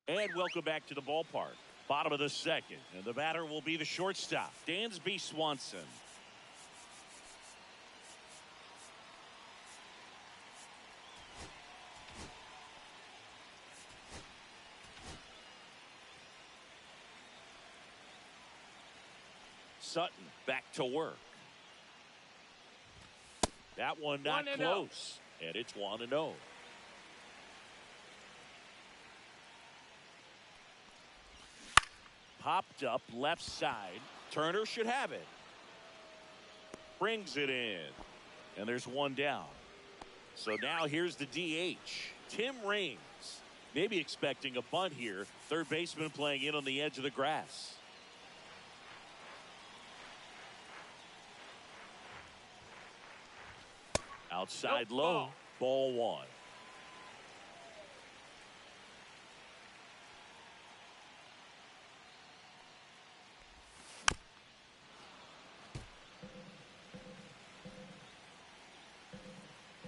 And welcome back to the ballpark. Bottom of the second. And the batter will be the shortstop, Dansby Swanson. Sutton back to work. That one not close. And it's 1-0. Popped up left side. Turner should have it. Brings it in. And there's one down. So now here's the DH, Tim Raines. Maybe expecting a bunt here. Third baseman playing in on the edge of the grass. Outside low. Ball one.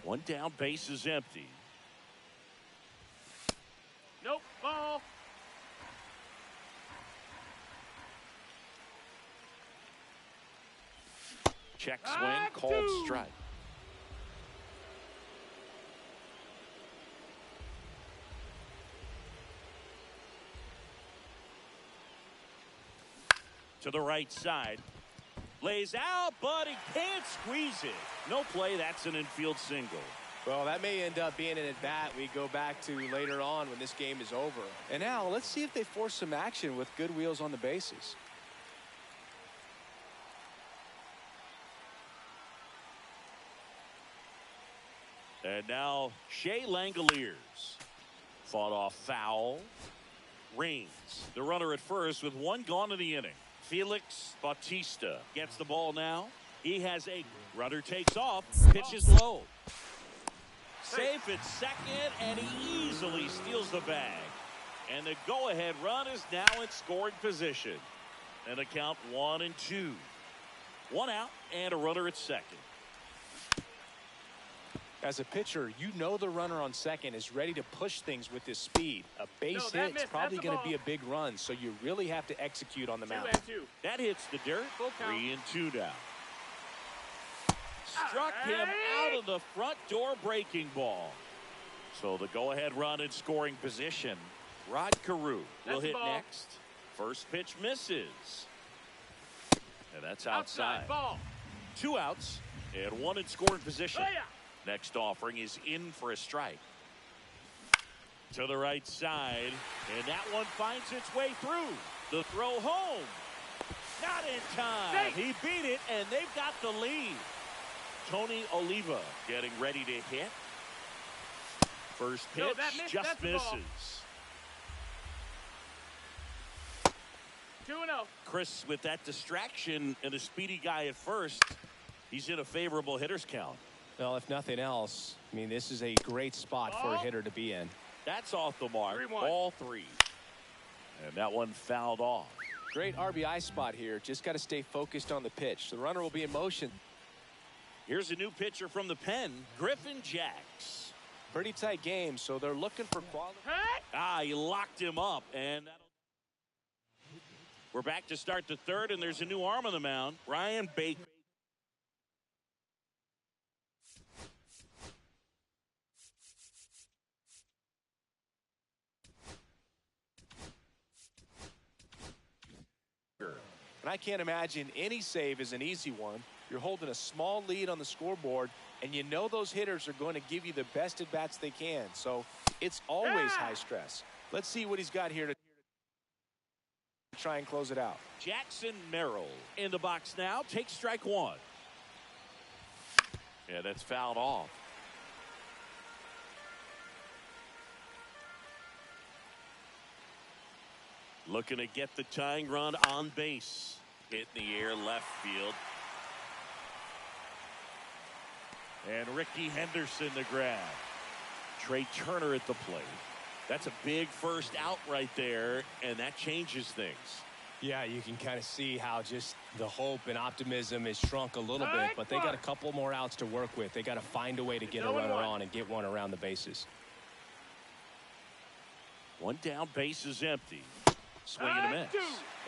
One down, base is empty. Nope, ball. Check swing, called strike. To the right side. Lays out, but he can't squeeze it. No play, that's an infield single. Well, that may end up being an at-bat we go back to later on when this game is over. And now, let's see if they force some action with good wheels on the bases. And now, Shea Langoliers. Fought off foul. Raines, the runner at first with one gone in the inning. Felix Bautista gets the ball now. He has a runner takes off, pitches low. Safe at second, and he easily steals the bag. And the go-ahead run is now in scoring position. And the count 1-2. One out and a runner at second. As a pitcher, you know the runner on second is ready to push things with his speed. A base hit is probably going to be a big run, so you really have to execute on the mound. That hits the dirt. 3-2 now. Struck him out of the front door breaking ball. So the go-ahead run in scoring position. Rod Carew will hit next. First pitch misses. And that's outside. Ball. 2 outs and 1 in scoring position. Next offering is in for a strike. To the right side, and that one finds its way through. The throw home. Not in time. He beat it, and they've got the lead. Tony Oliva getting ready to hit. First pitch just misses. 2-0. Chris with that distraction and a speedy guy at first. He's in a favorable hitter's count. Well, if nothing else, I mean, this is a great spot for a hitter to be in. That's off the mark. 3-1. All 3. And that one fouled off. Great RBI spot here. Just got to stay focused on the pitch. The runner will be in motion. Here's a new pitcher from the pen, Griffin Jacks. Pretty tight game, so they're looking for quality. He locked him up, and we're back to start the third, and there's a new arm on the mound, Ryan Baker. And I can't imagine any save is an easy one. You're holding a small lead on the scoreboard, and you know those hitters are going to give you the best at-bats they can. So it's always high stress. Let's see what he's got here to try and close it out. Jackson Merrill in the box now. Takes strike 1. Yeah, that's fouled off. Looking to get the tying run on base. Hit in the air left field. And Ricky Henderson the grab. Trey Turner at the plate. That's a big first out right there, and that changes things. Yeah, you can kind of see how just the hope and optimism is shrunk a little bit, but they got a couple more outs to work with. They got to find a way to get a runner on and get one around the bases. One down, base is empty. Swing and a miss.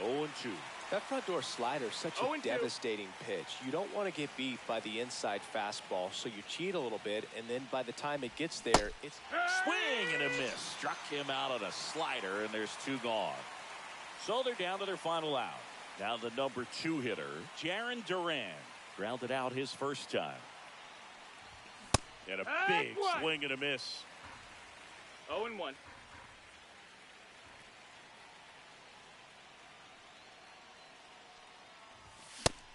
0-2. That front door slider is such a 0-2. devastating pitch. You don't want to get beat by the inside fastball, so you cheat a little bit, and then by the time it gets there, it's Swing and a miss. Struck him out on a slider, and there's 2 gone. So they're down to their final out. Now the number 2 hitter, Jarren Duran, grounded out his first time. And a big swing and a miss. 0-1.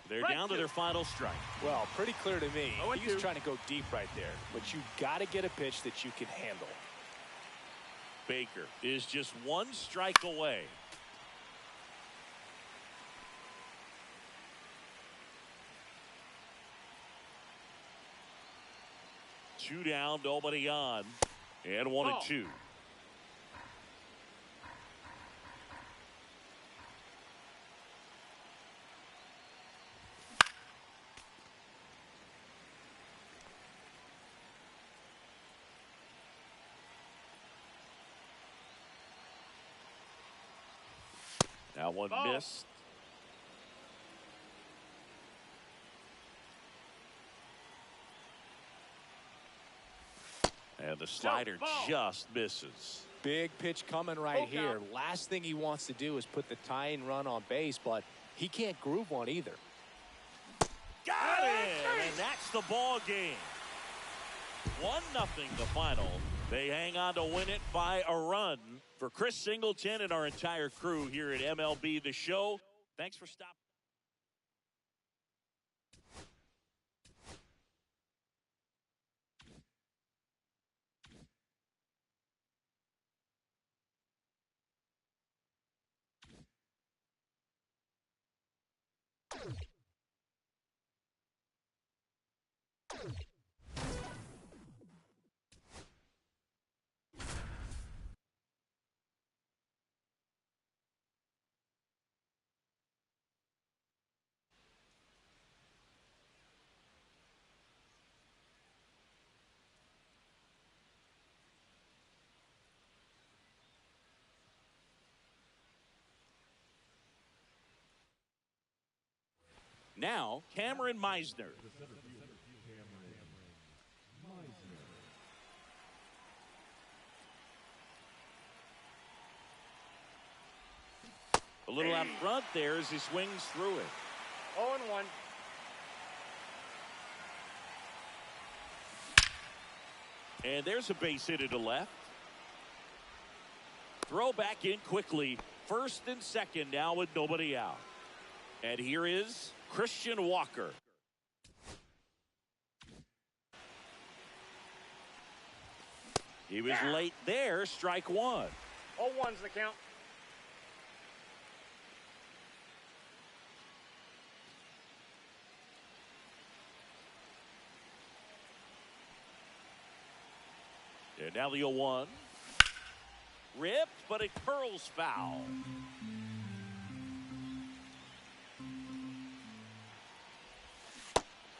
They're down to their final strike. well, pretty clear to me. 0-2. He's trying to go deep right there, but you got to get a pitch that you can handle. Baker is just 1 strike away. Two down, nobody on, and 1-2. Now one missed. And the slider just misses. Big pitch coming right here. Last thing he wants to do is put the tying run on base, but he can't groove one either. Got it! And that's the ball game. 1-0 the final. They hang on to win it by a run. For Chris Singleton and our entire crew here at MLB The Show, thanks for stopping. Now, Cameron Meisner. A little out front there as he swings through it. 0-1. And there's a base hit to left. Throw back in quickly. First and second now with nobody out. And here is Christian Walker. He was late there, strike 1. 0-1's the count. And now the 0-1. Ripped, but it curls foul.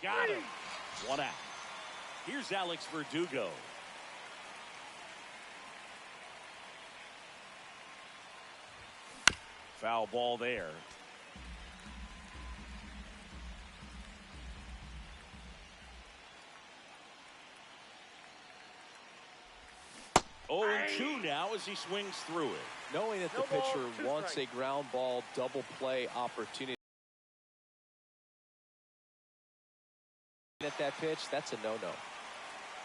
Got him. 1 out. Here's Alex Verdugo. Foul ball there. Oh, and 2 now as he swings through it. Knowing that the No ball, pitcher 2 wants strikes. a ground ball double play opportunity at that pitch, that's a no-no.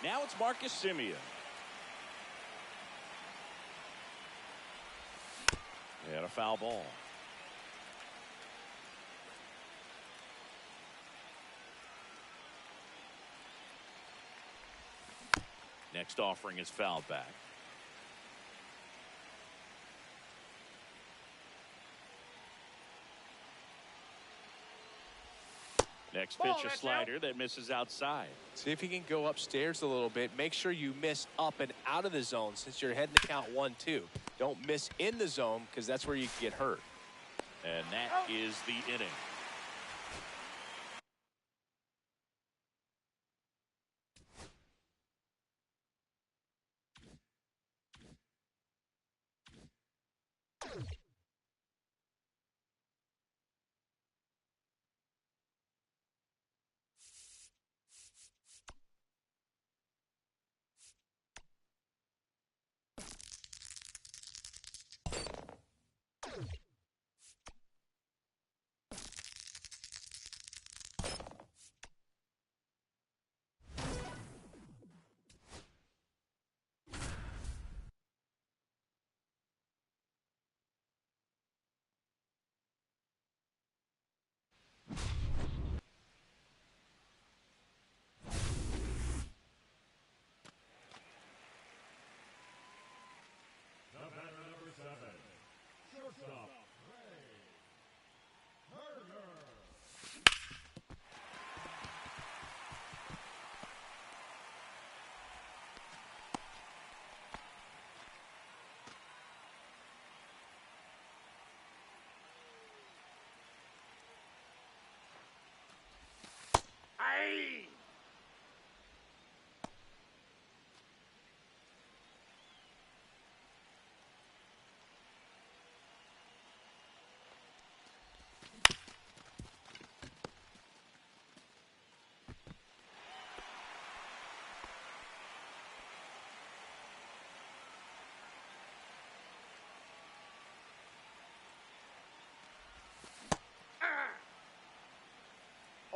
Now it's Marcus Semien. And a foul ball. Next offering is fouled back. Next pitch, a slider that misses outside. See if you can go upstairs a little bit. Make sure you miss up and out of the zone since you're heading to count 1-2. Don't miss in the zone because that's where you can get hurt. And that is the inning.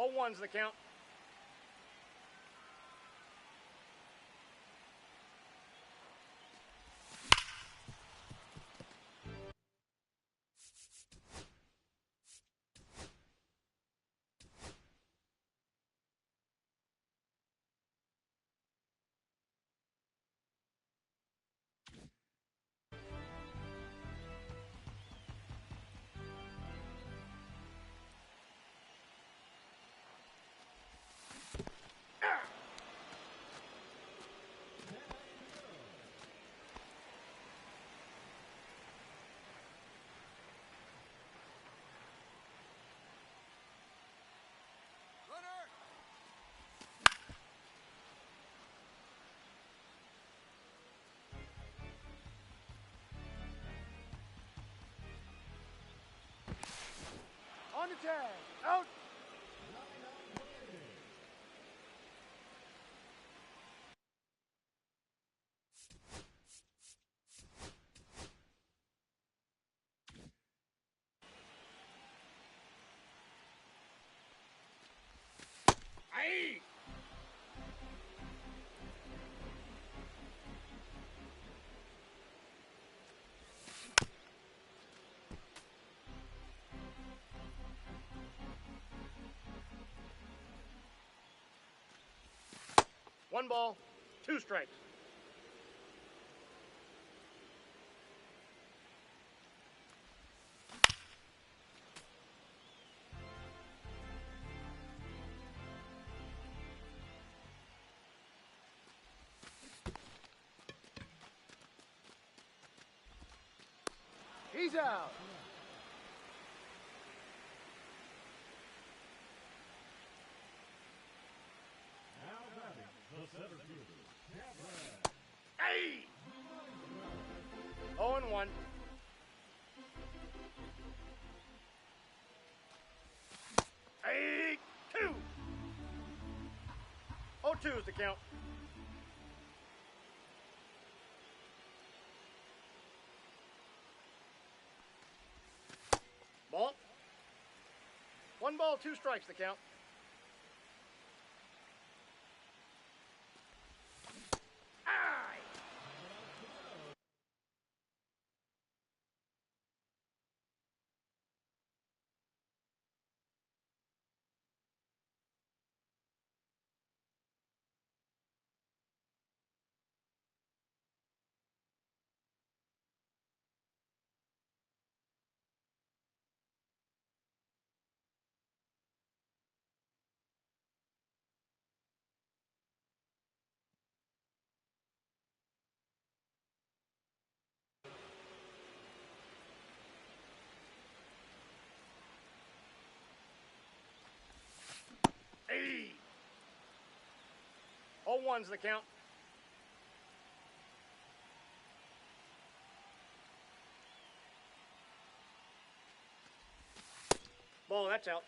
0-1's the count. On the tag. Out. Aye. One ball, 2 strikes. He's out. Hey! 0-1. Hey, 2. 0-2 is the count. Ball. 1 ball, 2 strikes the count. Aye. Hey. 0-1's the count. Ball, that's out.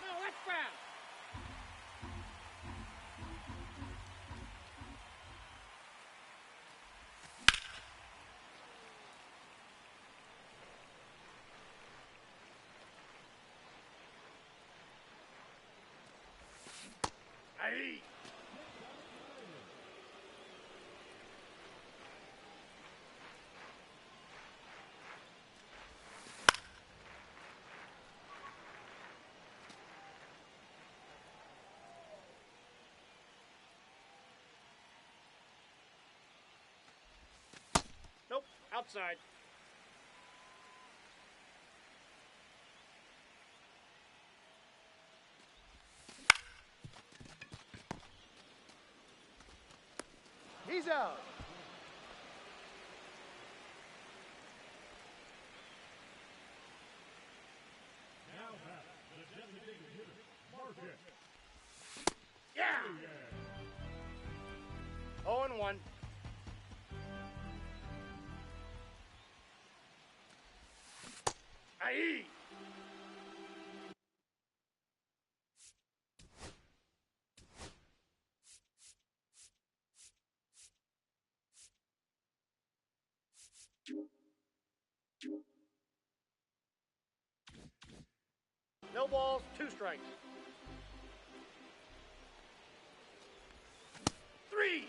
No, that's foul. Aye. Nope, outside. He's out. Yeah. 0-1. Aye. No balls, 2 strikes. 3.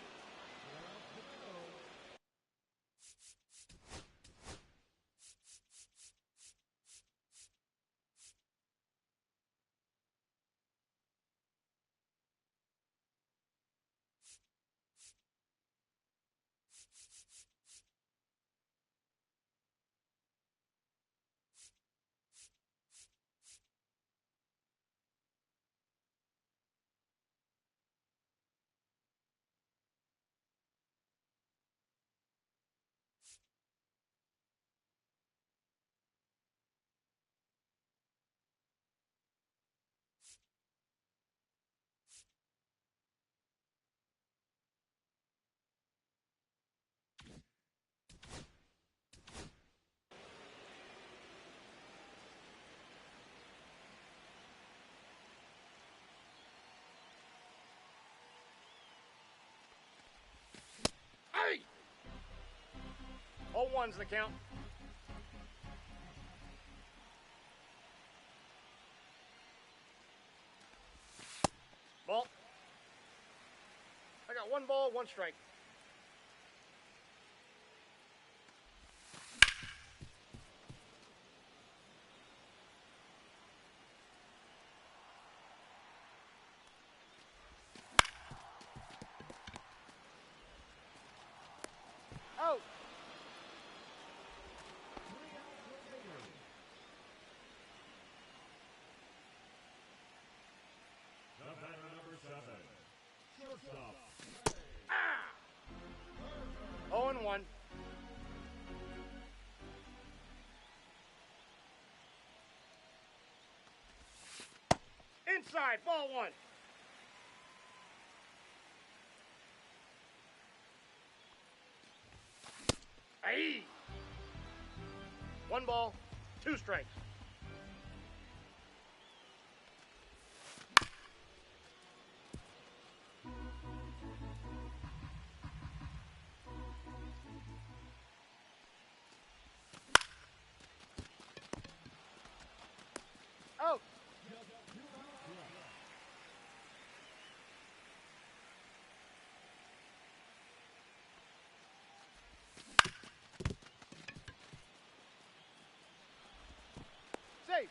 Hey! All ones the count. Ball. I got 1 ball, 1 strike. Out. The batter number 7, shortstop. 0-1. Inside, ball 1. Hey! 1 ball, 2 strikes. Out. Safe.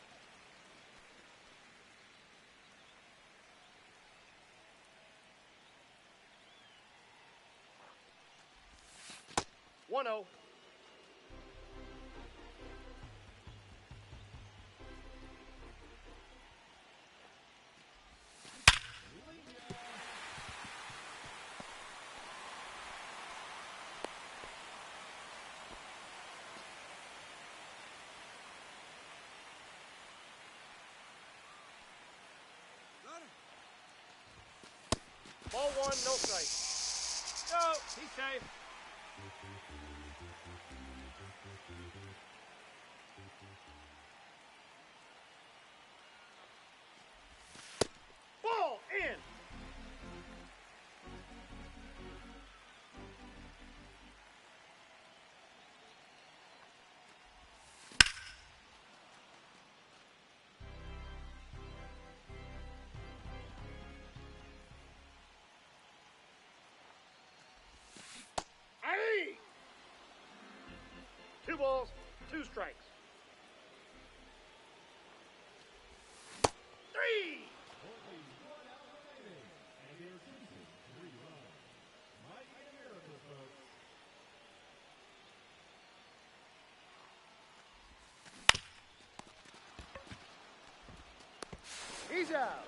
1-0. Ball 1, no strike. No, he's safe. Ball in. Hey! 2 balls, 2 strikes. 3. Only 1 out remaining, and they're chasing 3 runs. Might be a miracle, folks. He's out.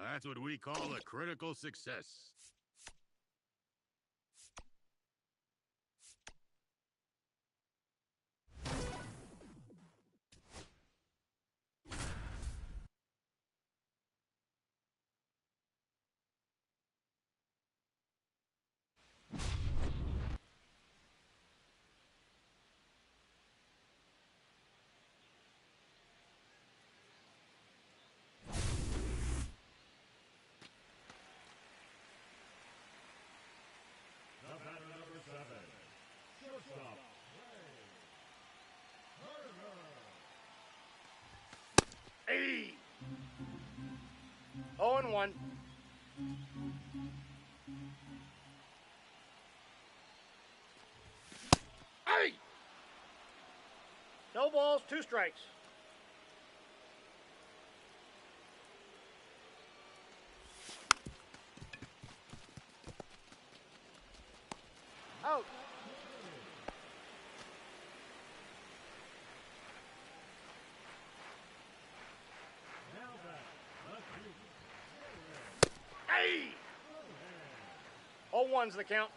That's what we call a critical success. Shortstop, Hey. 0-1. Hey. No balls, 2 strikes. Out. now back, left fielder, Hey. 0-1's the count.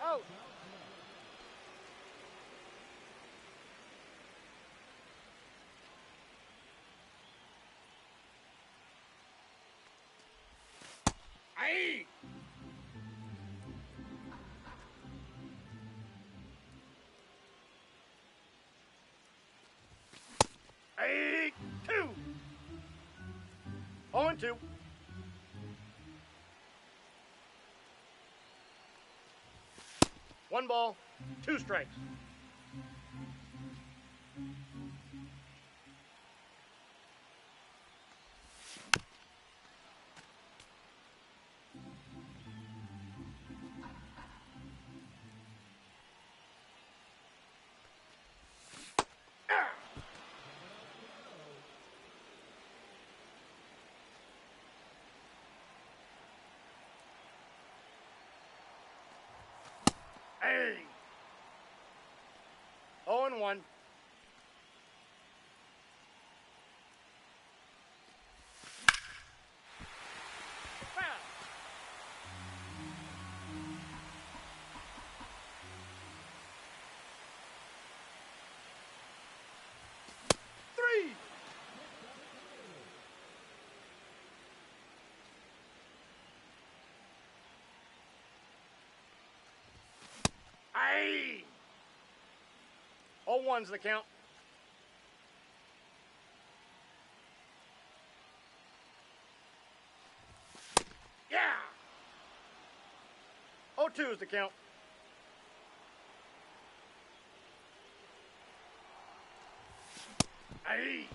Out. Hey. Hey. 2. 0-2. One ball, 2 strikes. Hey. 0-1. Foul. 3. Hey. 0-1's the count. Yeah. 0-2's the count. Hey.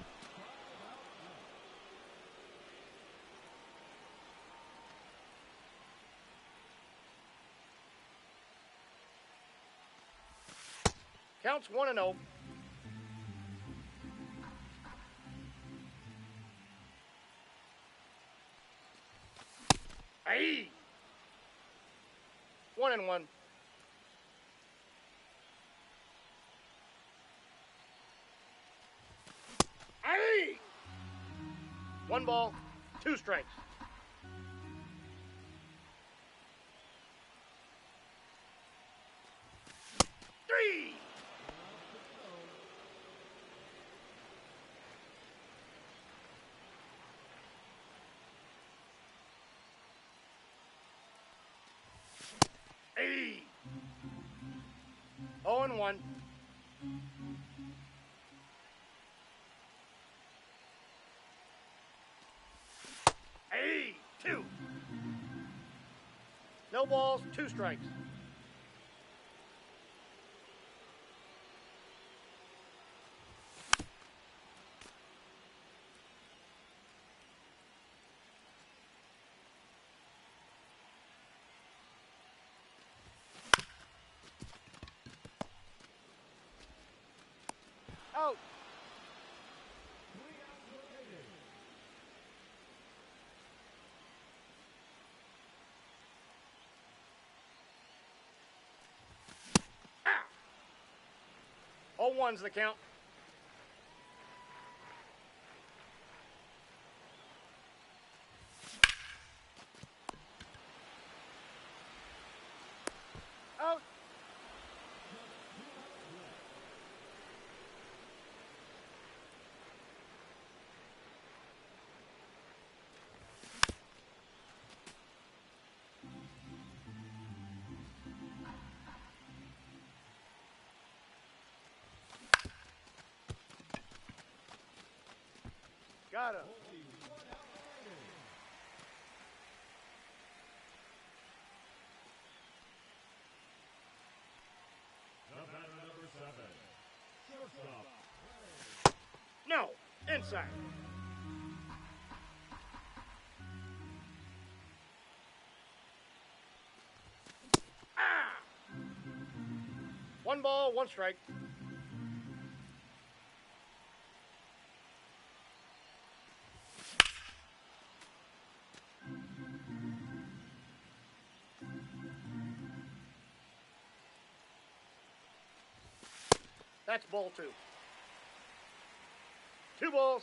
Counts 1-0. Hey. 1-1. Hey. 1 ball, 2 strikes. Three. Hey. 0-1. Hey. 2. No balls, 2 strikes. Out. 3 outs remaining. Ah. 0-1's the count. Out. Got him. Only inside. Ah! 1 ball, 1 strike. That's ball 2. 2 balls,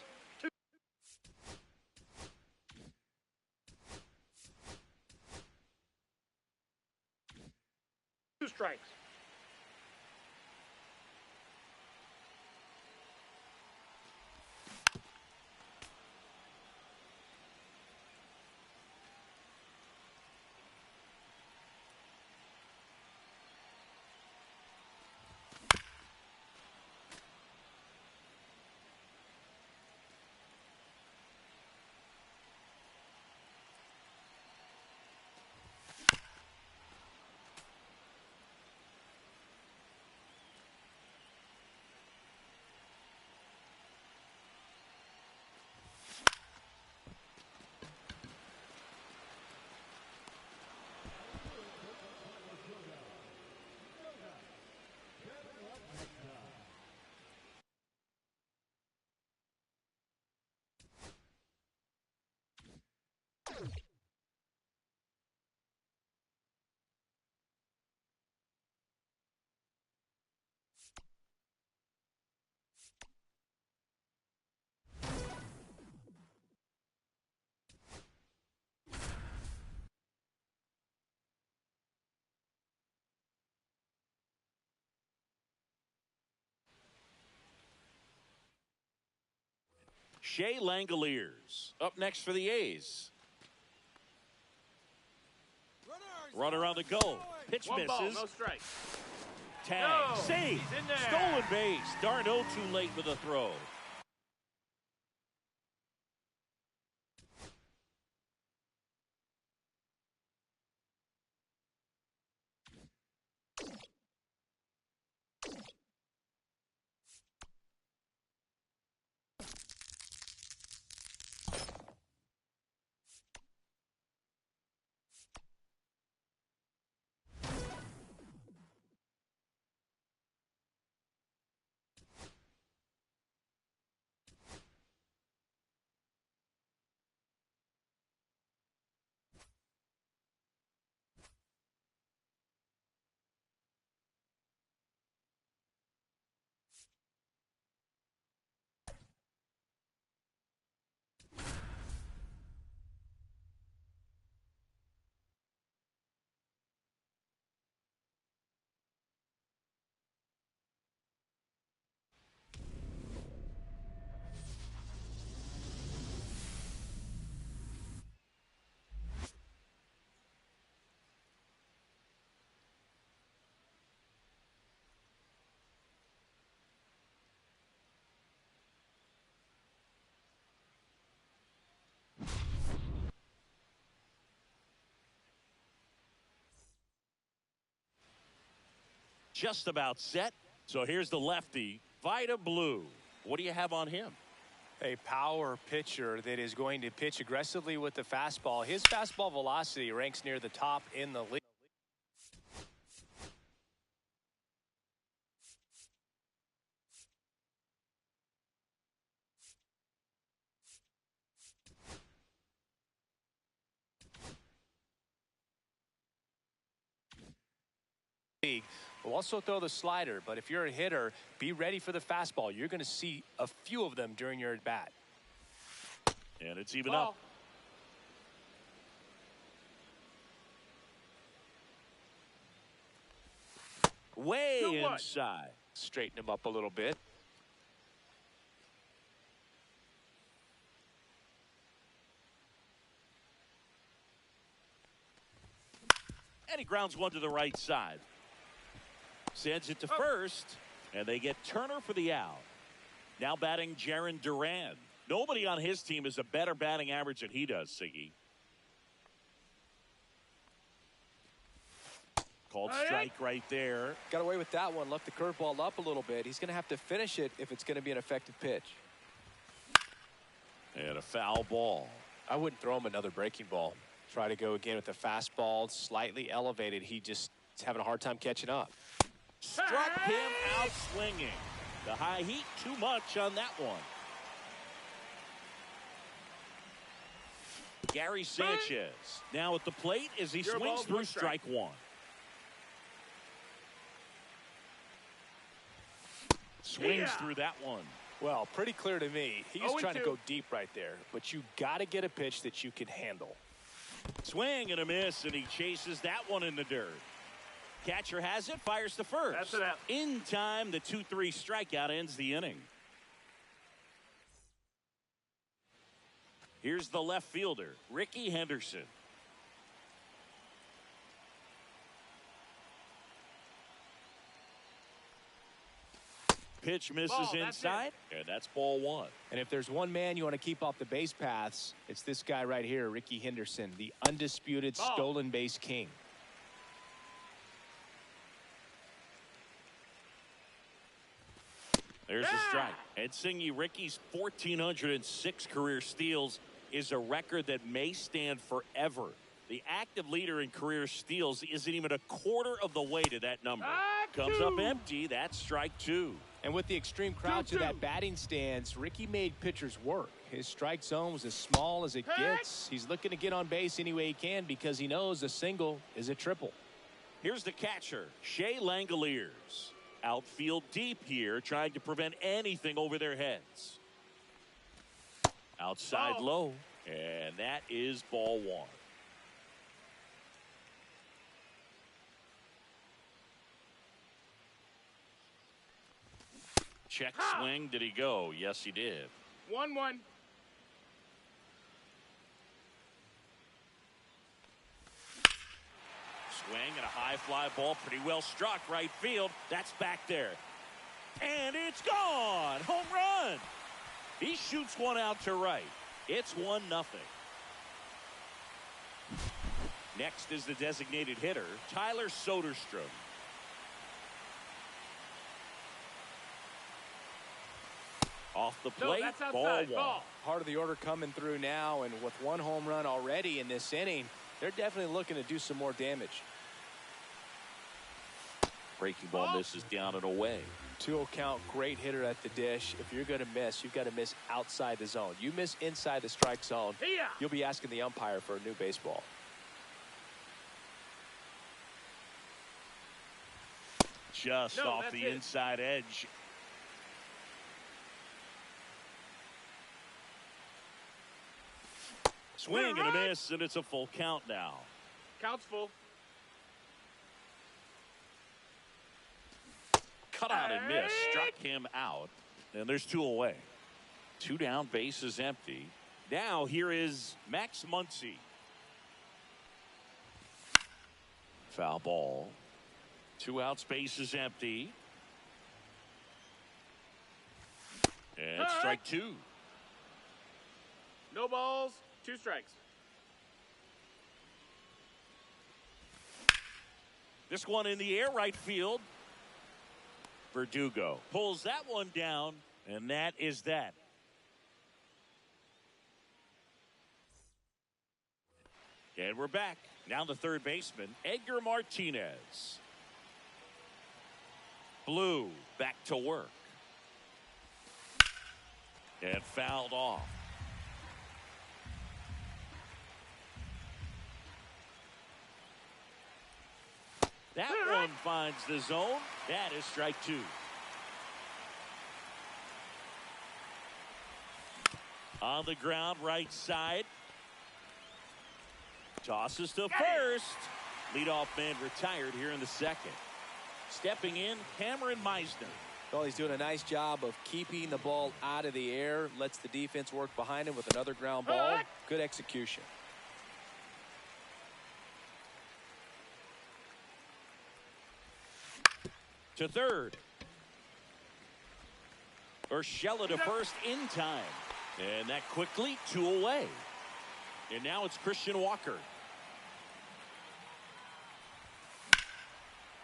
2 strikes. Shea Langoliers up next for the A's. Runner on the go. Pitch 1 ball, misses. no strike. Tag. No, Save. he's in there. Stolen base. Darno too late with a throw. Just about set. So here's the lefty, Vida Blue. What do you have on him? A power pitcher that is going to pitch aggressively with the fastball. His fastball velocity ranks near the top in the league. Will also throw the slider, but if you're a hitter, be ready for the fastball. You're going to see a few of them during your at bat. And it's even Ball. up. Way 2-1. inside. Straighten him up a little bit. And he grounds one to the right side. Sends it to first, and they get Turner for the out. Now batting Jarren Duran. Nobody on his team has a better batting average than he does, Siggy. Called strike right there. Got away with that one. Left the curveball up a little bit. He's going to have to finish it if it's going to be an effective pitch. And a foul ball. I wouldn't throw him another breaking ball. Try to go again with the fastball, slightly elevated. He just is having a hard time catching up. Struck him out swinging. The high heat, too much on that one. Gary Sanchez now at the plate as he swings through strike one. Swings through that one. Well, pretty clear to me. He's trying to go deep right there, but you got to get a pitch that you can handle. Swing and a miss, and he chases that one in the dirt. Catcher has it, fires to first. That's it out. In time, the 2-3 strikeout ends the inning. Here's the left fielder, Ricky Henderson. Pitch misses inside, and that's ball one. And if there's one man you want to keep off the base paths, it's this guy right here, Ricky Henderson, the undisputed stolen base king. There's a strike. And Singy, Ricky's 1,406 career steals is a record that may stand forever. The active leader in career steals isn't even a quarter of the way to that number. Comes up empty. That's strike two. And with the extreme crouch of that batting stance, Ricky made pitchers work. His strike zone was as small as it gets. He's looking to get on base any way he can because he knows a single is a triple. Here's the catcher, Shea Langoliers. Outfield deep here, trying to prevent anything over their heads. Outside low, and that is ball one. Check swing. Did he go? Yes, he did. 1-1. Swing and a high fly ball. Pretty well struck right field. That's back there. And it's gone. Home run. He shoots one out to right. It's 1-0. Next is the designated hitter, Tyler Soderstrom. Off the plate, ball one. Part of the order coming through now, and with one home run already in this inning, they're definitely looking to do some more damage. Breaking ball misses down and away. 2-0 count, great hitter at the dish. If you're going to miss, you've got to miss outside the zone. You miss inside the strike zone, you'll be asking the umpire for a new baseball. Just off the inside edge. Swing and a miss, and it's a full count now. Count's full. Cut out and miss. Struck him out. And there's 2 away. 2 down, base is empty. Now here is Max Muncy. Foul ball. 2 outs, base is empty. And strike 2. No balls, 2 strikes. This one in the air, right field. Verdugo pulls that one down, and that is that. And we're back. Now the third baseman, Edgar Martinez. Blue back to work. And fouled off. That one finds the zone. That is strike 2. On the ground, right side. Tosses to first. Leadoff man retired here in the second. Stepping in, Cameron Meisner. Well, he's doing a nice job of keeping the ball out of the air. Lets the defense work behind him with another ground ball. Good execution. To third. Urshela to first in time. And that quickly 2 away. And now it's Christian Walker.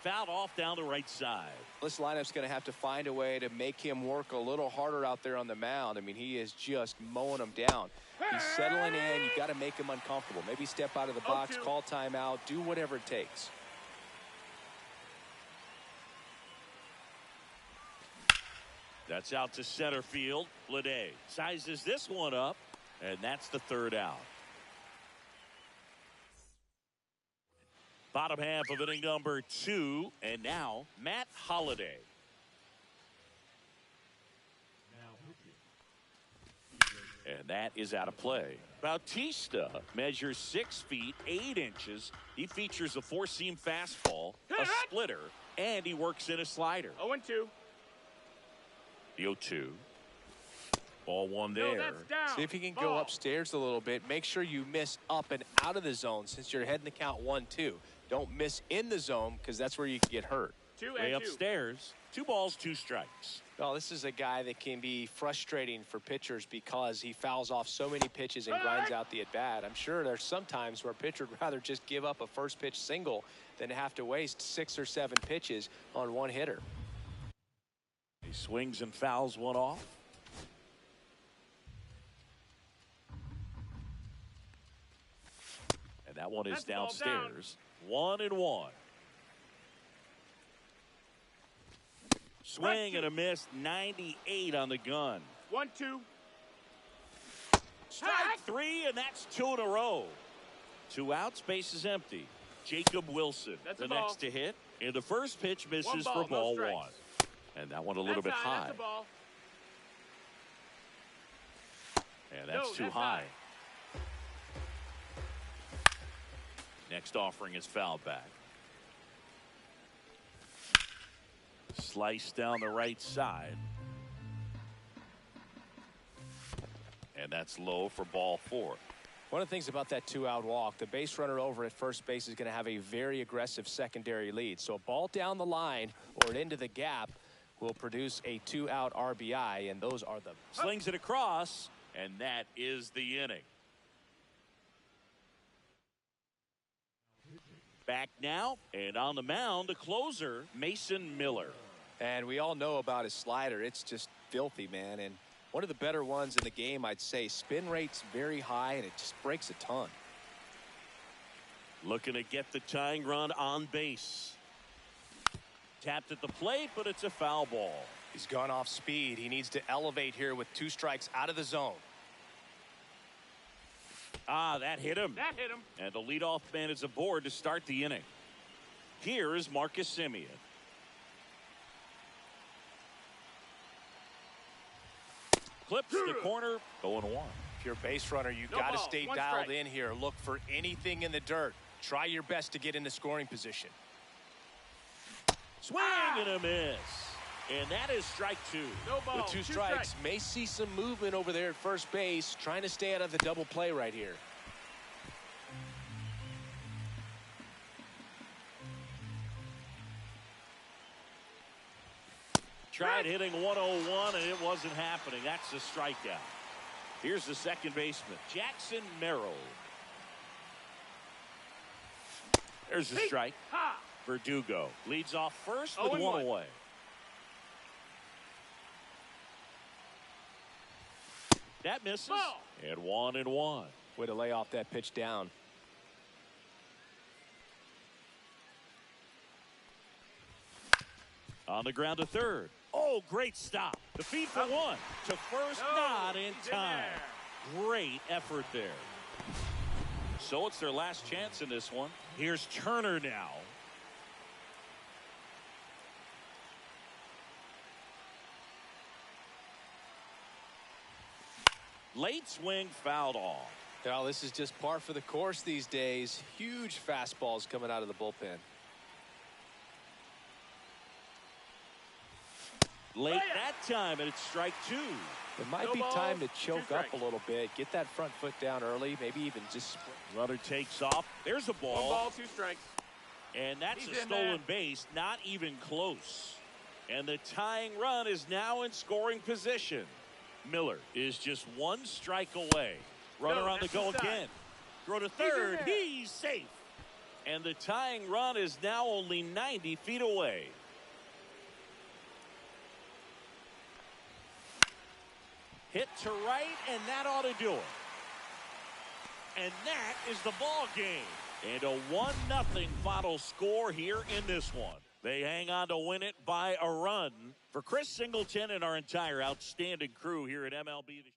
Fouled off down the right side. This lineup's going to have to find a way to make him work a little harder out there on the mound. I mean, he is just mowing them down. He's settling in. You got to make him uncomfortable. Maybe step out of the box, call timeout, do whatever it takes. That's out to center field. Lede sizes this one up, and that's the third out. Bottom half of inning number 2, and now Matt Holliday. And that is out of play. Bautista measures 6 feet 8 inches. He features a 4-seam fastball, a splitter, and he works in a slider. 0-2. The 0-2. Ball one there. No, that's down. See if he can go upstairs a little bit. Make sure you miss up and out of the zone since you're heading the count 1-2. Don't miss in the zone because that's where you can get hurt. 2 Way and 2. upstairs. 2 balls, 2 strikes. Well, this is a guy that can be frustrating for pitchers because he fouls off so many pitches and grinds out the at-bat. I'm sure there's some times where a pitcher would rather just give up a first pitch single than have to waste 6 or 7 pitches on one hitter. He swings and fouls one off. And that one is downstairs. 1-1. Swing and a miss. 98 on the gun. 1-2. Strike 3, and that's 2 in a row. 2 outs, base is empty. Jacob Wilson, the next to hit. And the first pitch misses for ball 1. And that one a little bit high. That's a ball. And that's too high. Next offering is fouled back. Slice down the right side. And that's low for ball 4. One of the things about that 2-out walk, the base runner over at first base is going to have a very aggressive secondary lead. So a ball down the line or into the gap will produce a 2-out RBI, and those are the... Slings it across, and that is the inning. Back now, and on the mound, the closer, Mason Miller. And we all know about his slider. It's just filthy, man. And one of the better ones in the game, I'd say. Spin rate's very high, and it just breaks a ton. Looking to get the tying run on base. Tapped at the plate, but it's a foul ball. He's gone off speed. He needs to elevate here with 2 strikes out of the zone. That hit him. That hit him. And the leadoff man is aboard to start the inning. Here is Marcus Semien. Clips the corner, 0-1. If you're a base runner, you got to stay dialed in here. Look for anything in the dirt. Try your best to get into scoring position. Swing and a miss. And that is strike 2. No ball. With 2 strikes, may see some movement over there at first base, trying to stay out of the double play right here. Tried hitting 101, and it wasn't happening. That's the strikeout. Here's the second baseman, Jackson Merrill. There's the strike. Verdugo leads off first with 1 away. That misses. And 1-1. Way to lay off that pitch down. On the ground to third. Oh, great stop. The feed for 1. To first, not in time. Great effort there. So it's their last chance in this one. Here's Turner now. Late swing fouled off. Well, this is just par for the course these days. Huge fastballs coming out of the bullpen. Late that time, and it's strike 2. It might be time to choke up a little bit. Get that front foot down early. Maybe even just sprint. Runner takes off. There's a ball. 1 ball, 2 strikes. And that's a stolen base. Not even close. And the tying run is now in scoring position. Miller is just 1 strike away. Runner on the go again. Throw to third. He's safe. And the tying run is now only 90 feet away. Hit to right, and that ought to do it. And that is the ball game. And a 1-0 final score here in this one. They hang on to win it by a run. For Chris Singleton and our entire outstanding crew here at MLB.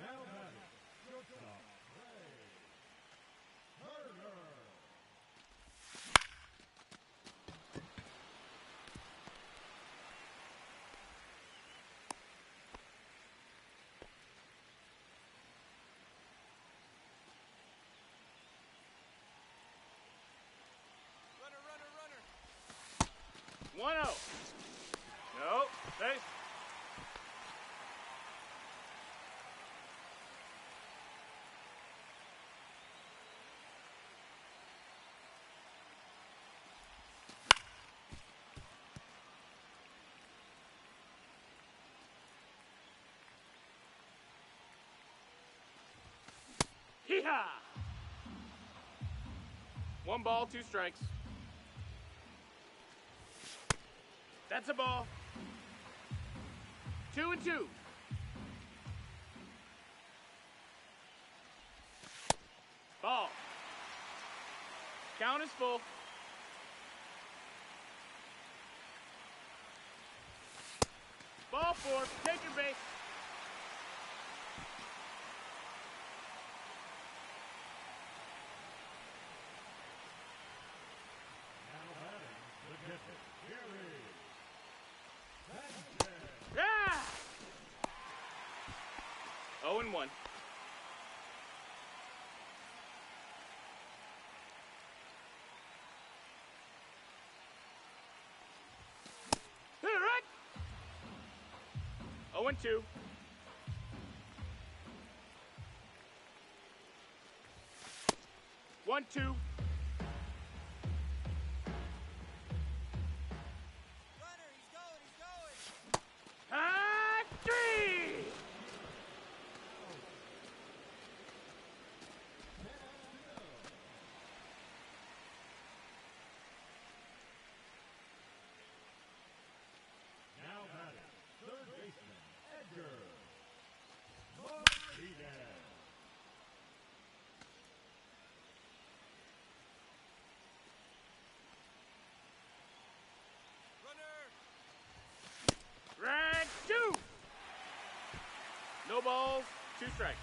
Now batting, shortstop, Ray Turner. Runner. 1-0. Nope. Safe. Hee-haw! 1 ball, 2 strikes. That's a ball. 2-2. Ball. Count is full. Ball 4. Take your base. 0-1. All right. 0-2. 1-2. Hot 3. Now batting, third baseman, Edgar. Martinez. Right 2. No balls, 2 strikes.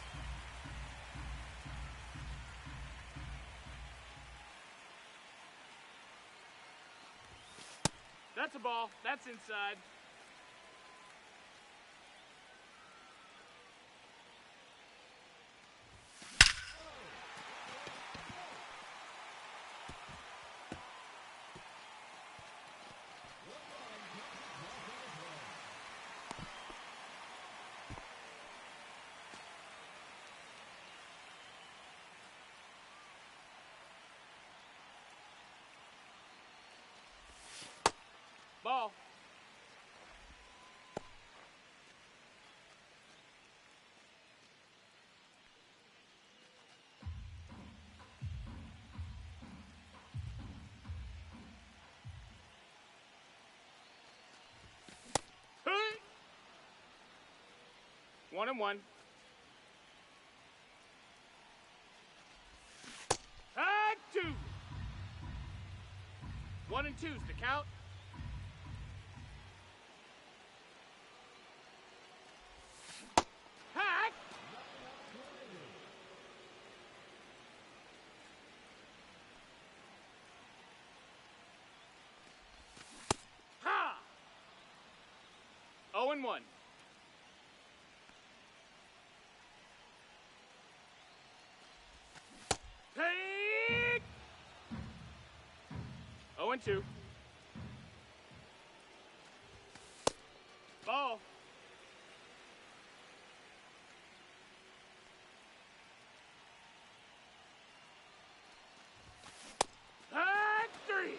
That's a ball. That's inside. Ball. Hey. 1-1. Hot 2. 1-2's the count. Hot. Ha. 0-1. Hey. 0-2. Ball. Hot 3.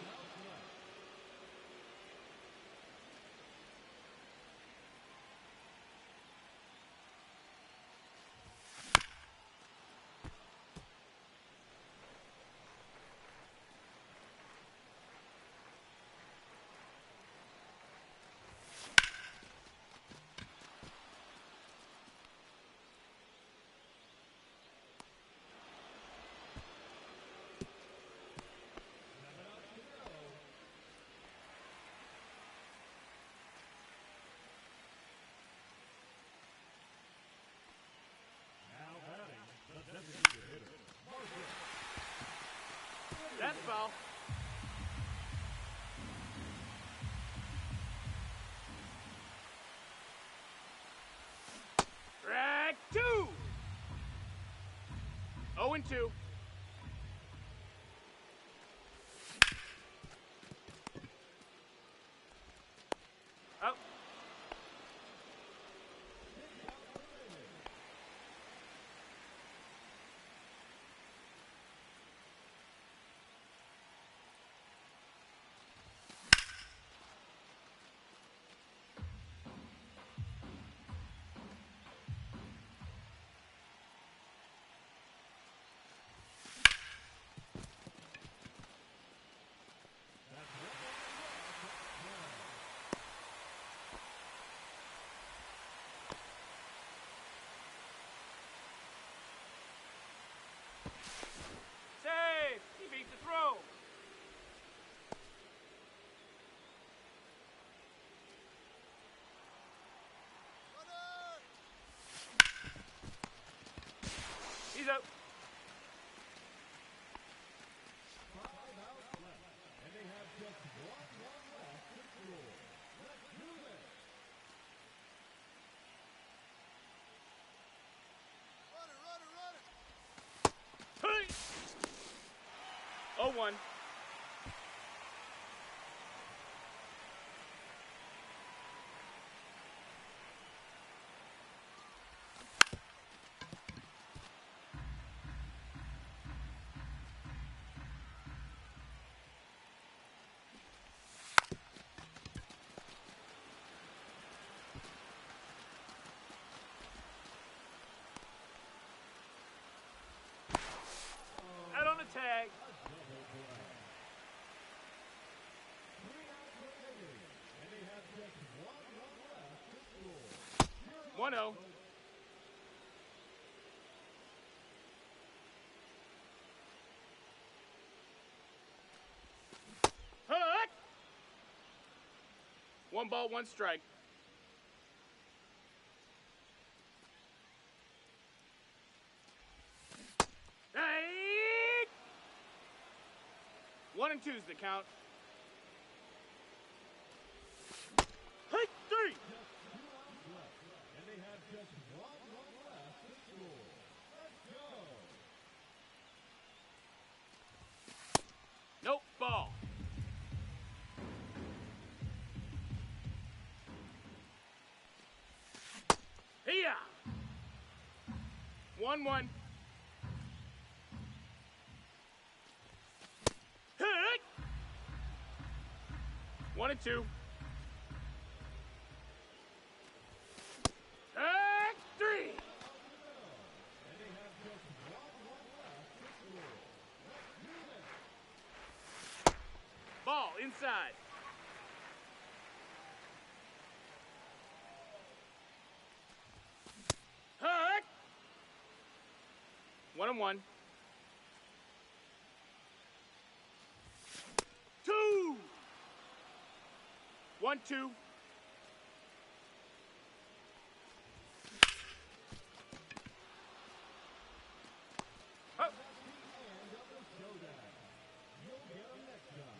Now batting, the designated hitter, Martin. That's foul. Right 2. 0-2. Oh. Save. He beat the throw. He's out. 5 outs left, and they have just 1 run left to score. Let's do this. 1-1. Out on the tag. 1-0. Hook. 1 ball, 1 strike. Hey! 1 and 2's the count. Hey, 3. And they have just one run left to score. Let's go. Nope, ball. Here. 1-1. Hit. 1 and 2. Hit. 3. And they have just one run left to score. Ball inside. Hut. 1-1. 2. 1-2. Hup. End of the showdown. You'll get them next time.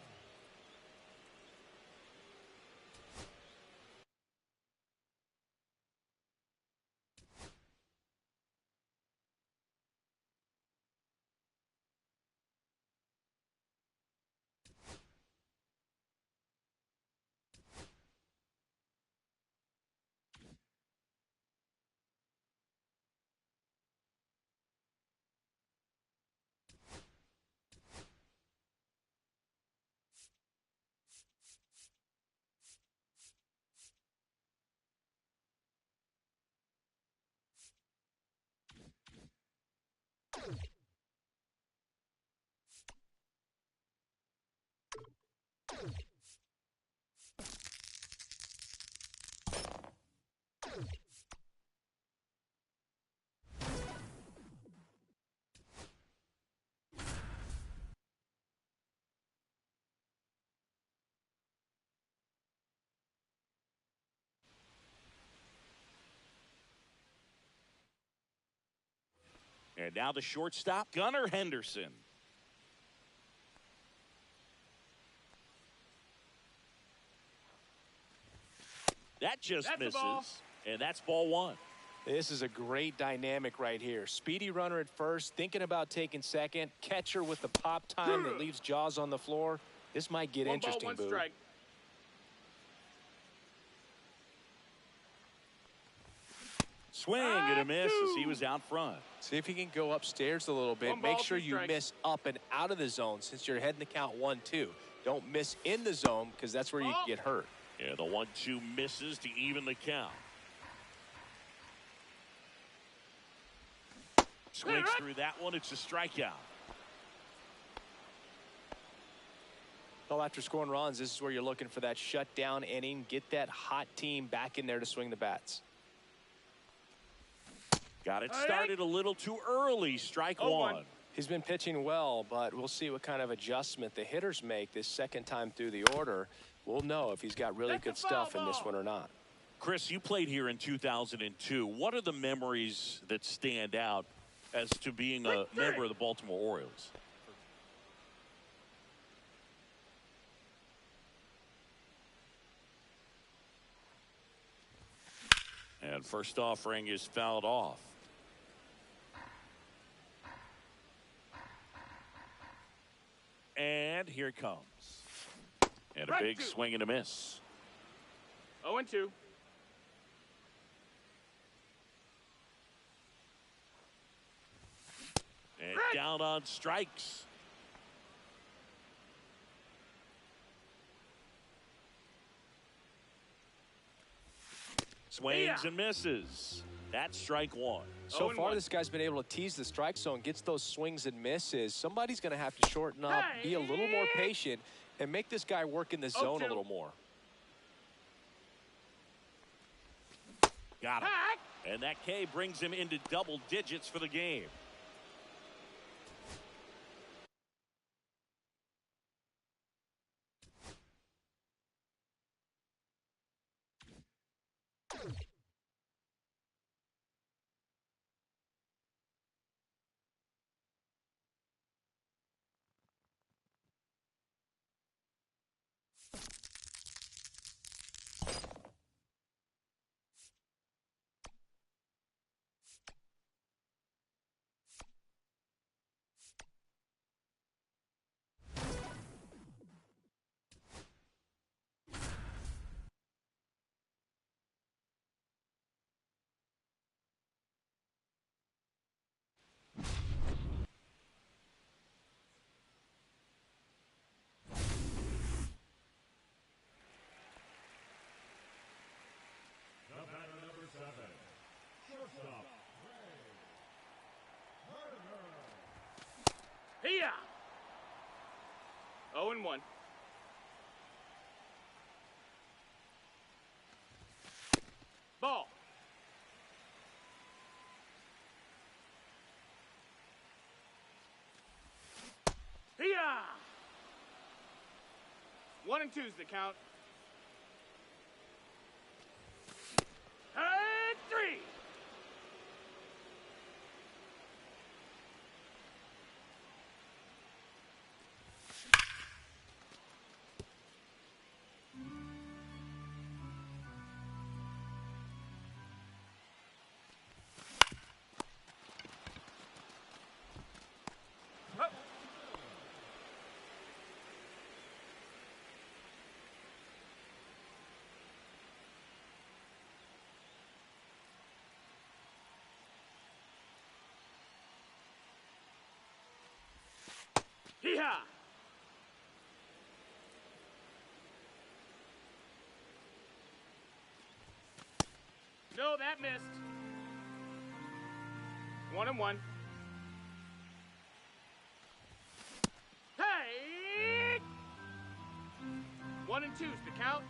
And now the shortstop, Gunnar Henderson. That just That's a misses. ball. And that's ball 1. This is a great dynamic right here. Speedy runner at first, thinking about taking second. Catcher with the pop time that leaves Jaws on the floor. This might get 1 ball, interesting, 1 Boo. strike. Swing and a miss as he was out front. See if he can go upstairs a little bit. 1 ball, Make sure 2 you strikes. miss up and out of the zone since you're heading the count 1-2. Don't miss in the zone because that's where you Ball. can get hurt. Yeah, the 1-2 misses to even the count. Swings through that one. It's a strikeout. Well, after scoring runs, this is where you're looking for that shutdown inning. Get that hot team back in there to swing the bats. Got it started a little too early. Strike 1. He's been pitching well, but we'll see what kind of adjustment the hitters make this second time through the order. We'll know if he's got really That's a good stuff foul in this ball. one or not. Chris, you played here in 2002. What are the memories that stand out as to being a member of the Baltimore Orioles? And first offering is fouled off. And And here it comes. And a Right big to. swing and a miss. 0-2. And Right. down on strikes. Swings and misses. That's strike one. So far, 0-1. this guy's been able to tease the strike zone, gets those swings and misses. Somebody's going to have to shorten up, be a little more patient, and make this guy work in the zone a 0-2. little more. Got him. Hack. And that K brings him into double digits for the game. The batter number 7, shortstop, Ray. Here. 0-1. Ball. Here. 1-2's the count. And 3. Up. Hee-haw! No, that missed. 1-1. Hey! 1-2's the count.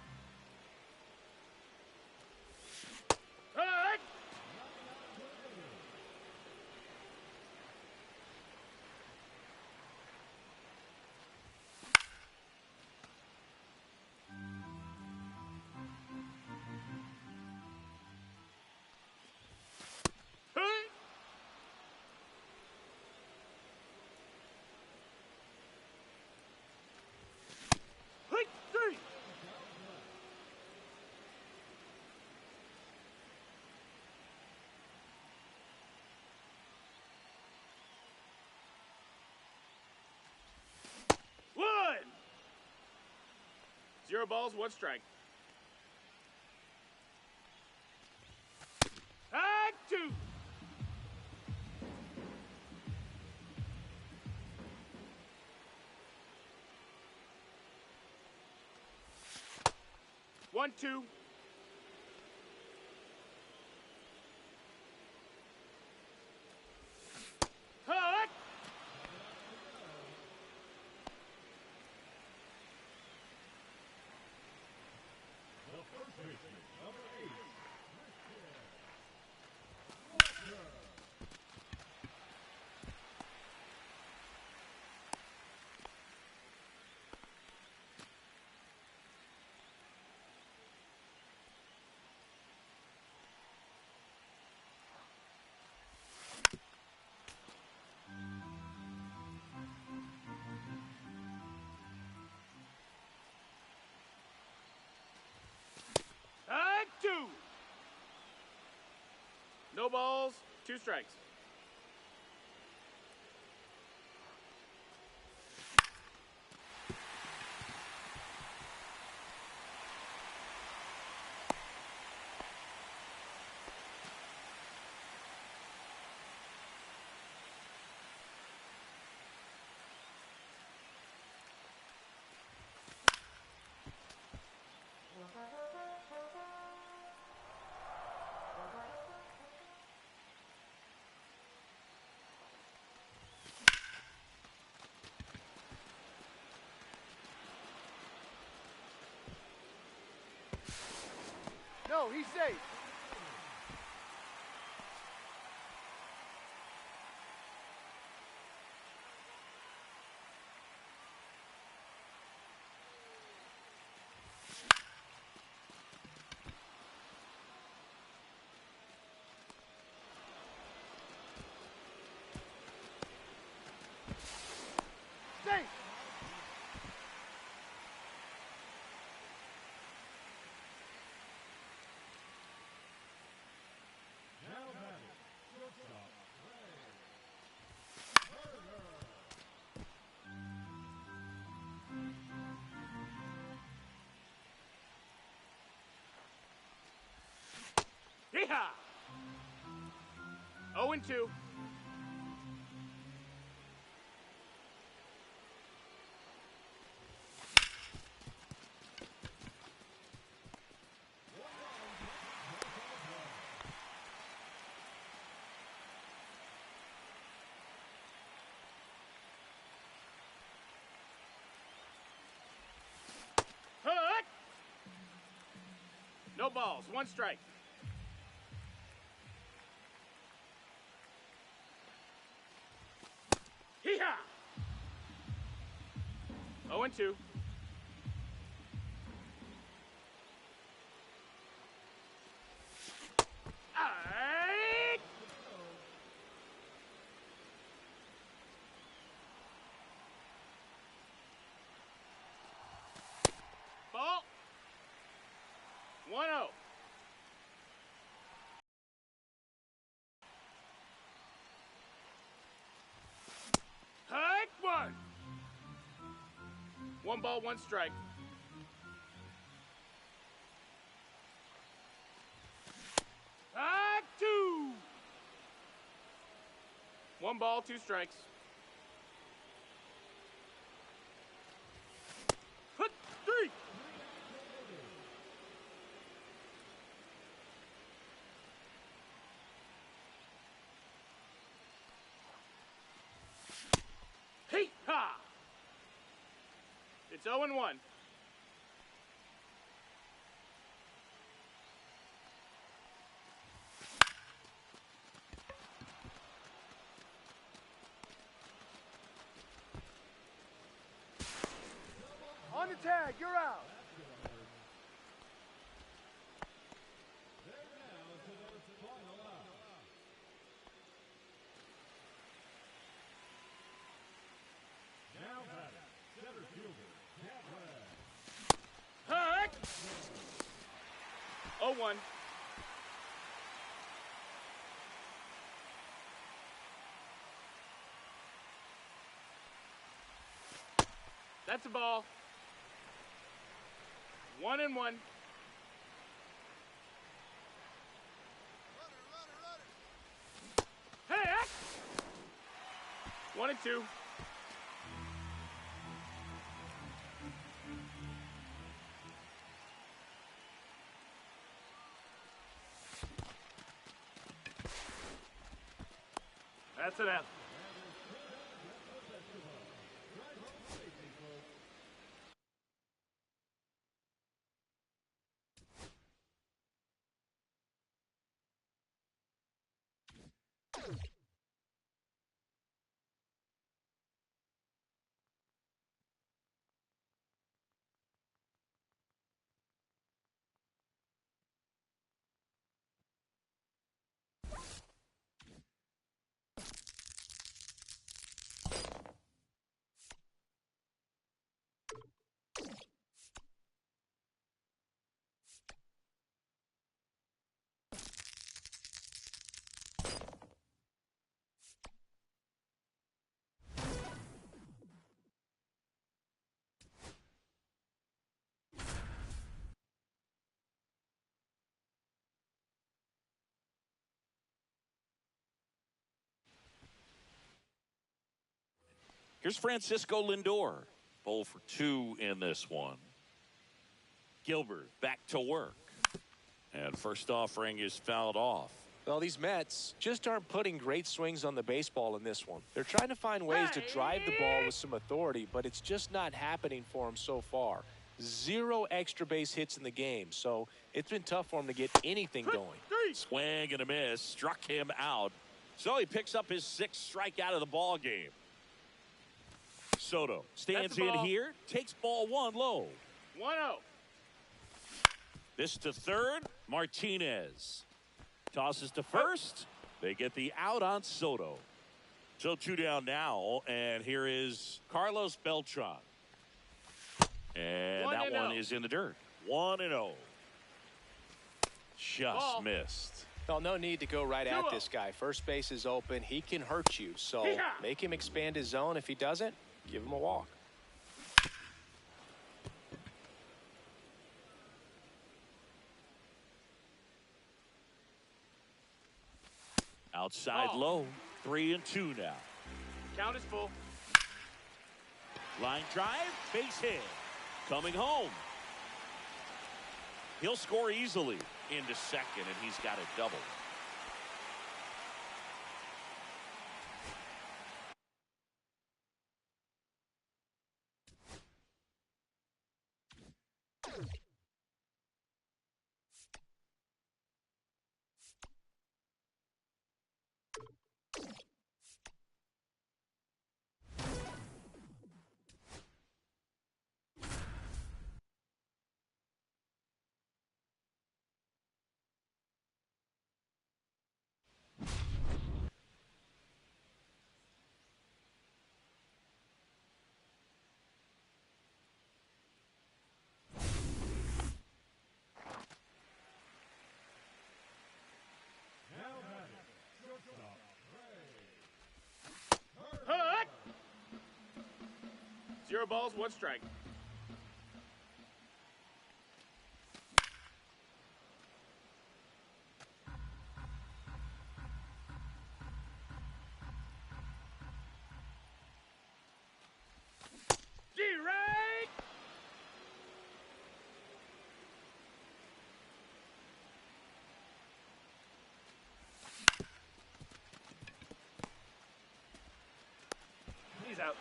Hey! Hey! Hey! 3. One. 0 balls, 1 strike. And 2. One, 2. Hut. The first baseman, number 8, And 2. No balls, 2 strikes. No, he's safe. Safe. Now batting, shortstop, Yeehaw! 0-2. Hook! No balls, 1 strike. Hee-haw! 0-2. Aight! Ball. 1-0. Hike 1. 1 ball, 1 strike. Hike 2. 1 ball, 2 strikes. Hut 3. Hey ha! It's 0-1. On the tag, you're out. they're now to their final out. Now batting, center fielder, Cabrera. Hut! 0-1. That's a ball. 1-1. Hey, 1-2. That's it out. Here's Francisco Lindor. Bowl for 2 in this one. Gilbert back to work. And first offering is fouled off. Well, these Mets just aren't putting great swings on the baseball in this one. They're trying to find ways to drive the ball with some authority, but it's just not happening for them so far. 0 extra base hits in the game, so it's been tough for him to get anything going. Swing and a miss, struck him out. So he picks up his 6th strikeout of the ball game. Soto stands in here, takes ball 1 low. 1-0. This to third, Martinez. Tosses to first. They get the out on Soto. So 2 down now, and here is Carlos Beltran. And that one is in the dirt. 1-0. Just missed. Well, no need to go right at this guy. First base is open. He can hurt you, so make him expand his zone. If he doesn't, give him a walk. Outside low. 3-2 now. Count is full. Line drive, base hit. Coming home. He'll score easily into second, and he's got a double. Hut! 0 balls, 1 strike. G-right! He's out.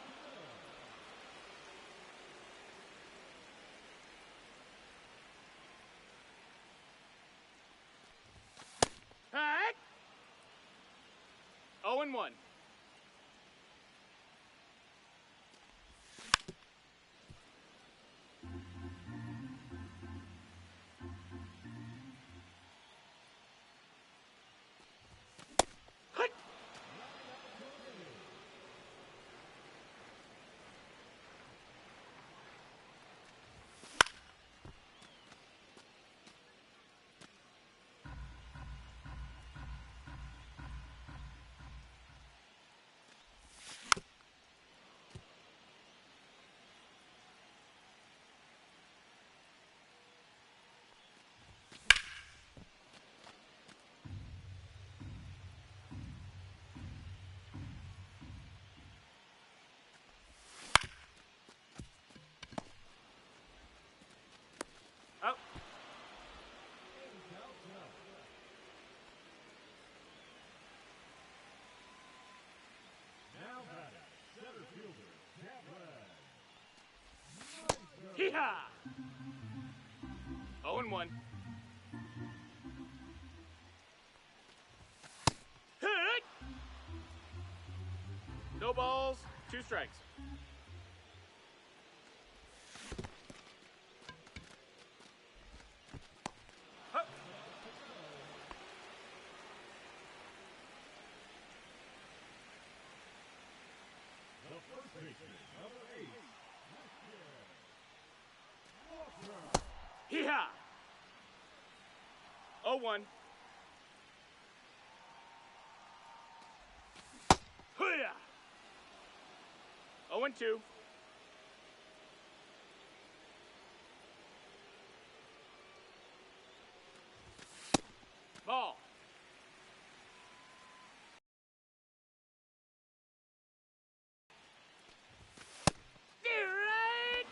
Hut! 0-1. Out. Now batting, center fielder, Cameron. Hee-haw! 0-1. Hit! No balls, 2 strikes. Huh. The first baseman, number 8, Hee-haw! 0-1. Hoo-yah! 0-2. Ball. Right.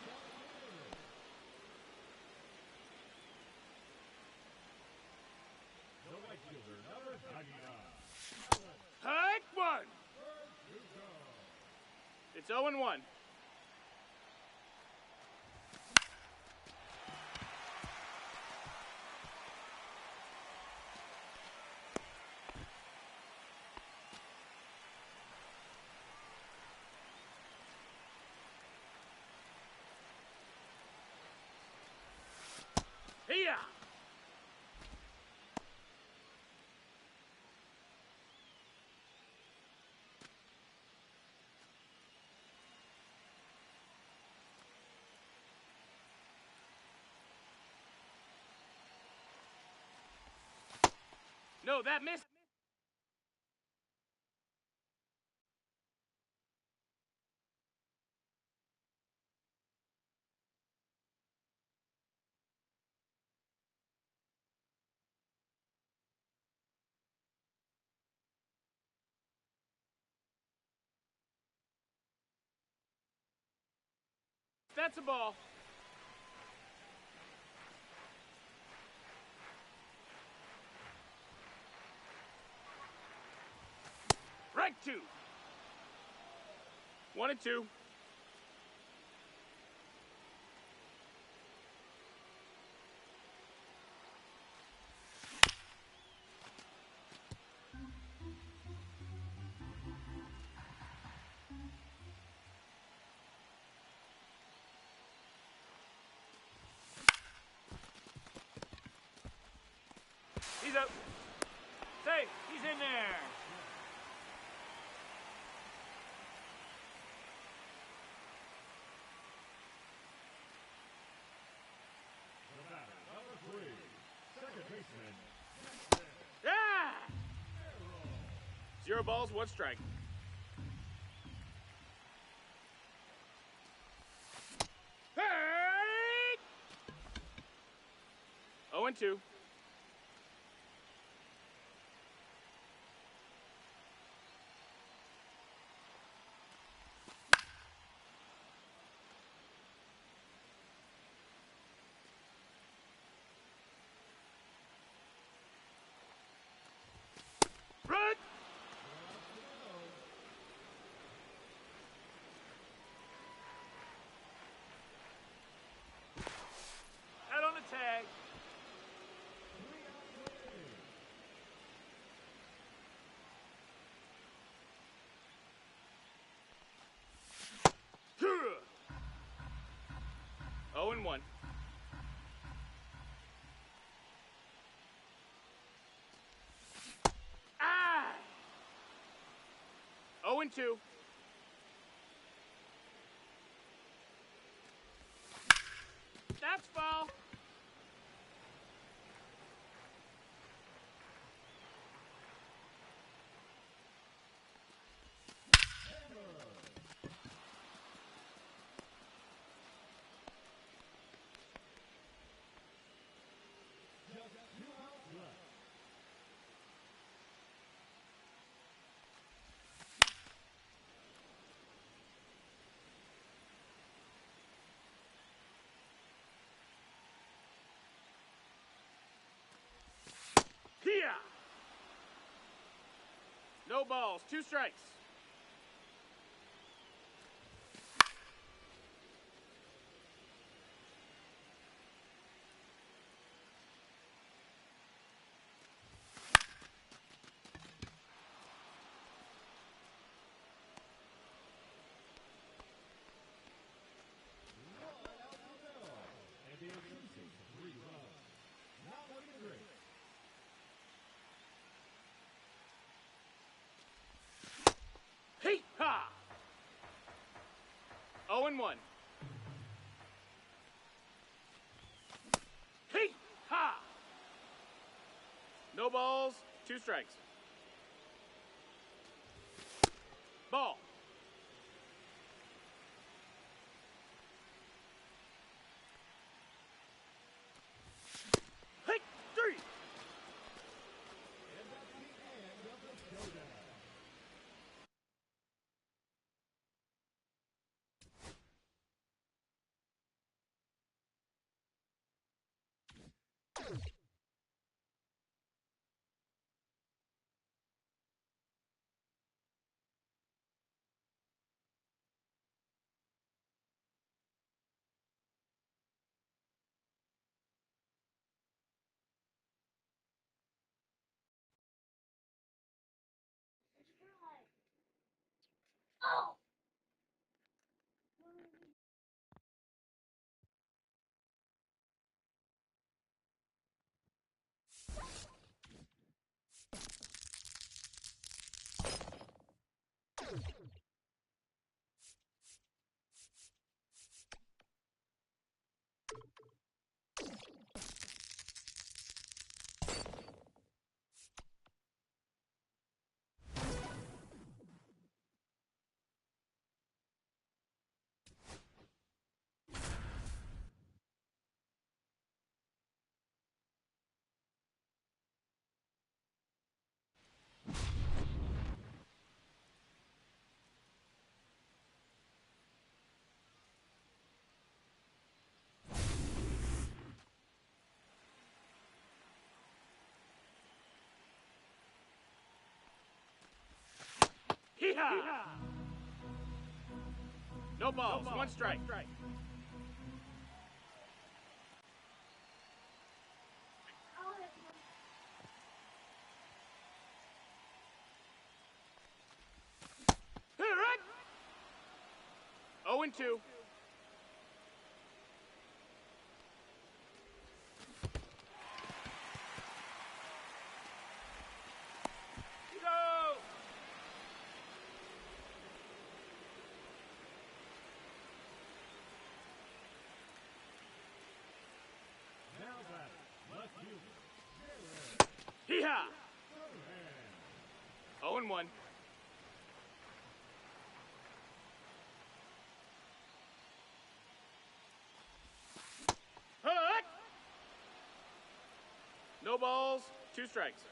the right fielder, number 99. Hike 1. It's 0-1. No, that missed. That's a ball. Right 2. 1 and 2. He's up. Safe. He's in there. The batter, number 3, second baseman. Ah! 0 balls, 1 strike. Hey! 0 and 2. Run! Out on the tag. Huh. 0 and 1. Ah! 0 and 2. That's foul. Just 2 outs left. Here. No balls, 2 strikes. And they are chasing 3 runs. Not looking great. Hey ha! 0 and 1. Hey ha! No balls, 2 strikes. Ball. Hey, 3. And that's the end of the showdown. Hee-haw! No balls, one strike. Right. 0-2. Go! Now batting, left fielder, Hee-haw! 0-1. Hut! No balls, 2 strikes.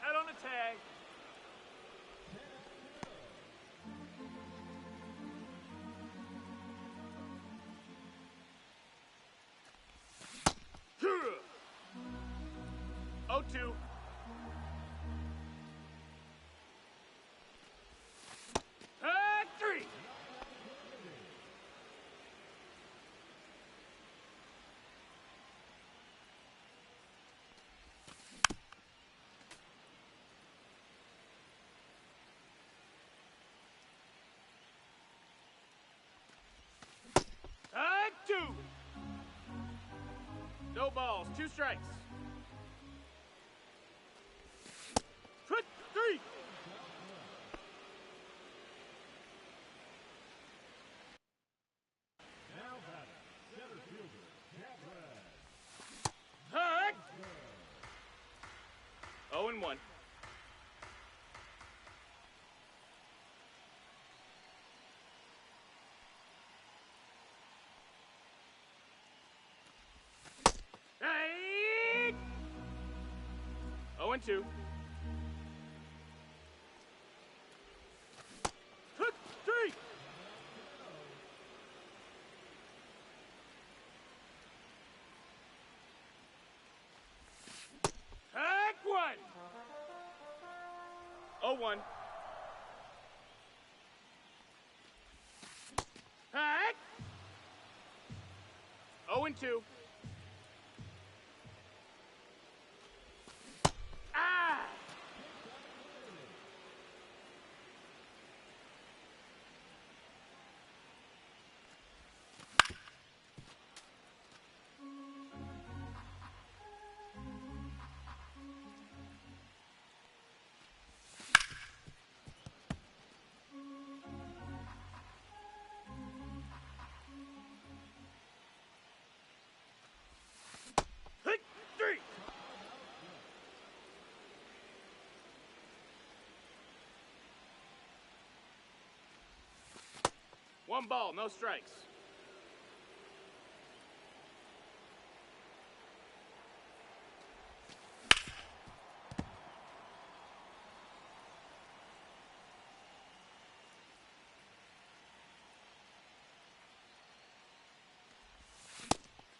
Head on the tag. Hurrah! 0-2. Hut! 3. Hut! 2. No balls, 2 strikes. Hut! 3. now batting, center fielder, Catred. Hut! 0-1. Hey! 0-2. Hut! 3. Hut! 1. 0-1. Hut! 0-2. Ah! Hut! 3. One ball, no strikes.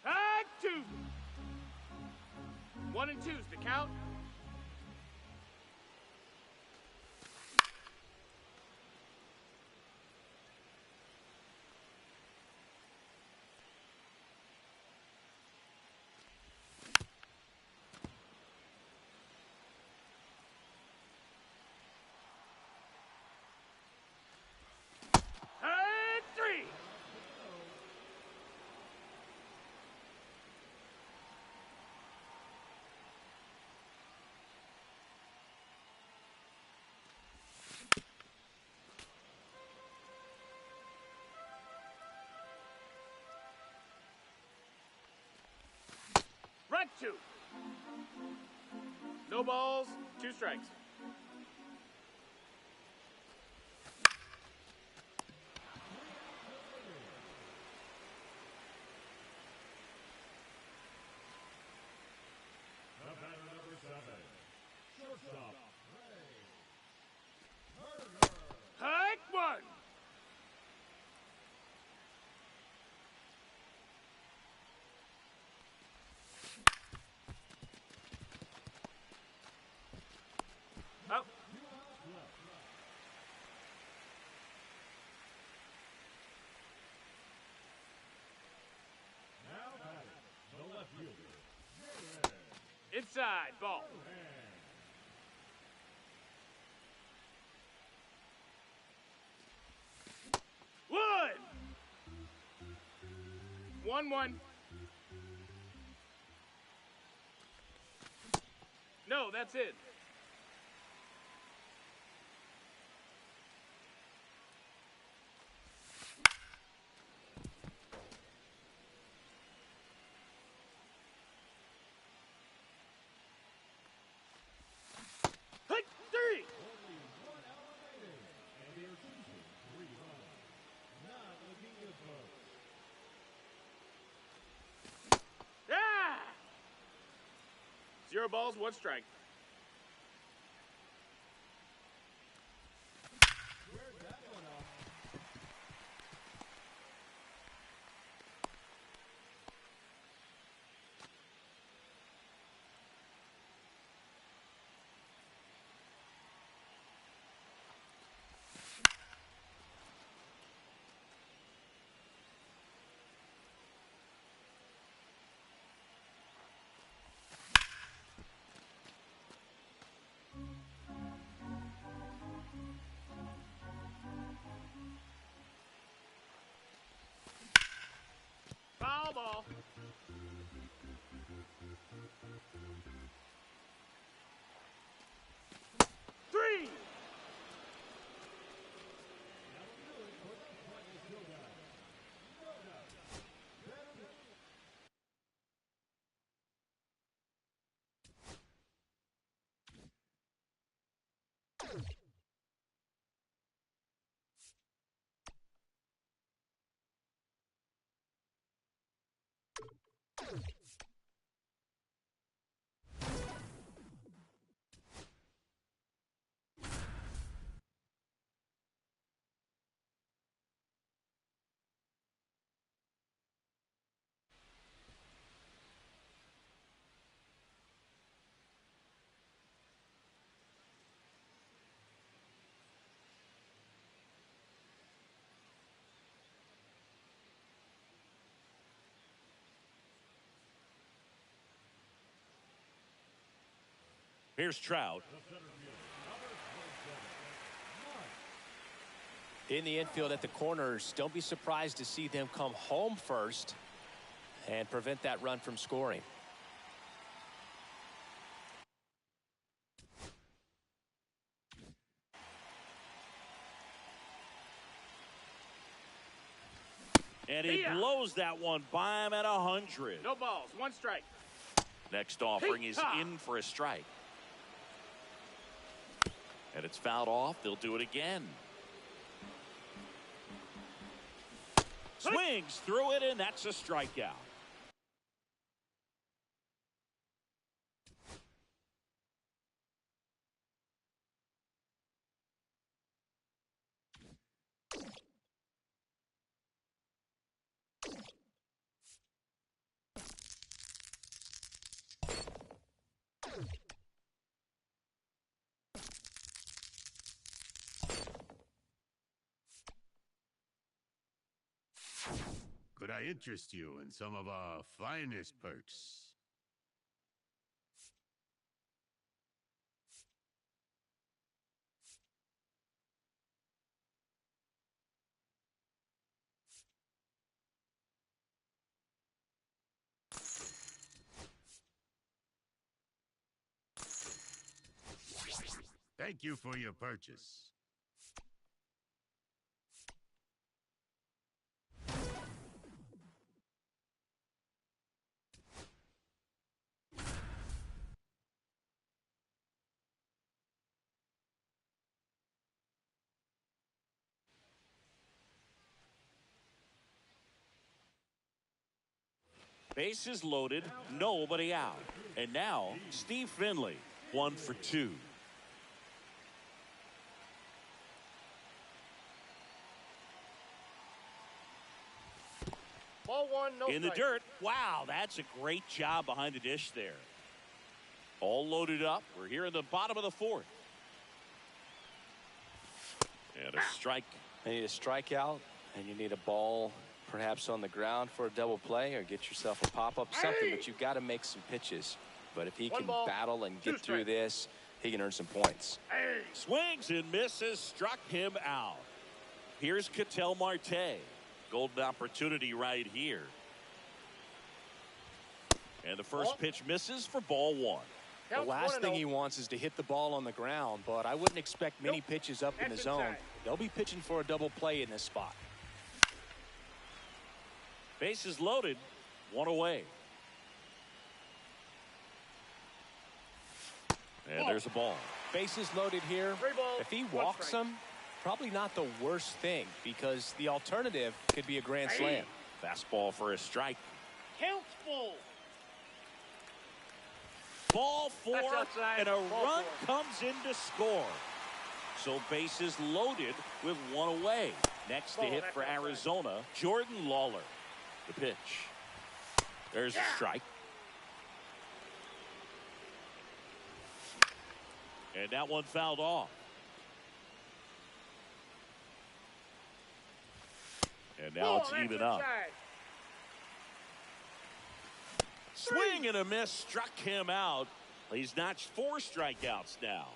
Hut! 2. 1-2's the count. Hut! 3. Right 2. No balls, 2 strikes. Inside, ball. Wood. 1-1. No, that's it. Hit 3. Only 1 out remaining, and they are choosing 3 runs. Not looking good, folks. Ah! 0 balls, 1 strike. Where's that one off? Foul ball. Three. Now good for the Brightness yoga. Yoga. Better than Here's Trout. In the infield at the corners, don't be surprised to see them come home first and prevent that run from scoring. And he blows that one by him at 100. No balls, 1 strike. Next offering is in for a strike. And it's fouled off. They'll do it again. Swings through it, and that's a strikeout. Could I interest you in some of our finest perks? Thank you for your purchase. Bases loaded, nobody out. And now, Steve Finley, 1 for 2. Ball 1, no In the strike. dirt. Wow, that's a great job behind the dish there. All loaded up. We're here in the bottom of the 4th. And a strike. You need a strikeout, and you need a ball perhaps on the ground for a double play, or get yourself a pop-up, something, but you've got to make some pitches. But if he One can ball, battle and two get through strikes. this, he can earn some points. Hey. Swings and misses, struck him out. Here's Ketel Marte. Golden opportunity right here. And the first pitch misses for ball one. The Counts last 1-0. thing he wants is to hit the ball on the ground, but I wouldn't expect many pitches up in the That's zone. inside. They'll be pitching for a double play in this spot. Bases loaded, one away. And there's a ball. Bases loaded here. 3 balls, If he 1 walks strike. them, probably not the worst thing, because the alternative could be a grand slam. Fastball for a strike. Counts full. Ball four, That's outside. and a Ball run 4. comes in to score. So bases loaded with one away. Next to Ball, hit that's for outside. Arizona, Jordan Lawler. The pitch. There's a strike. And that one fouled off. And now Ball, it's that's even up. inside. Swing and a miss, struck him out. He's notched 4 strikeouts now.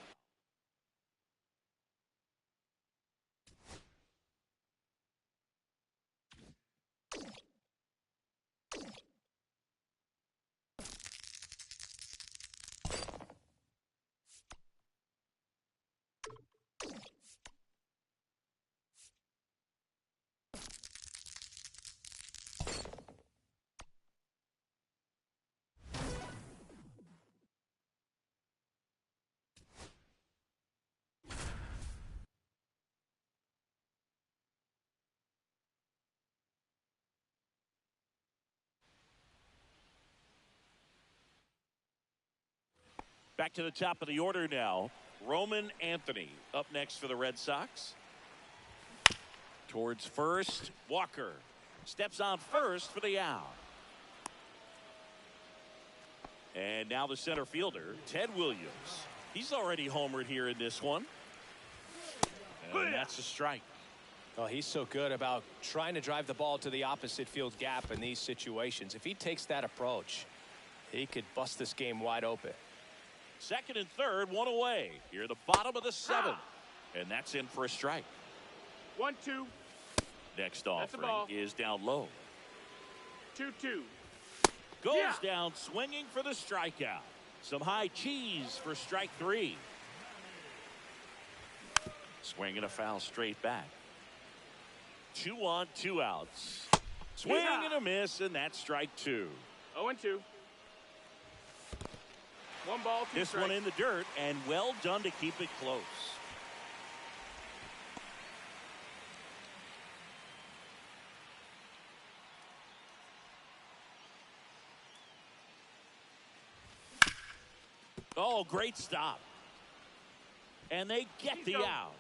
Back to the top of the order now. Roman Anthony up next for the Red Sox. Towards first, Walker steps on first for the out. And now the center fielder, Ted Williams. He's already homered here in this one. And that's a strike. Oh, he's so good about trying to drive the ball to the opposite field gap in these situations. If he takes that approach, he could bust this game wide open. Second and third, one away. Here at the bottom of the 7th. And that's in for a strike. 1-2. Next a offering ball. is down low. 2-2. Goes Yeah. down swinging for the strikeout. Some high cheese for strike 3. Swing and a foul straight back. 2 on, 2 outs. Swing Yeah. and a miss, and that's strike 2. 0-2. 1 ball, 2 This strikes. one in the dirt, and well done to keep it close. Oh, great stop. And they get the out.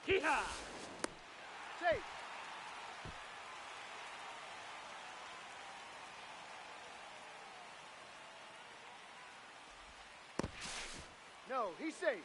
Hee-haw! Safe. No, he's safe.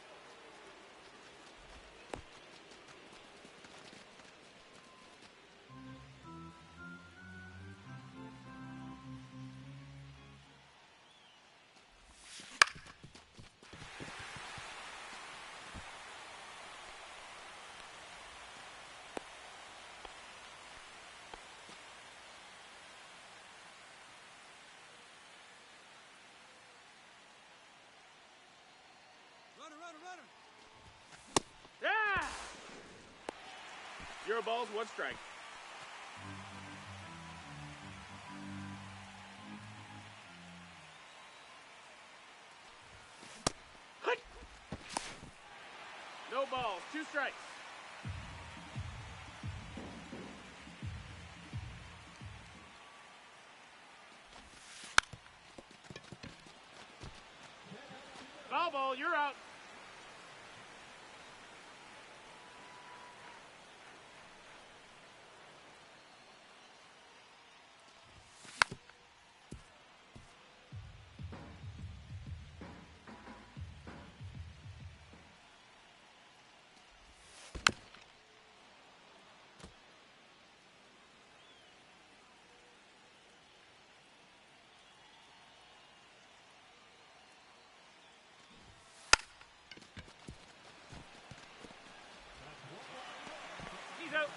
Ah! 0 balls, 1 strike. Hut! No balls, 2 strikes. Foul ball, you're out. He's out.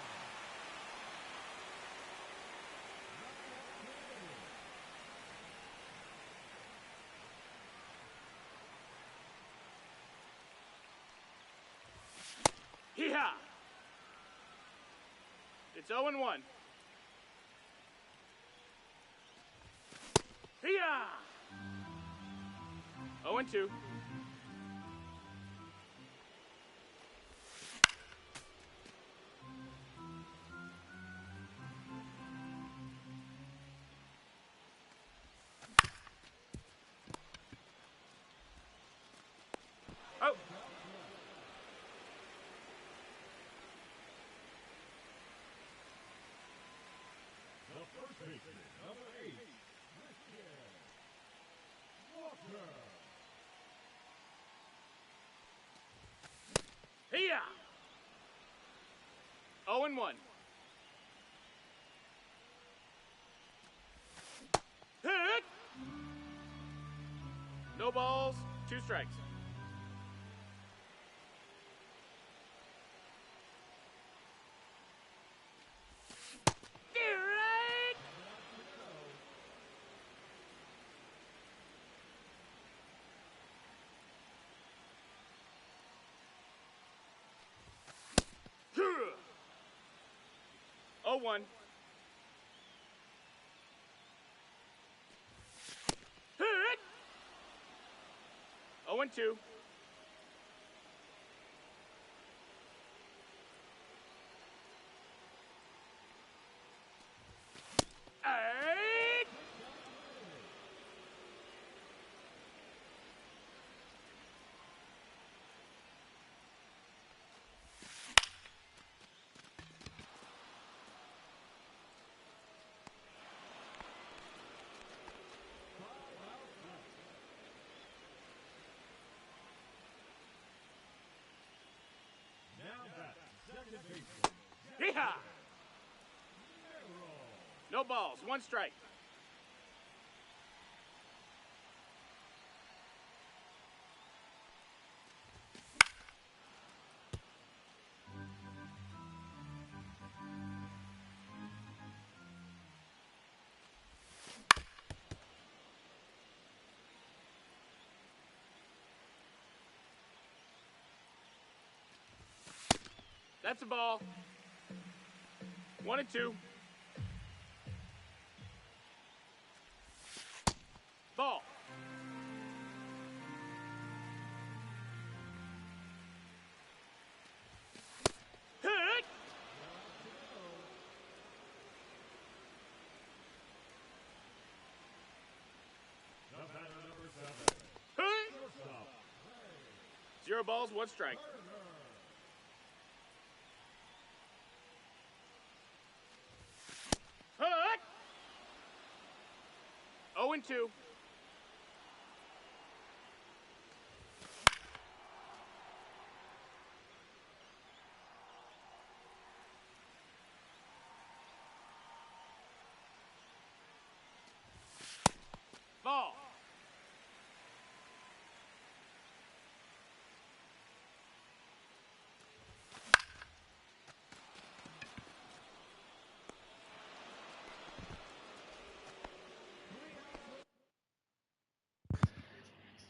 Hee-haw! It's 0-1. Hee-haw! 0-2. Oh! The first baseman, number 8, Christian Walker. Hee-haw! 0-1. Hit! No balls, 2 strikes. Strike! Oh, 1. Hit! 0-2. Eight! Now back, second baseman, Hee-haw! No balls, 1 strike. That's a ball. 1-2. Ball. Hit! the batter number 7, Hit! shortstop, 0 balls, 1 strike. 0-2. Ball.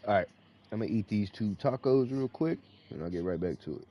All right, I'm gonna eat these 2 tacos real quick, and I'll get right back to it.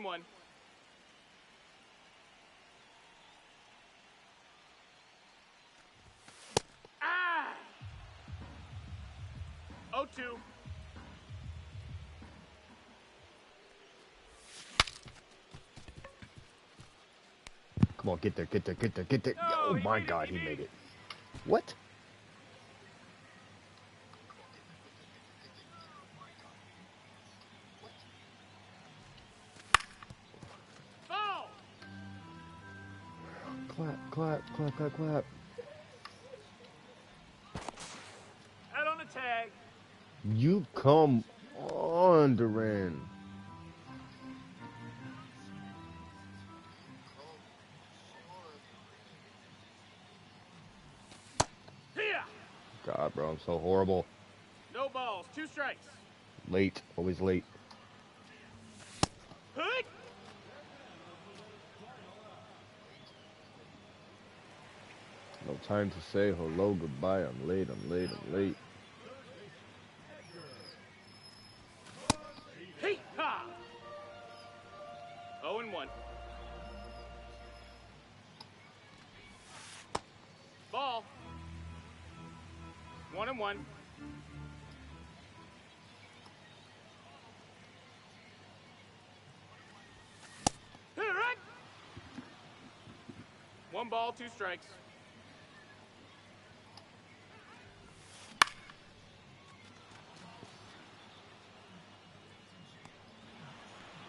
1-1. Ah! 0-2. Come on, get there, get there, get there, get there. No, Oh he my made it, God, he he made made it. it. What? Ball! Clap, clap, clap, clap, clap. Out on the tag. You come on, Duran. Here! God, bro, I'm so horrible. No balls, 2 strikes. Late, always late. Hood! No time to say hello, goodbye. I'm late, I'm late, I'm late. Hey! Ha! 0-1. Ball. 1-1. Here, right? 1 ball, 2 strikes.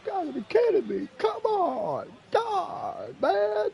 Gotta be kidding me. Come on. God, man.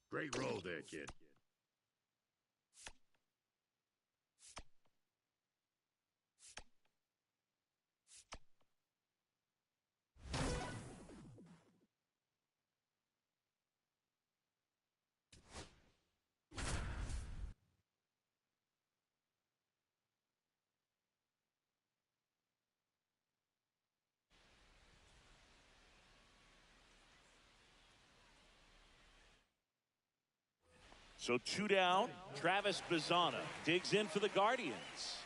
Great roll there, kid. So 2 down. Travis Bazzana digs in for the Guardians.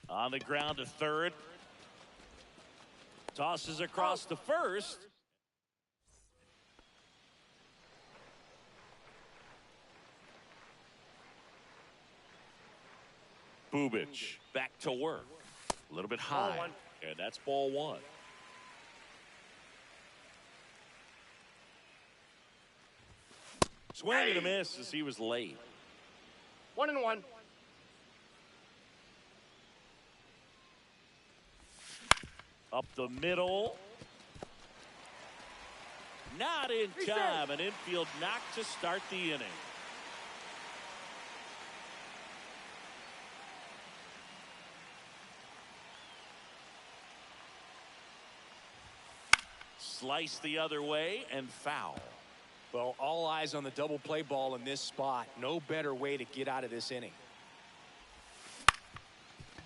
On the ground to third. Tosses across to first. Bubich back to work. A little bit high. Ball 1. And that's ball 1. Swing and a miss as he was late. 1-1. Up the middle. Not in time. An infield knock to start the inning. Slice the other way and foul. Well, all eyes on the double play ball in this spot. No better way to get out of this inning.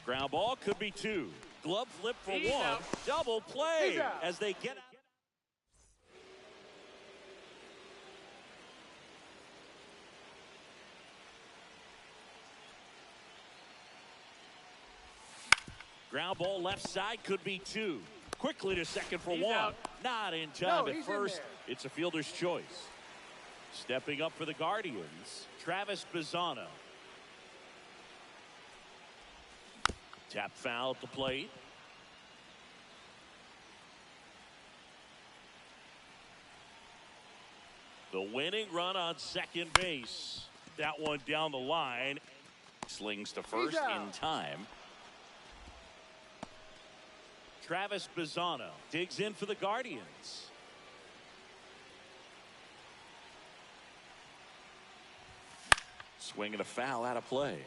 Ground ball could be 2. Glove flip for He's 1. out. Double play He's out. as they get out. Ground ball left side could be 2. Quickly to second for He's 1. out. Not in time No, at he's in first. there. It's a fielder's choice. Stepping up for the Guardians, Travis Bazzana. Tap foul at the plate. The winning run on second base. That one down the line. Slings to first in time. Travis Bizzano digs in for the Guardians. Swinging a foul out of play.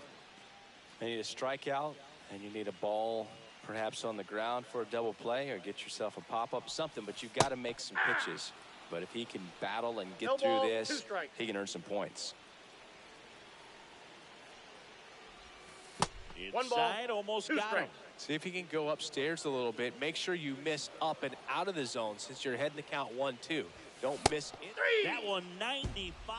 You need a strikeout, and you need a ball perhaps on the ground for a double play, or get yourself a pop-up, something, but you've got to make some pitches. But if he can battle and get through this, he can earn some points. Inside, almost got him. See if he can go upstairs a little bit. Make sure you miss up and out of the zone since you're heading to count 1-2. Don't miss it. That one 95.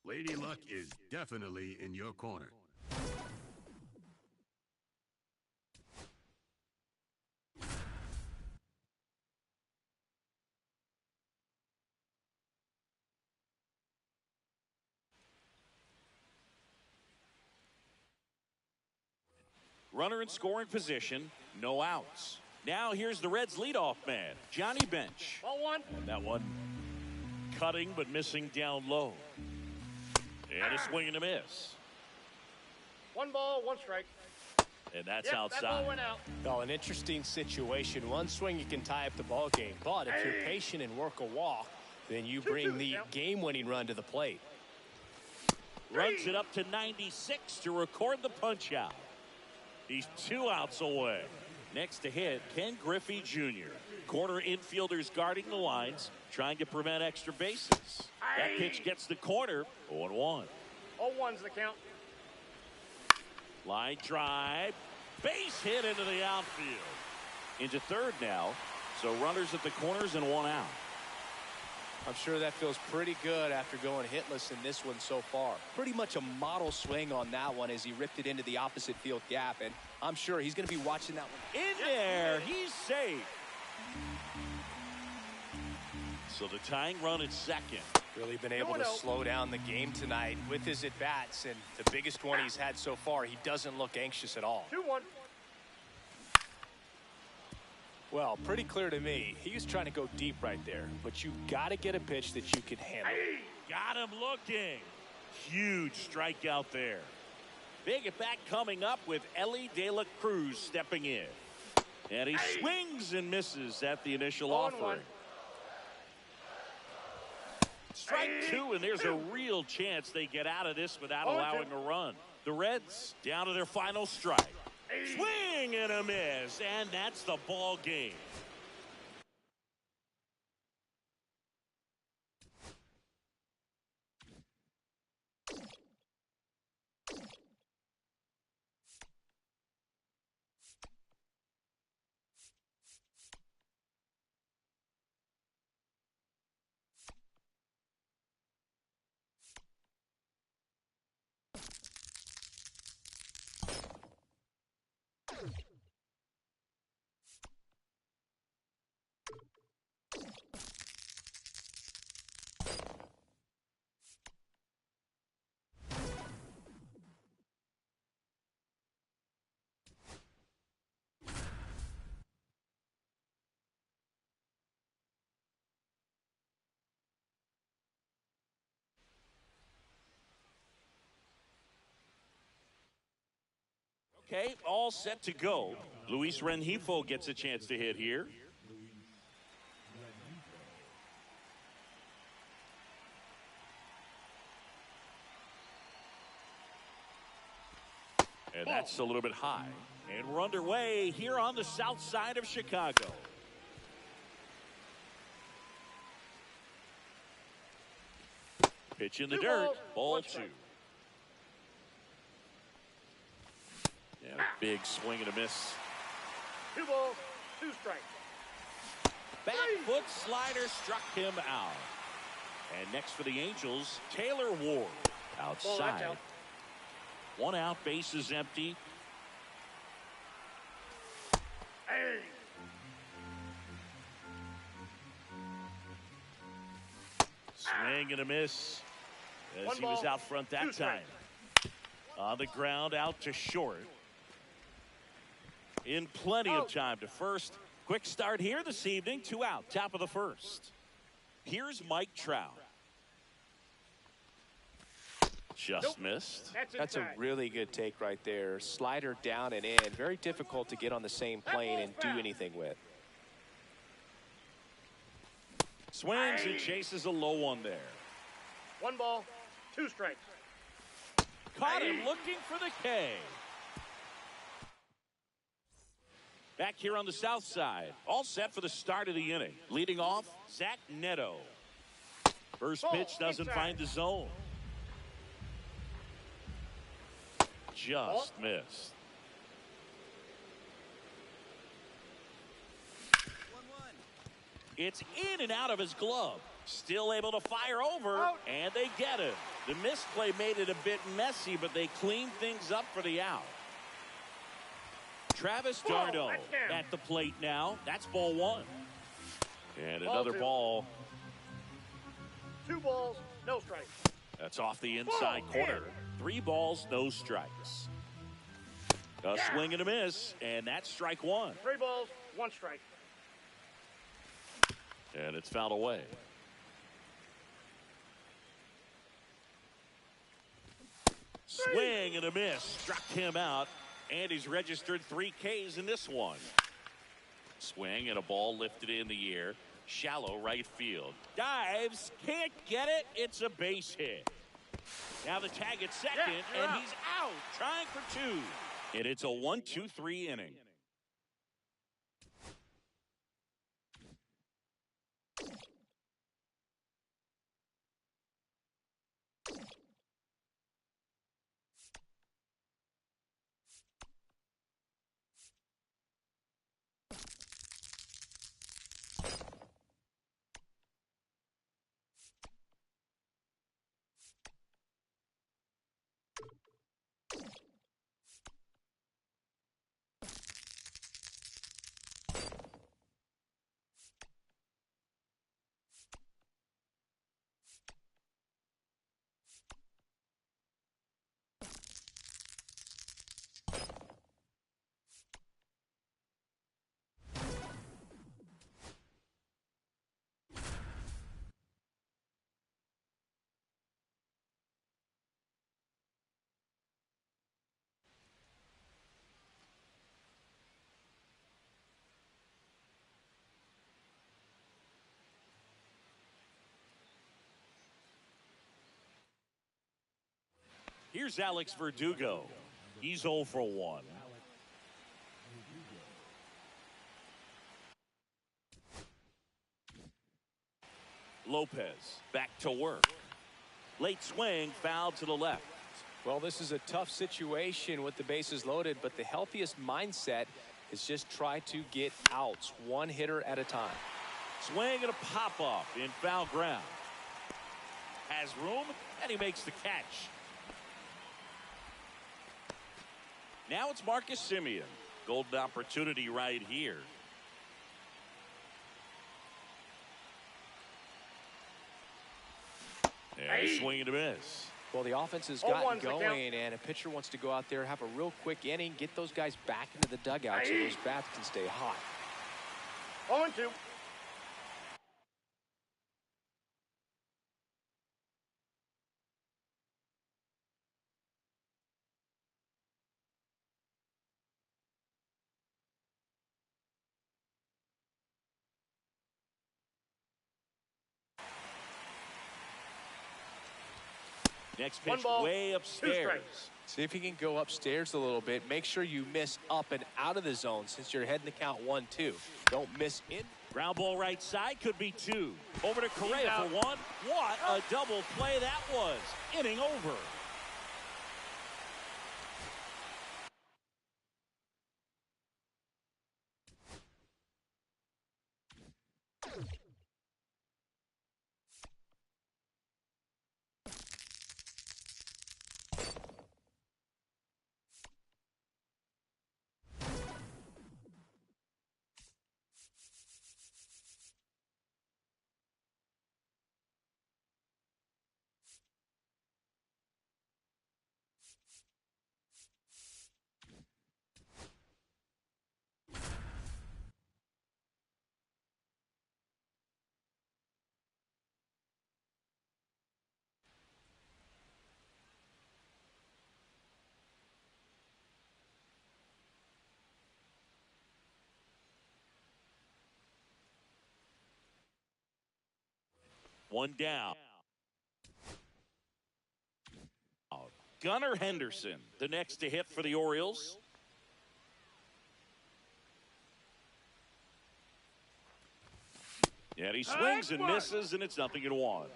Lady Luck is definitely in your corner. Runner in scoring position, no outs. Now here's the Reds leadoff man, Johnny Bench. Ball one. And that one cutting but missing down low. And a swing and a miss. 1 ball, 1 strike. And that's That outside. ball went out. Well, an interesting situation. One swing, you can tie up the ball game. But if you're patient and work a walk, then you bring the game-winning run to the plate. Runs it up to 96 to record the punch out. He's 2 outs away. Next to hit, Ken Griffey Jr. Corner infielders guarding the lines, trying to prevent extra bases. That pitch gets the corner, 0-1. 0-1's the count. Line drive, base hit into the outfield. Into third now, so runners at the corners and 1 out. I'm sure that feels pretty good after going hitless in this one so far. Pretty much a model swing on that one as he ripped it into the opposite field gap, and I'm sure he's going to be watching that one. In there, he's safe. So the tying run at second. Really been able to slow down the game tonight with his at-bats, and the biggest one he's had so far, he doesn't look anxious at all. 2-1. Well, pretty clear to me, he was trying to go deep right there, but you got to get a pitch that you can handle. Got him looking. Huge strikeout there. Big at bat coming up with Ellie De La Cruz stepping in. And he swings and misses at the initial offering. Strike 2, and there's a real chance they get out of this without allowing a run. The Reds down to their final strike. Swing and a miss, and that's the ball game. Okay, all set to go. Luis Rengifo gets a chance to hit here. And that's a little bit high. And we're underway here on the south side of Chicago. Pitch in the dirt. Ball 2. And a big swing and a miss. 2 balls, 2 strikes. Back foot slider struck him out. And next for the Angels, Taylor Ward. Outside. Out. 1 out, bases empty. Hey. Swing and a miss as 1 he was ball, out front that 2 time. strikes. On the ground, out to short. In plenty of time to first. Quick start here this evening. 2 out, top of the first. Here's Mike Trout. Just missed. That's a really good take right there. Slider down and in. Very difficult to get on the same plane and do anything with. Swings and chases a low one there. 1 ball, 2 strikes. Caught him looking for the K. Back here on the south side. All set for the start of the inning. Leading off, Zach Neto. First pitch doesn't find the zone. Just missed. 1-1. It's in and out of his glove. Still able to fire over, and they get him. The misplay made it a bit messy, but they cleaned things up for the out. Travis d'Arnaud at the plate now. That's ball 1. And another ball. 2 balls, no strikes. That's off the inside corner. 3 balls, no strikes. A swing and a miss, and that's strike 1. 3 balls, 1 strike. And it's fouled away. Swing and a miss. Struck him out. And he's registered 3 Ks in this one. Swing and a ball lifted in the air. Shallow right field. Dives. Can't get it. It's a base hit. Now the tag at second. And he's out. Trying for 2. And it's a 1-2-3 inning. Here's Alex Verdugo. He's 0 for 1. Lopez back to work. Late swing, foul to the left. Well, this is a tough situation with the bases loaded, but the healthiest mindset is just try to get outs 1 hitter at a time. Swing and a pop-off in foul ground. Has room, and he makes the catch. Now it's Marcus Semien. Golden opportunity right here. And a swing and a miss. Well, the offense has gotten going, and a pitcher wants to go out there, have a real quick inning, get those guys back into the dugout so those bats can stay hot. 0-2. Next One pitch ball, way 2 upstairs. strikes. See if you can go upstairs a little bit. Make sure you miss up and out of the zone since you're heading to count 1-2. Don't miss in. Ground ball right side, could be 2. Over to Correa out. for 1. What a double play that was. Inning over. One down. Gunnar Henderson, the next to hit for the Orioles. And he swings and misses, and it's 0-1.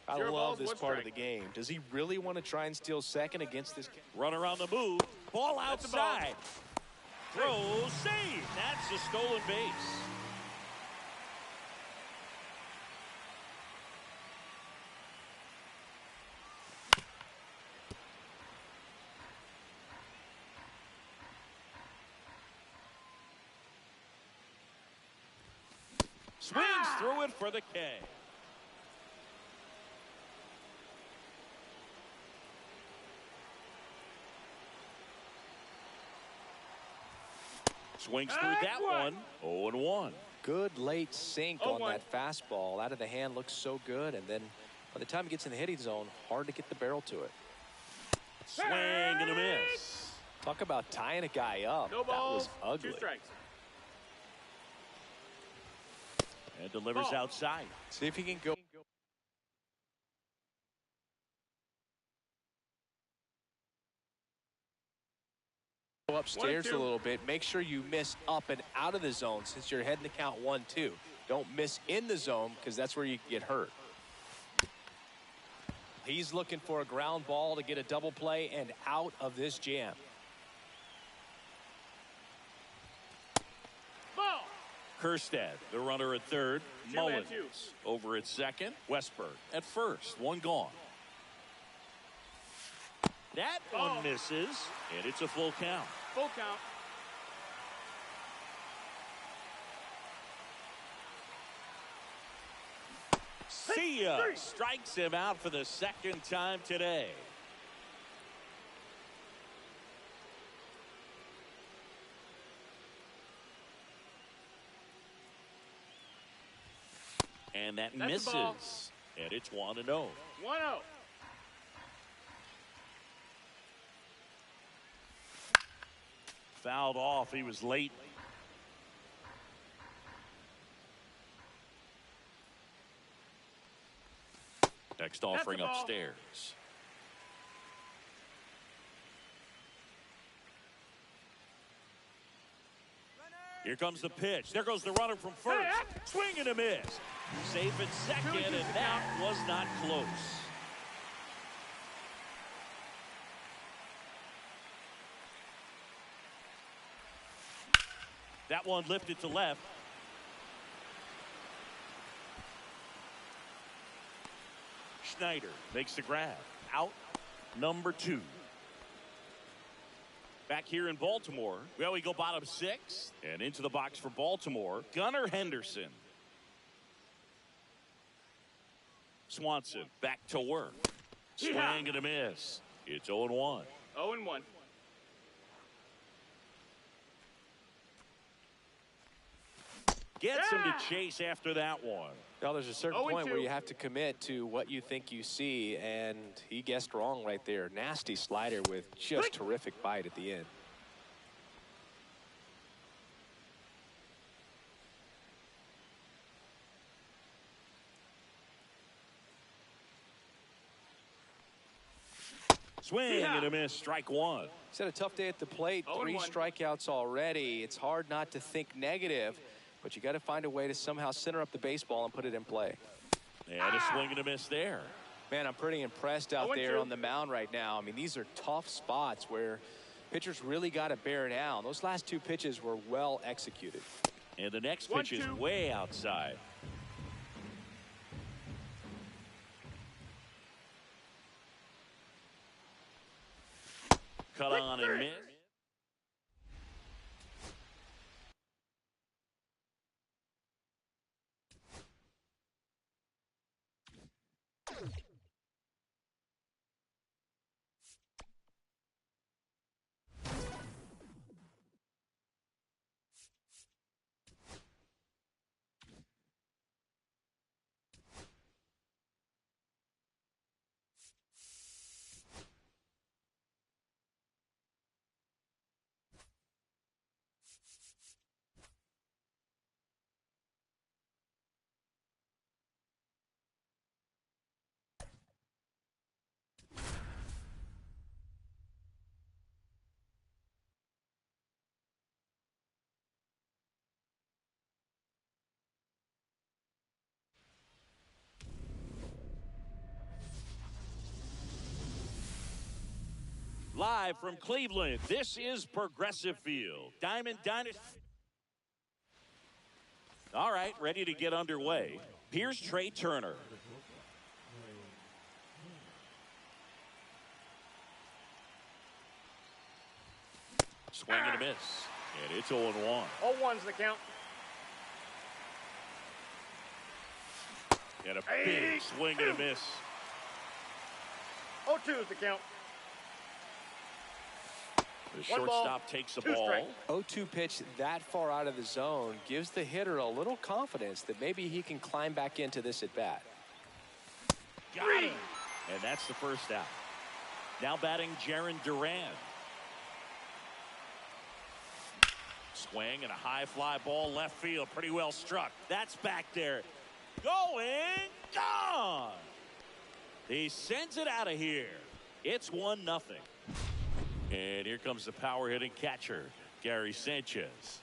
I 0 love balls, this 1 part of strike. the game. Does he really want to try and steal second against this? Runner on the move. Ball That's a ball. outside. Throw, save. That's a stolen base. Swings through it for the K. Swings through that one. 0-1. Good late sink on 0-1. that fastball. Out of the hand looks so good. And then by the time he gets in the hitting zone, hard to get the barrel to it. Swing and a miss. Talk about tying a guy up. No That balls, was 2 ugly. strikes. And delivers Ball. outside. See if he can go. Go upstairs 1-2. a little bit. Make sure you miss up and out of the zone since you're heading to count 1-2. Don't miss in the zone because that's where you get hurt. He's looking for a ground ball to get a double play and out of this jam. Ball. Kerstad, the runner at third. 2-2. Mullins over at second. Westberg at first. 1 gone. That one misses, and it's a full count. Full count. See ya. 3. Strikes him out for the 2nd time today. And that That's the ball. misses. And it's 1-0. 1-0. Fouled off. He was late. Next offering the ball. upstairs. Here comes the pitch. There goes the runner from first. Swing and a miss. Safe at second, and that was not close. That one lifted to left. Schneider makes the grab. Out number 2. Back here in Baltimore. Well, we go bottom 6. And into the box for Baltimore. Gunnar Henderson. Swanson back to work. Swing and a miss. It's 0-1. 0-1. Gets him to chase after that one. Well, there's a certain 0-2. point where you have to commit to what you think you see, and he guessed wrong right there. Nasty slider with just terrific bite at the end. Swing and a miss, strike one. He's had a tough day at the plate. 3 strikeouts already. It's hard not to think negative, but you got to find a way to somehow center up the baseball and put it in play. And a swing and a miss there. Man, I'm pretty impressed out there on the mound right now. I mean, these are tough spots where pitchers really got to bear down. Those last 2 pitches were well executed. And the next pitch is way outside. Cut on and miss. Live from Cleveland, this is Progressive Field. Diamond Dynasty. All right, ready to get underway. Here's Trey Turner. Swing and a miss. And it's 0-1. 0-1's the count. And a big swing and a miss. 0-2's the count. The shortstop takes the ball. 0-2 pitch that far out of the zone gives the hitter a little confidence that maybe he can climb back into this at bat. Got him. And that's the first out. Now batting Jarren Duran. Swing and a high fly ball left field. Pretty well struck. That's back there. Going gone. He sends it out of here. It's 1-0. And here comes the power hitting catcher, Gary Sanchez.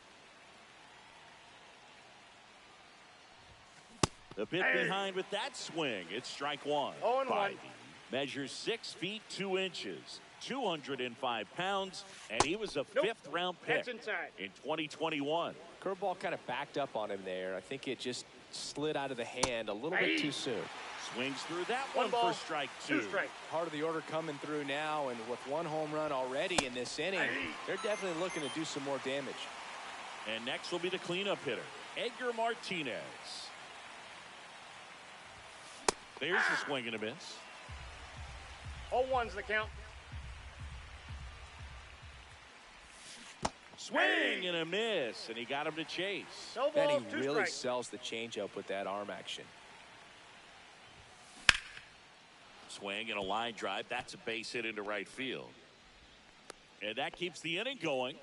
The bit behind with that swing. It's strike one. 0-1. Measures 6 feet 2 inches, 205 pounds, and he was a 5th round pick in 2021. Curveball kind of backed up on him there. I think it just slid out of the hand a little bit too soon. Swings through that one for strike 2. Part of the order coming through now, and with 1 home run already in this inning, they're definitely looking to do some more damage. And next will be the cleanup hitter, Edgar Martinez. There's the swing and a miss. 0-1's the count. Swing and a miss, and he got him to chase. No Then balls, he 2 really strikes. sells the changeup with that arm action. Swing and a line drive. That's a base hit into right field. And that keeps the inning going.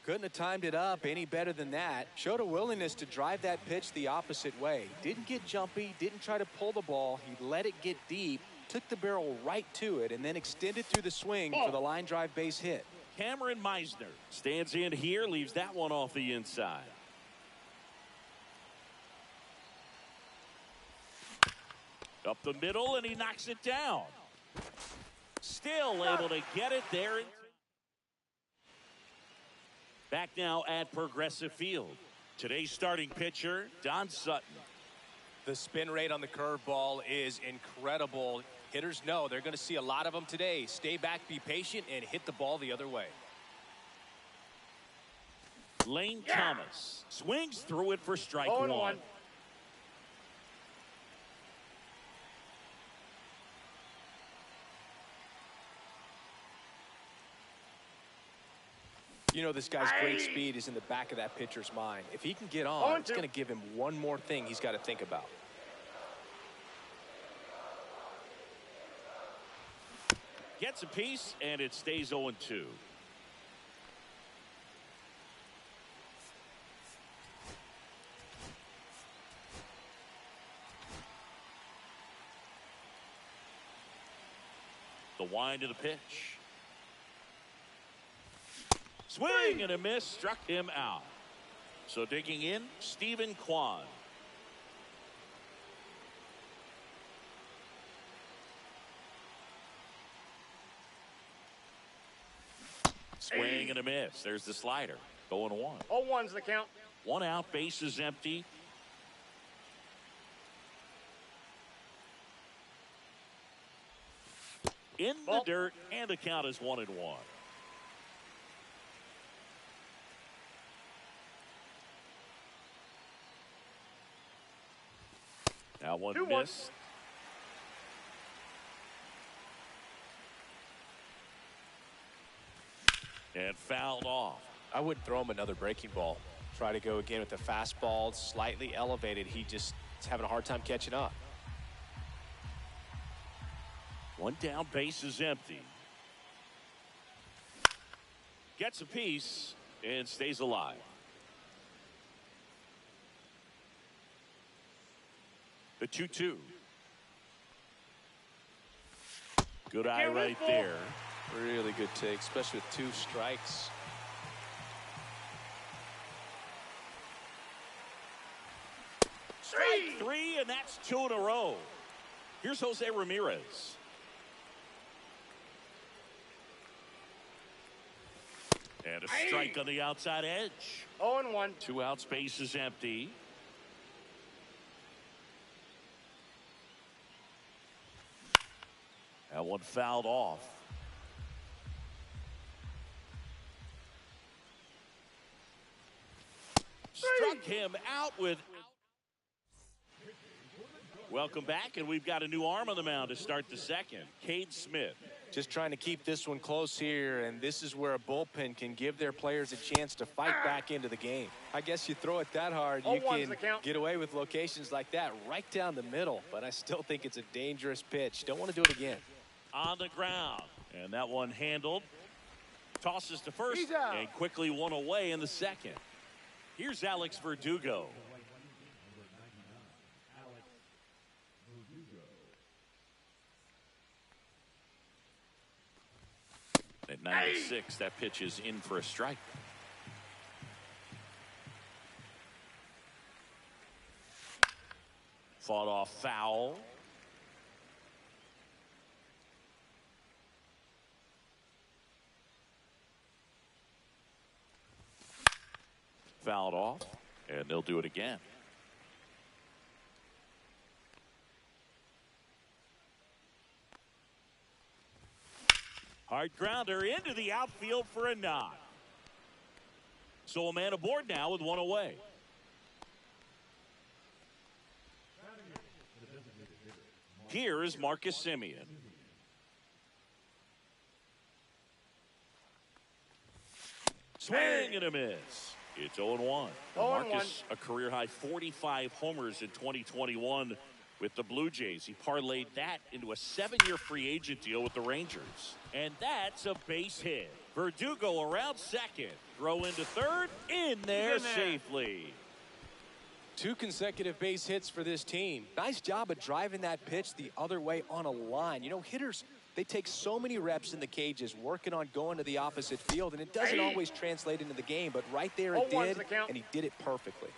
Couldn't have timed it up any better than that. Showed a willingness to drive that pitch the opposite way. Didn't get jumpy, didn't try to pull the ball. He let it get deep, took the barrel right to it, and then extended through the swing for the line drive base hit. Cameron Meisner stands in here, leaves that one off the inside. Up the middle, and he knocks it down. Still able to get it there. Back now at Progressive Field. Today's starting pitcher, Don Sutton. The spin rate on the curveball is incredible. Hitters know they're going to see a lot of them today. Stay back, be patient, and hit the ball the other way. Lane Thomas swings through it for strike 0-1. one. You know, this guy's great speed is in the back of that pitcher's mind. If he can get on, it's going to give him one more thing he's got to think about. Gets a piece, and it stays 0-2. The wind of the pitch. Swing and a miss, struck him out. So digging in, Stephen Kwan. Swing and a miss. There's the slider. 0-1. 0-1's the count. 1 out, base is empty. In the dirt, and the count is 1-1. Now one miss. And fouled off. I wouldn't throw him another breaking ball. Try to go again with the fastball, slightly elevated. He just is having a hard time catching up. 1 down, base is empty. Gets a piece and stays alive. The 2-2. Good eye right there. Really good take, especially with 2 strikes. Strike 3, and that's 2 in a row. Here's Jose Ramirez. And a strike on the outside edge. 0-1. 2 outs, base is empty. That one fouled off. Struck him out with. Welcome back, and we've got a new arm on the mound to start the second. Cade Smith. Just trying to keep this one close here, and this is where a bullpen can give their players a chance to fight back into the game. I guess you throw it that hard, you can get away with locations like that right down the middle, but I still think it's a dangerous pitch. Don't want to do it again. On the ground, and that one handled. Tosses to first, and quickly one away in the second. Here's Alex Verdugo. At 96, that pitch is in for a strike. Fought off foul. Fouled off, and they'll do it again. Hard grounder into the outfield for a knock. So a man aboard now with 1 away. Here is Marcus Semien. Swing and a miss. It's 0-1. Marcus, a career-high 45 homers in 2021 with the Blue Jays. He parlayed that into a 7-year free agent deal with the Rangers. And that's a base hit. Verdugo around second. Throw into third. In there safely. 2 consecutive base hits for this team. Nice job of driving that pitch the other way on a line. You know, hitters, they take so many reps in the cages working on going to the opposite field, and it doesn't always translate into the game, but right there it did, and he did it perfectly.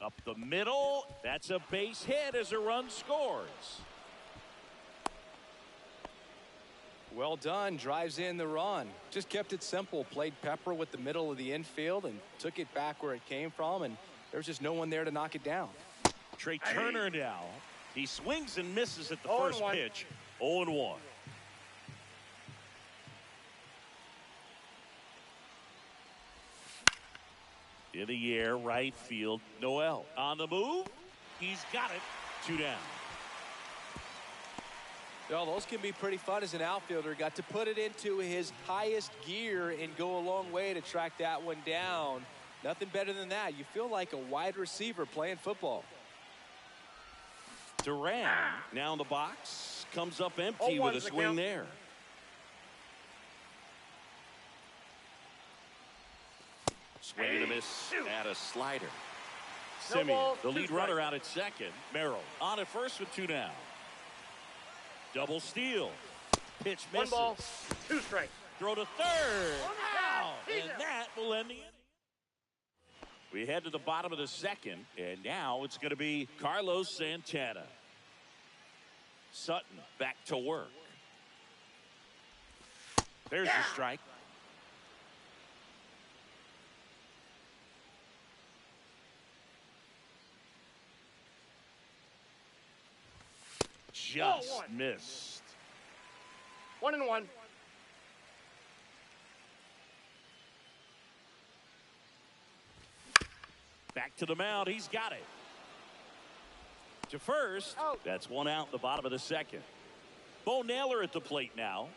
Up the middle. That's a base hit as a run scores. Well done. Drives in the run. Just kept it simple. Played pepper with the middle of the infield and took it back where it came from, and there's just no one there to knock it down. Trey Turner now. He swings and misses at the first pitch. 0-1. In the air, right field, Noel. On the move, he's got it. 2 down. Well, those can be pretty fun as an outfielder. Got to put it into his highest gear and go a long way to track that one down. Nothing better than that. You feel like a wide receiver playing football. Duran now in the box. Comes up empty with a swing there. Swing and a miss at a slider. Simeon, ball, the 2 lead strikes. runner, out at second. Merrill on at first with 2 down. Double steal. Pitch 1 misses. ball, 2 strikes. Throw to third. Out. He's And out. that will end the inning. We head to the bottom of the second, and now it's going to be Carlos Santana. Sutton back to work. There's the strike. Just Ball 1. missed. 1-1. Back to the mound. He's got it. To first. Out. That's 1 out in the bottom of the second. Bo Naylor at the plate now.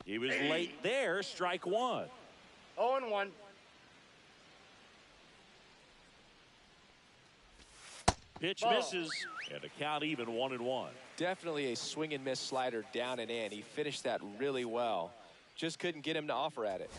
He was late there. Strike 1. 0-1. Pitch Ball. misses. And the count even 1-1. Definitely a swing and miss slider down and in. He finished that really well. Just couldn't get him to offer at it.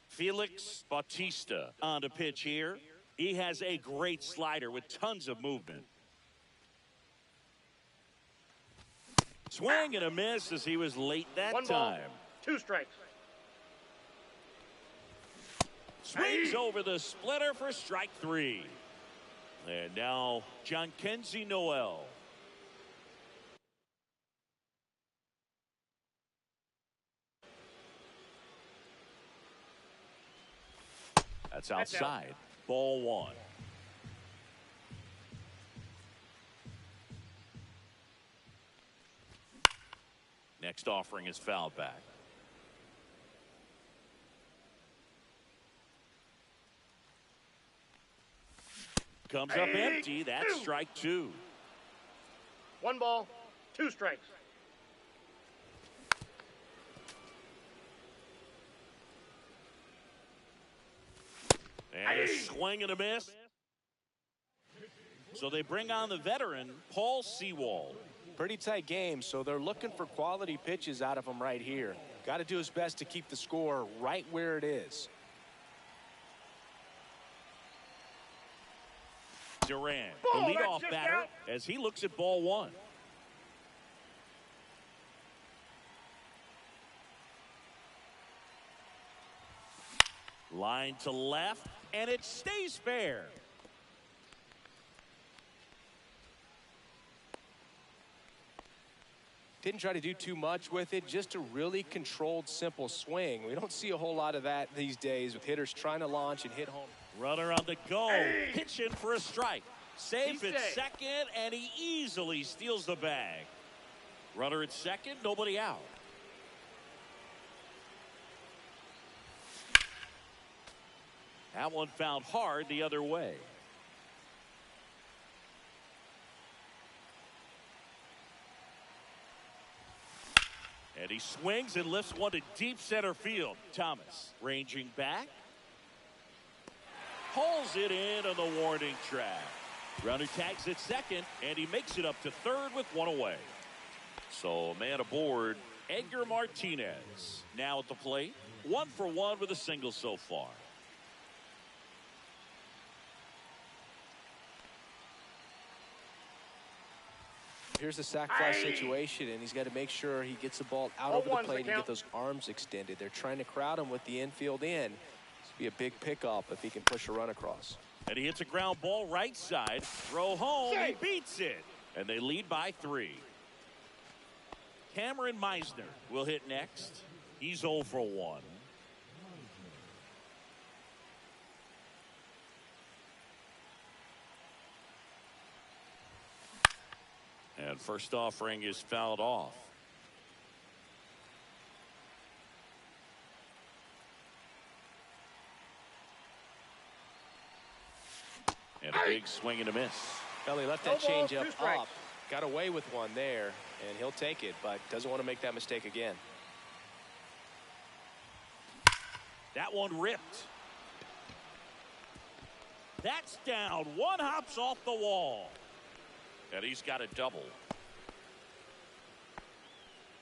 Felix Bautista on the pitch here. He has a great slider with tons of movement. Swing and a miss as he was late that 1 ball, time. 2 strikes. Swings over the splitter for strike 3. And now John Kenzie Noel. That's outside. Ball 1. Next offering is fouled back. Comes up empty. That's strike 2. 1 ball, 2 strikes. And a swing and a miss. So they bring on the veteran, Paul Sewald. Pretty tight game, so they're looking for quality pitches out of him right here. Got to do his best to keep the score right where it is. Durant, Ball, the that's leadoff just batter, out. as he looks at ball 1. Line to left, and it stays fair. Didn't try to do too much with it, just a really controlled, simple swing. We don't see a whole lot of that these days with hitters trying to launch and hit home. Runner on the go, pitching for a strike. Safe He's at safe. second, and he easily steals the bag. Runner at second, nobody out. That one found hard the other way. And he swings and lifts one to deep center field. Thomas ranging back. Pulls it in on the warning track. Runner tags at second, and he makes it up to third with 1 away. So man aboard, Edgar Martinez. Now at the plate, 1 for 1 with a single so far. Here's the sac fly situation, and he's got to make sure he gets the ball out over the 0-1's the plate and get count. those arms extended. They're trying to crowd him with the infield in. This would be a big pickup if he can push a run across. And he hits a ground ball right side. Throw home, he beats it. And they lead by 3. Cameron Meisner will hit next. He's 0 for 1. And first offering is fouled off. Big swing and a miss. Well, he left No that balls, changeup 2 strikes. up. Got away with one there, and he'll take it, but doesn't want to make that mistake again. That one ripped. That's down. One hops off the wall. And he's got a double.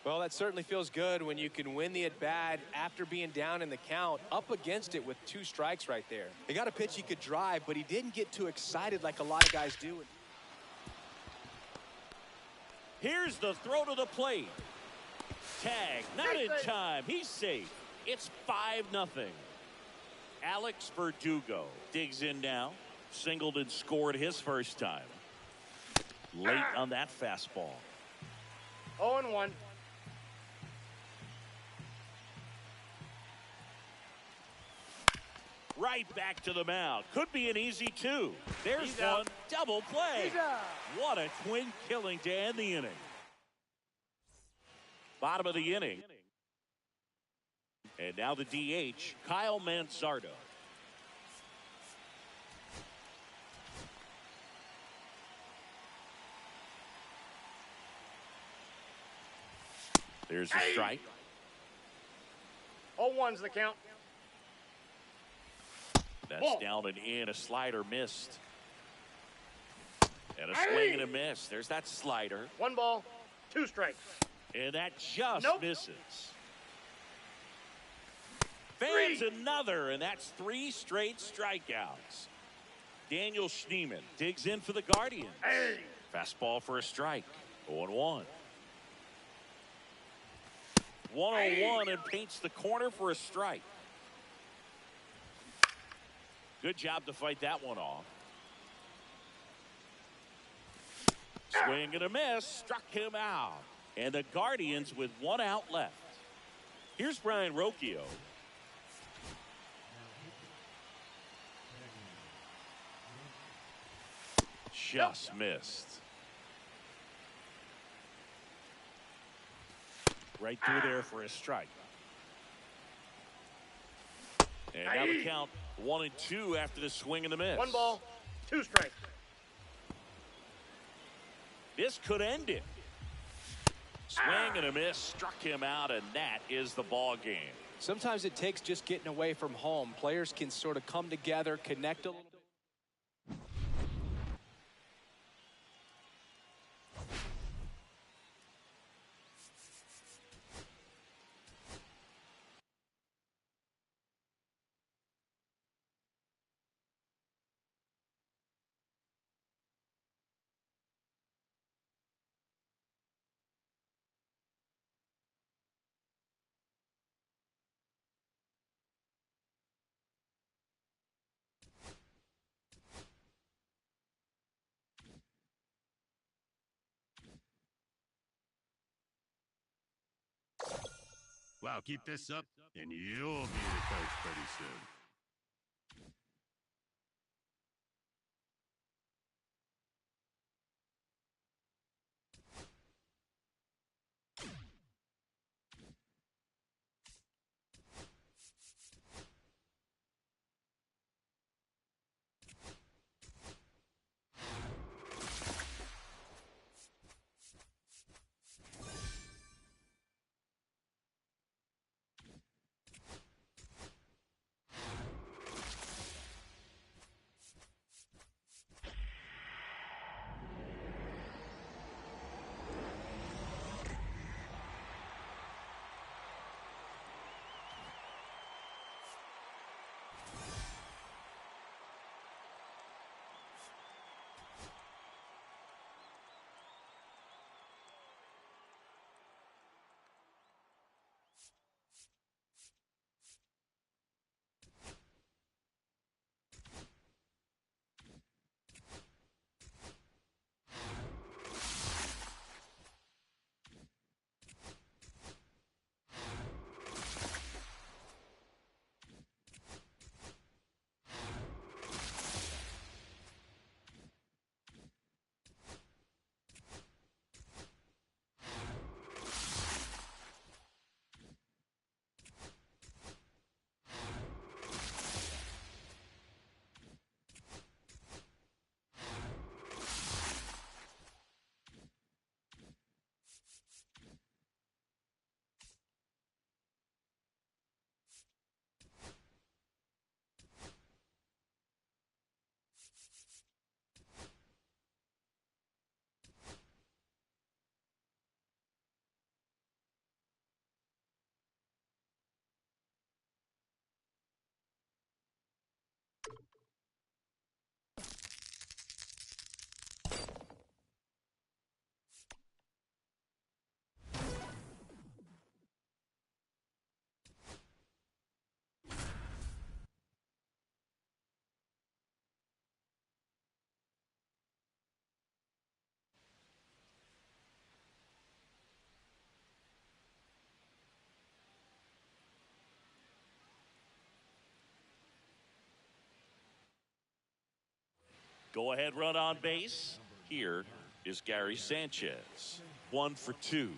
Well, that certainly feels good when you can win the at-bat after being down in the count, up against it with 2 strikes right there. He got a pitch he could drive, but he didn't get too excited like a lot of guys do. Here's the throw to the plate. Tag, not in time. He's safe. It's 5-0. Alex Verdugo digs in now. Singled and scored his first time. Late on that fastball. 0-1. Right back to the mound. Could be an easy 2. There's He's one. out. Double play. He's out. What a twin killing to end the inning. Bottom of the inning. And now the DH, Kyle Manzardo. There's a strike. 0-1's the count. That's Ball. down and in. A slider missed. And a swing and a miss. There's that slider. 1 ball, 2 strikes. And that just Nope. misses. Fans another, and that's 3 straight strikeouts. Daniel Schneemann digs in for the Guardians. Fastball for a strike. 0-1. 1-0-1 and paints the corner for a strike. Good job to fight that one off. Swing and a miss. Struck him out. And the Guardians with 1 out left. Here's Brian Rocchio. Just missed. Right through there for a strike. And now the count 1-2 after the swing and the miss. 1 ball, 2 strikes. This could end it. Swing and a miss, struck him out, and that is the ball game. Sometimes it takes just getting away from home. Players can sort of come together, connect a little bit. Wow, keep this up, and you'll be the coach pretty soon. Go ahead run on base. Here is Gary Sanchez. 1 for 2.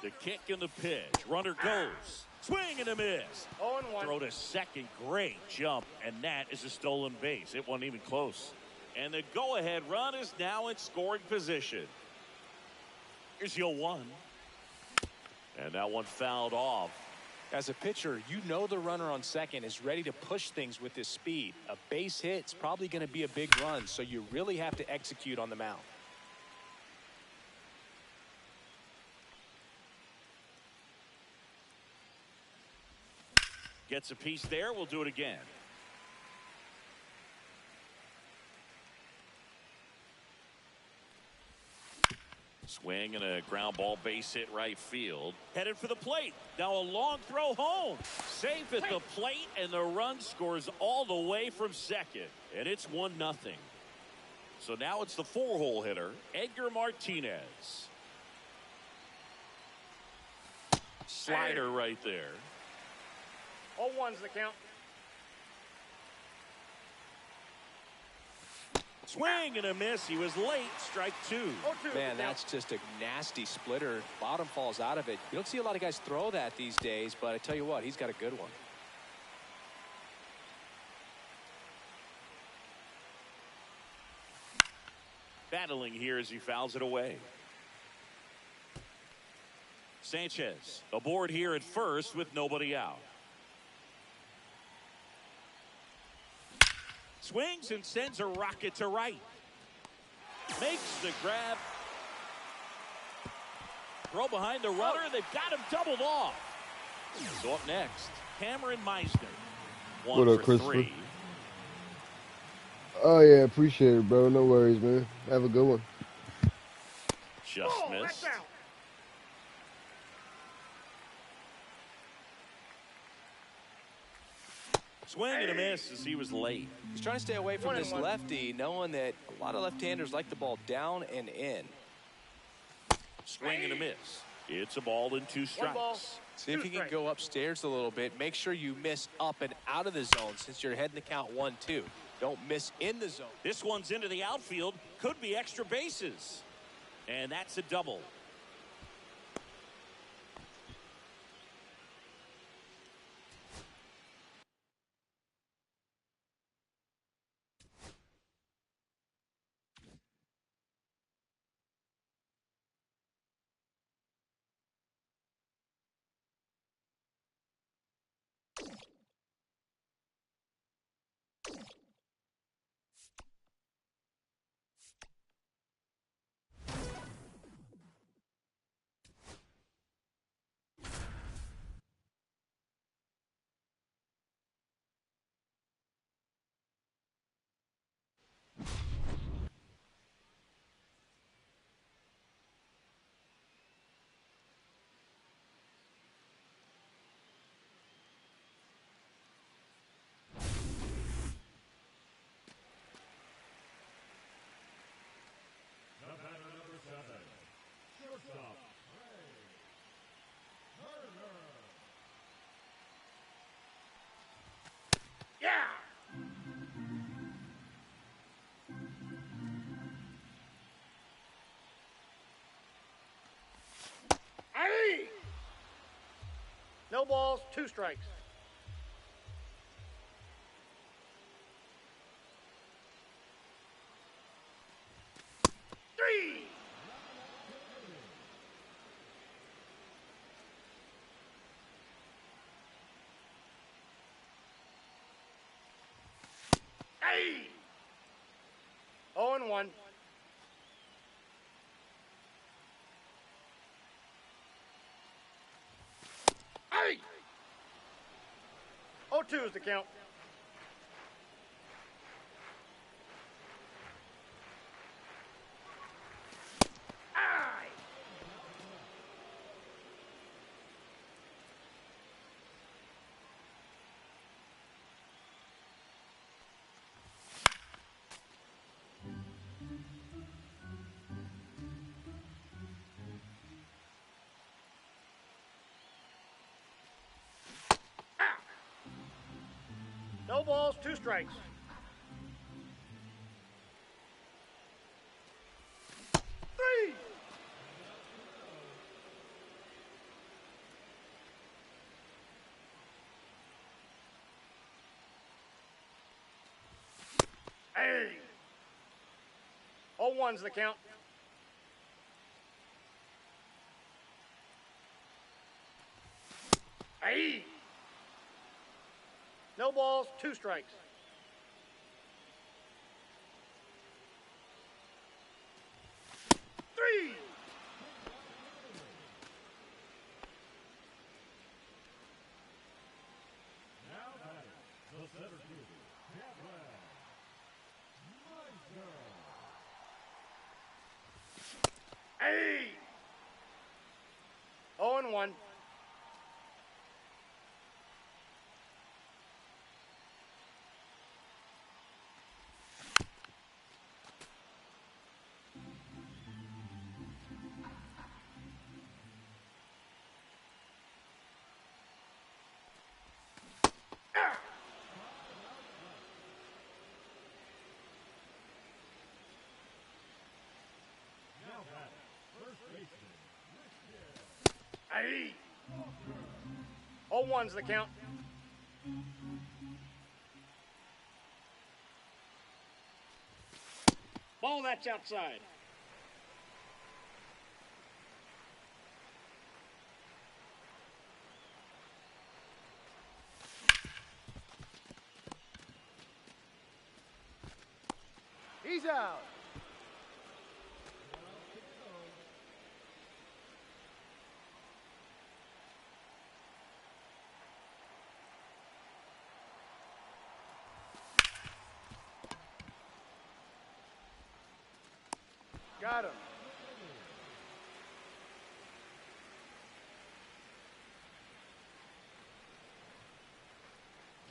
The kick and the pitch. Runner goes. Swing and a miss. 0-1. Throw to second. Great jump. And that is a stolen base. It wasn't even close. And the go-ahead run is now in scoring position. Here's 0-1. And that one fouled off. As a pitcher, you know the runner on second is ready to push things with his speed. A base hit's probably going to be a big run, so you really have to execute on the mound. Gets a piece there. We'll do it again. Swing and a ground ball base hit right field. Headed for the plate. Now a long throw home. Safe at the plate, and the run scores all the way from second. And it's 1-0. So now it's the 4-hole hitter, Edgar Martinez. Slider right there. 0-1's the count. Swing and a miss. He was late. Strike 2. 0-2. Man, that's just a nasty splitter. Bottom falls out of it. You don't see a lot of guys throw that these days, but I tell you what, he's got a good one. Battling here as he fouls it away. Sanchez aboard here at first with nobody out. Swings and sends a rocket to right. Makes the grab. Throw behind the runner. They've got him doubled off. So up next, Cameron Meisner. 1 What up, for Christopher? 3. Oh, yeah, appreciate it, bro. No worries, man. Have a good one. Just That's missed. out. Swing and a miss as he was late. He's trying to stay away from this 1-1. lefty, knowing that a lot of left-handers like the ball down and in. Swing and a miss. It's a ball and 2 1 ball. strikes. See if you can go upstairs a little bit. Make sure you miss up and out of the zone since you're heading the count 1-2. Don't miss in the zone. This one's into the outfield. Could be extra bases. And that's a double. The batter number 7, shortstop, Ray Turner. Yeah. Hey. No balls, 2 strikes. Hey! 0-1. Hey! 0-2 is the count. Aye! balls, 2 strikes. Three. Hey. 0-1's the count. Hey. No balls, 2 strikes. Three. Now batting, the center fielder, Caplan. Meister. Hey. 0-1. Now batting, first baseman, Hey. 0-1's the count. Ball, that's outside. He's out. Got him.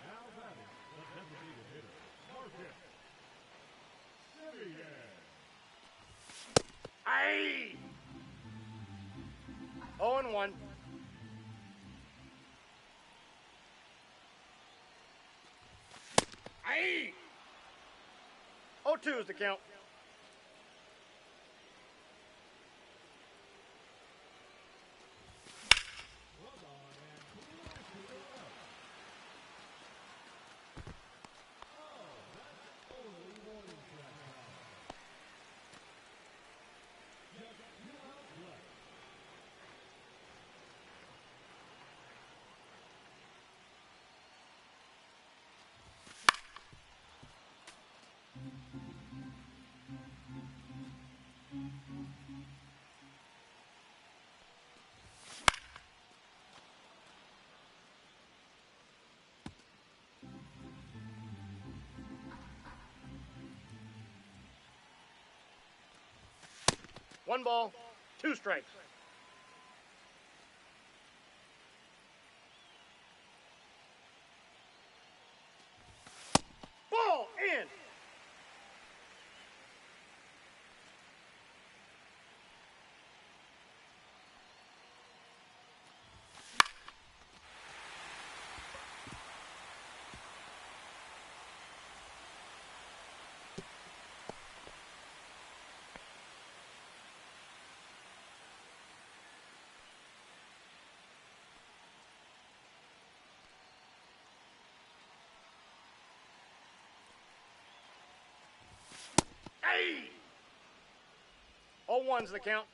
now batting, the designated hitter, Marcus Simeon. Hey. 0-1. Hey. 0-2 is the count. One ball, 2 strikes. Ball in. Hey! 0-1's the count.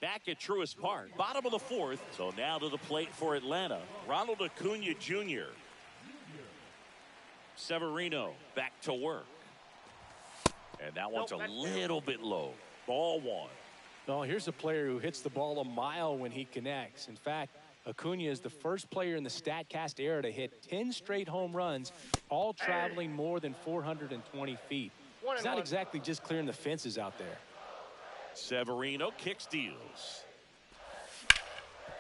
Back at Truist Park, bottom of the fourth. So now to the plate for Atlanta, Ronald Acuna Jr. Severino back to work. And that one's a little bit low. Ball one. No, here's a player who hits the ball a mile when he connects. In fact, Acuna is the first player in the StatCast era to hit 10 straight home runs, all traveling more than 420 feet. He's not exactly just clearing the fences out there. Severino kicks, deals.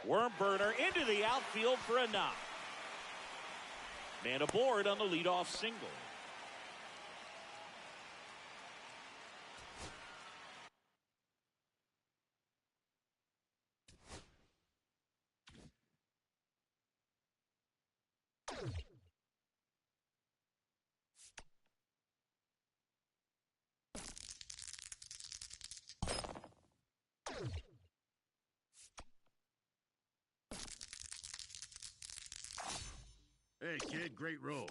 Worm burner into the outfield for a knock. Man aboard on the leadoff single. Hey, kid, great roll.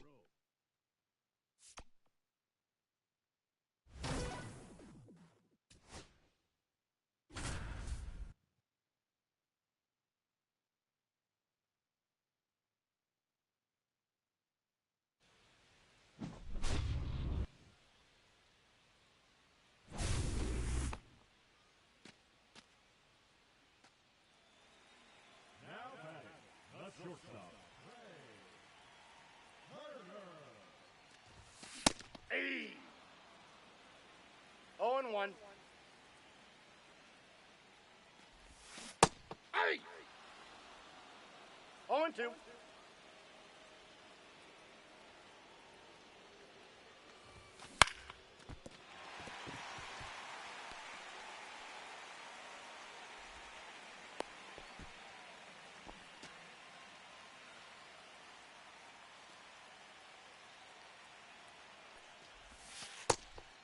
Now batting, the shortstop, Hey. 0-1. Hey. 0-2.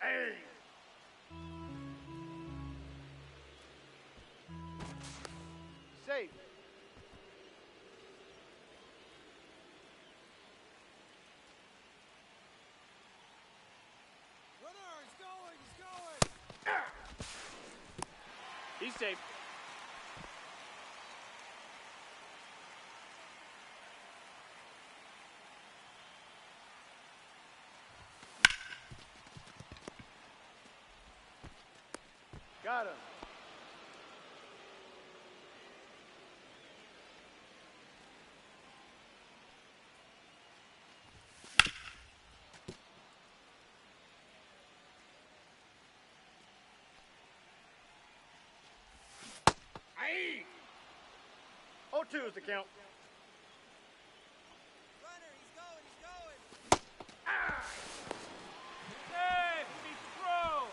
Hey. Safe. Runner, he's going. He's safe. Got him. Aye. 0-2 is the count. Runner, he's going. Hey, he needs to throw.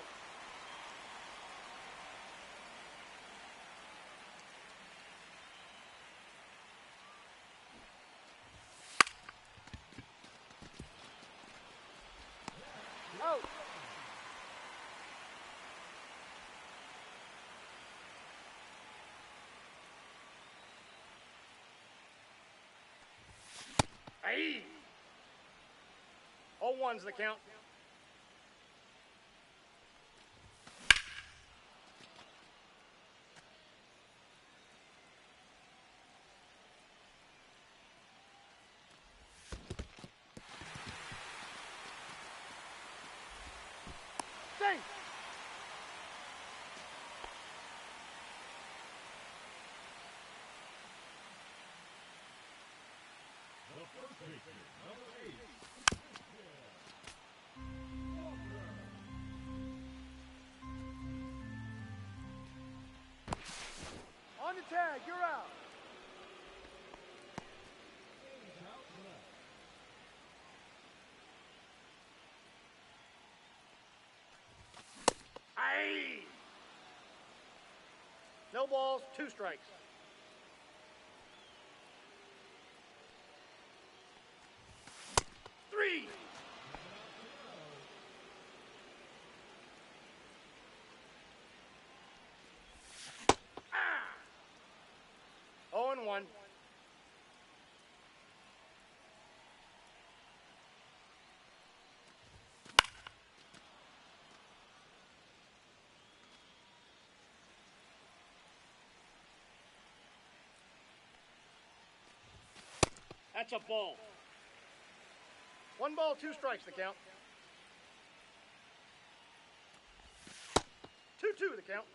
Out. Hey. 0-1's the count. Safe. the first baseman, number 8. On the tag, you're out. Aye. No balls, 2 strikes. Three. Ah. 0-1. That's a ball. 1 ball, 2 strikes the count. 2-2 the count.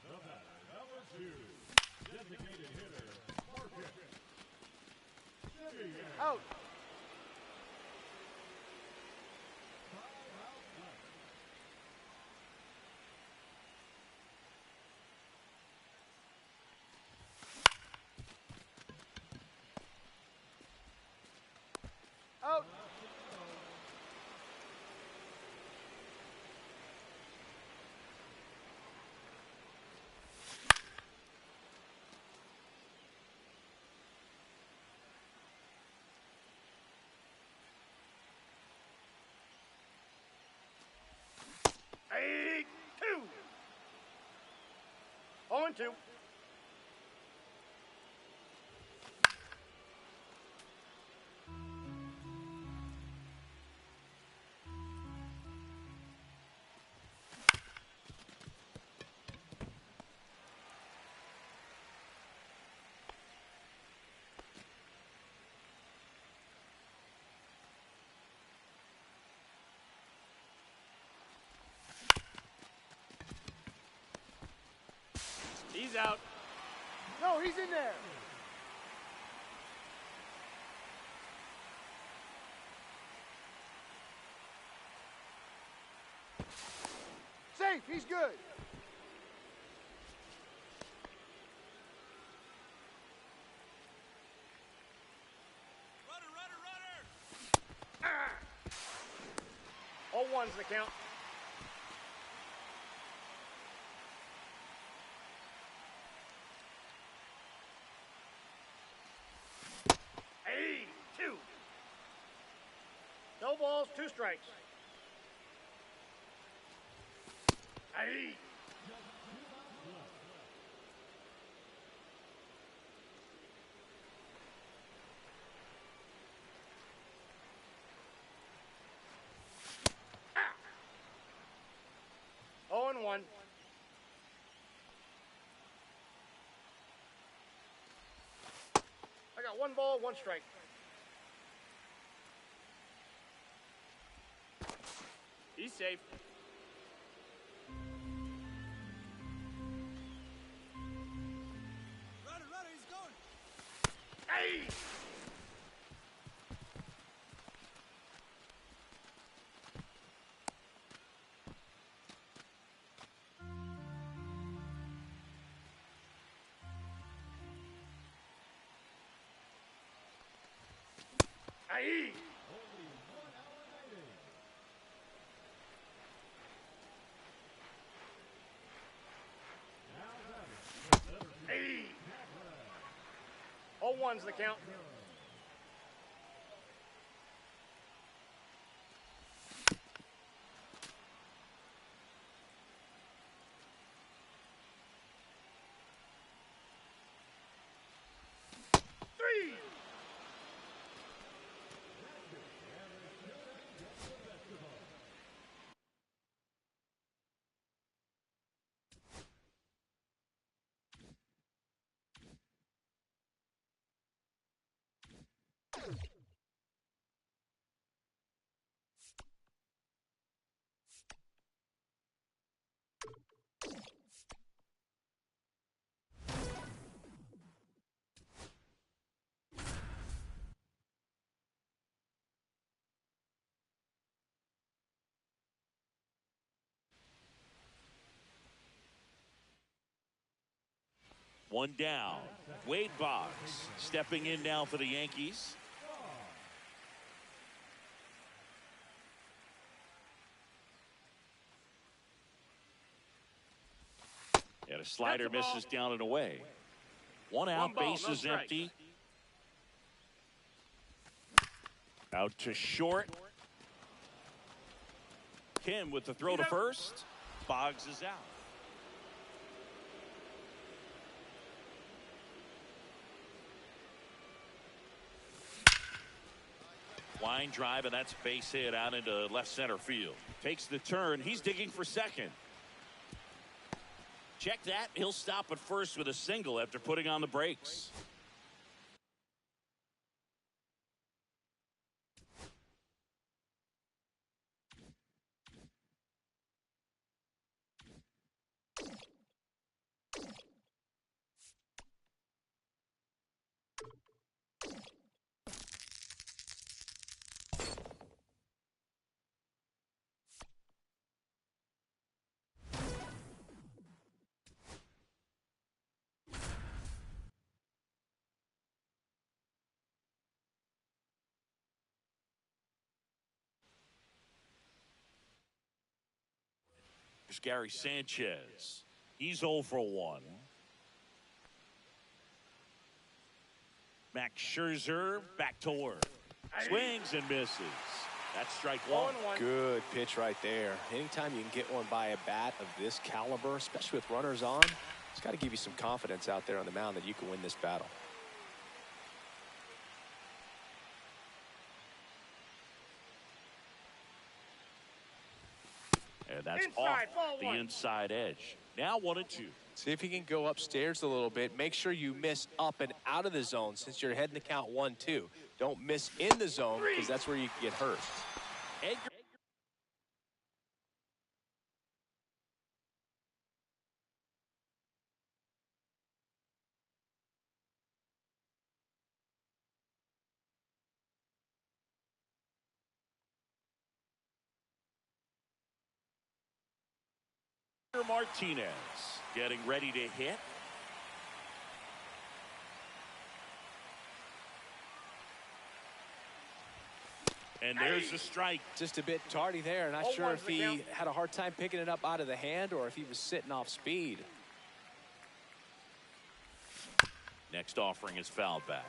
The batter, number 2, designated hitter, Marcus. Out. Out. Hey, 2. 0-2. He's out. No, he's in there. Safe, he's good. Runner! 0-1's the count. Hey, 2. No balls, 2 strikes. Hey. Ah. 0-1. I got 1 ball, 1 strike. He's safe. Runner, he's going! Hey! Hey! Hey! 0-1's the count.3. One down. Wade Boggs stepping in now for the Yankees. And a slider misses down and away. One out, ball, base no is strikes. empty. Out to short. Kim with the throw to first. Boggs is out. Line drive, and that's base hit out into left center field. Takes the turn. He's digging for second. Check that. He'll stop at first with a single after putting on the brakes. Here's Gary Sanchez. He's 0 for 1. Max Scherzer back to work. Swings and misses. That's strike one. Good pitch right there. Anytime you can get one by a bat of this caliber, especially with runners on, it's got to give you some confidence out there on the mound that you can win this battle. And that's Inside, off the ball 1. inside edge. Now 1-2. See if you can go upstairs a little bit. Make sure you miss up and out of the zone since you're heading the count 1-2. Don't miss in the zone because that's where you can get hurt. Edgar. Martinez getting ready to hit. And there's the strike. Just a bit tardy there. Not sure if he had a hard time picking it up out of the hand or if he was sitting off speed. Next offering is fouled back.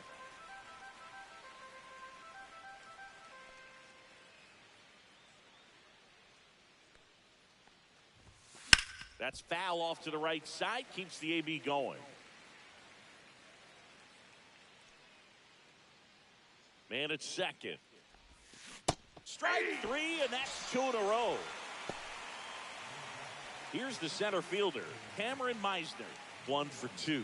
That's foul off to the right side. Keeps the AB going. Man at second. Strike 3, and that's 2 in a row. Here's the center fielder, Cameron Meisner, 1 for 2.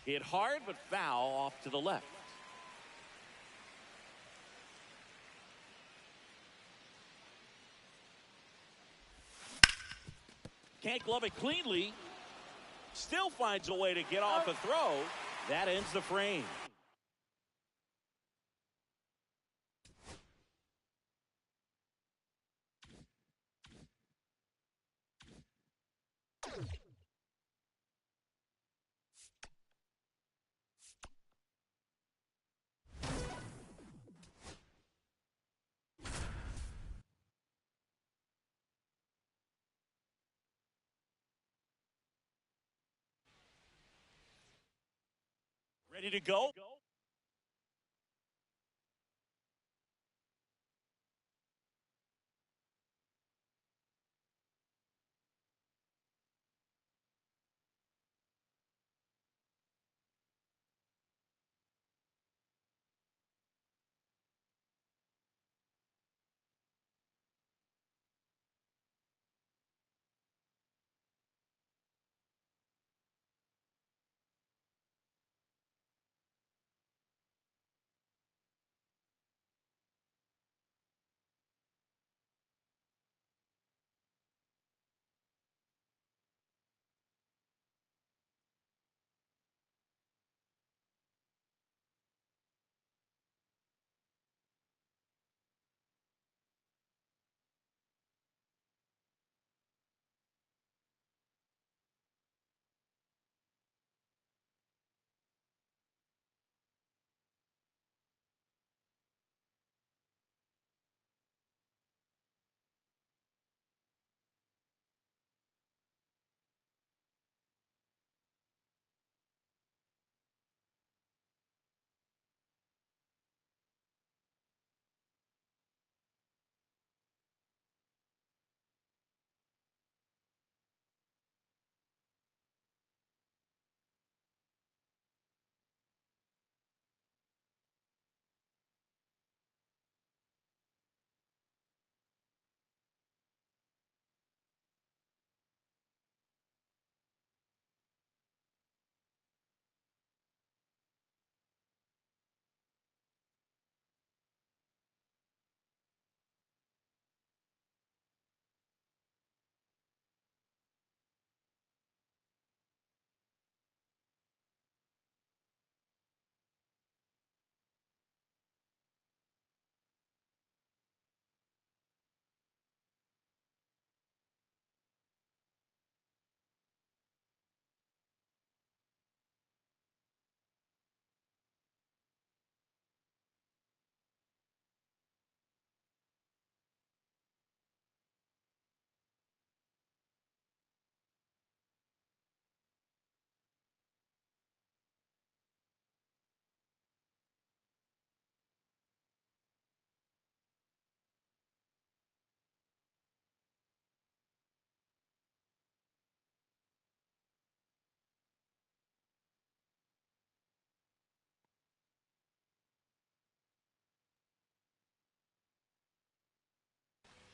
Hit hard, but foul off to the left. Can't glove it cleanly. Still finds a way to get off a throw. That ends the frame. Ready to go?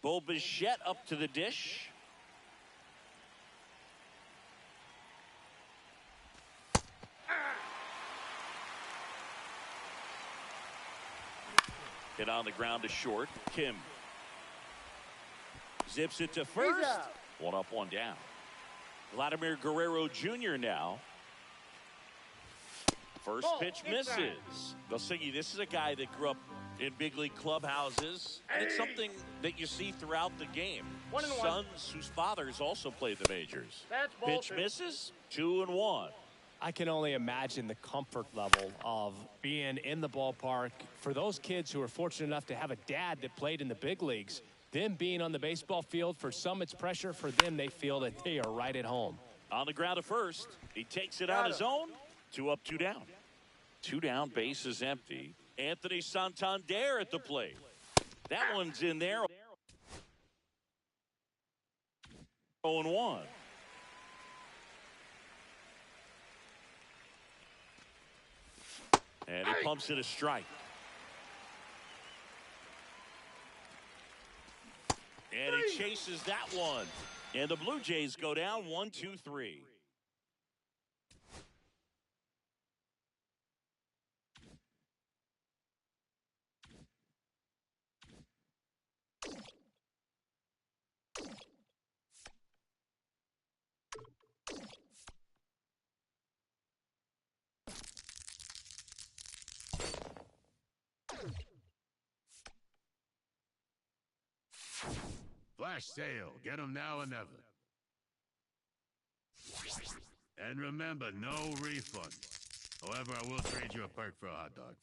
Bo Bichette up to the dish. Hit on the ground to short. Kim zips it to first. One up, one down. Vladimir Guerrero Jr. now. First pitch misses. Belsingi, this is a guy that grew up in big league clubhouses. And it's something that you see throughout the game. Sons whose fathers also played the majors. Pitch misses. 2-1. I can only imagine the comfort level of being in the ballpark for those kids who are fortunate enough to have a dad that played in the big leagues. Them being on the baseball field, for some it's pressure. For them, they feel that they are right at home. On the ground to first. He takes it on his own. 2 up, 2 down. 2 down, base is empty. Anthony Santander at the plate. That one's in there. 0-1. And he pumps it a strike. And he chases that one. And the Blue Jays go down 1-2-3. Flash sale. Get them now or never. And remember, no refund. However, I will trade you a perk for a hot dog.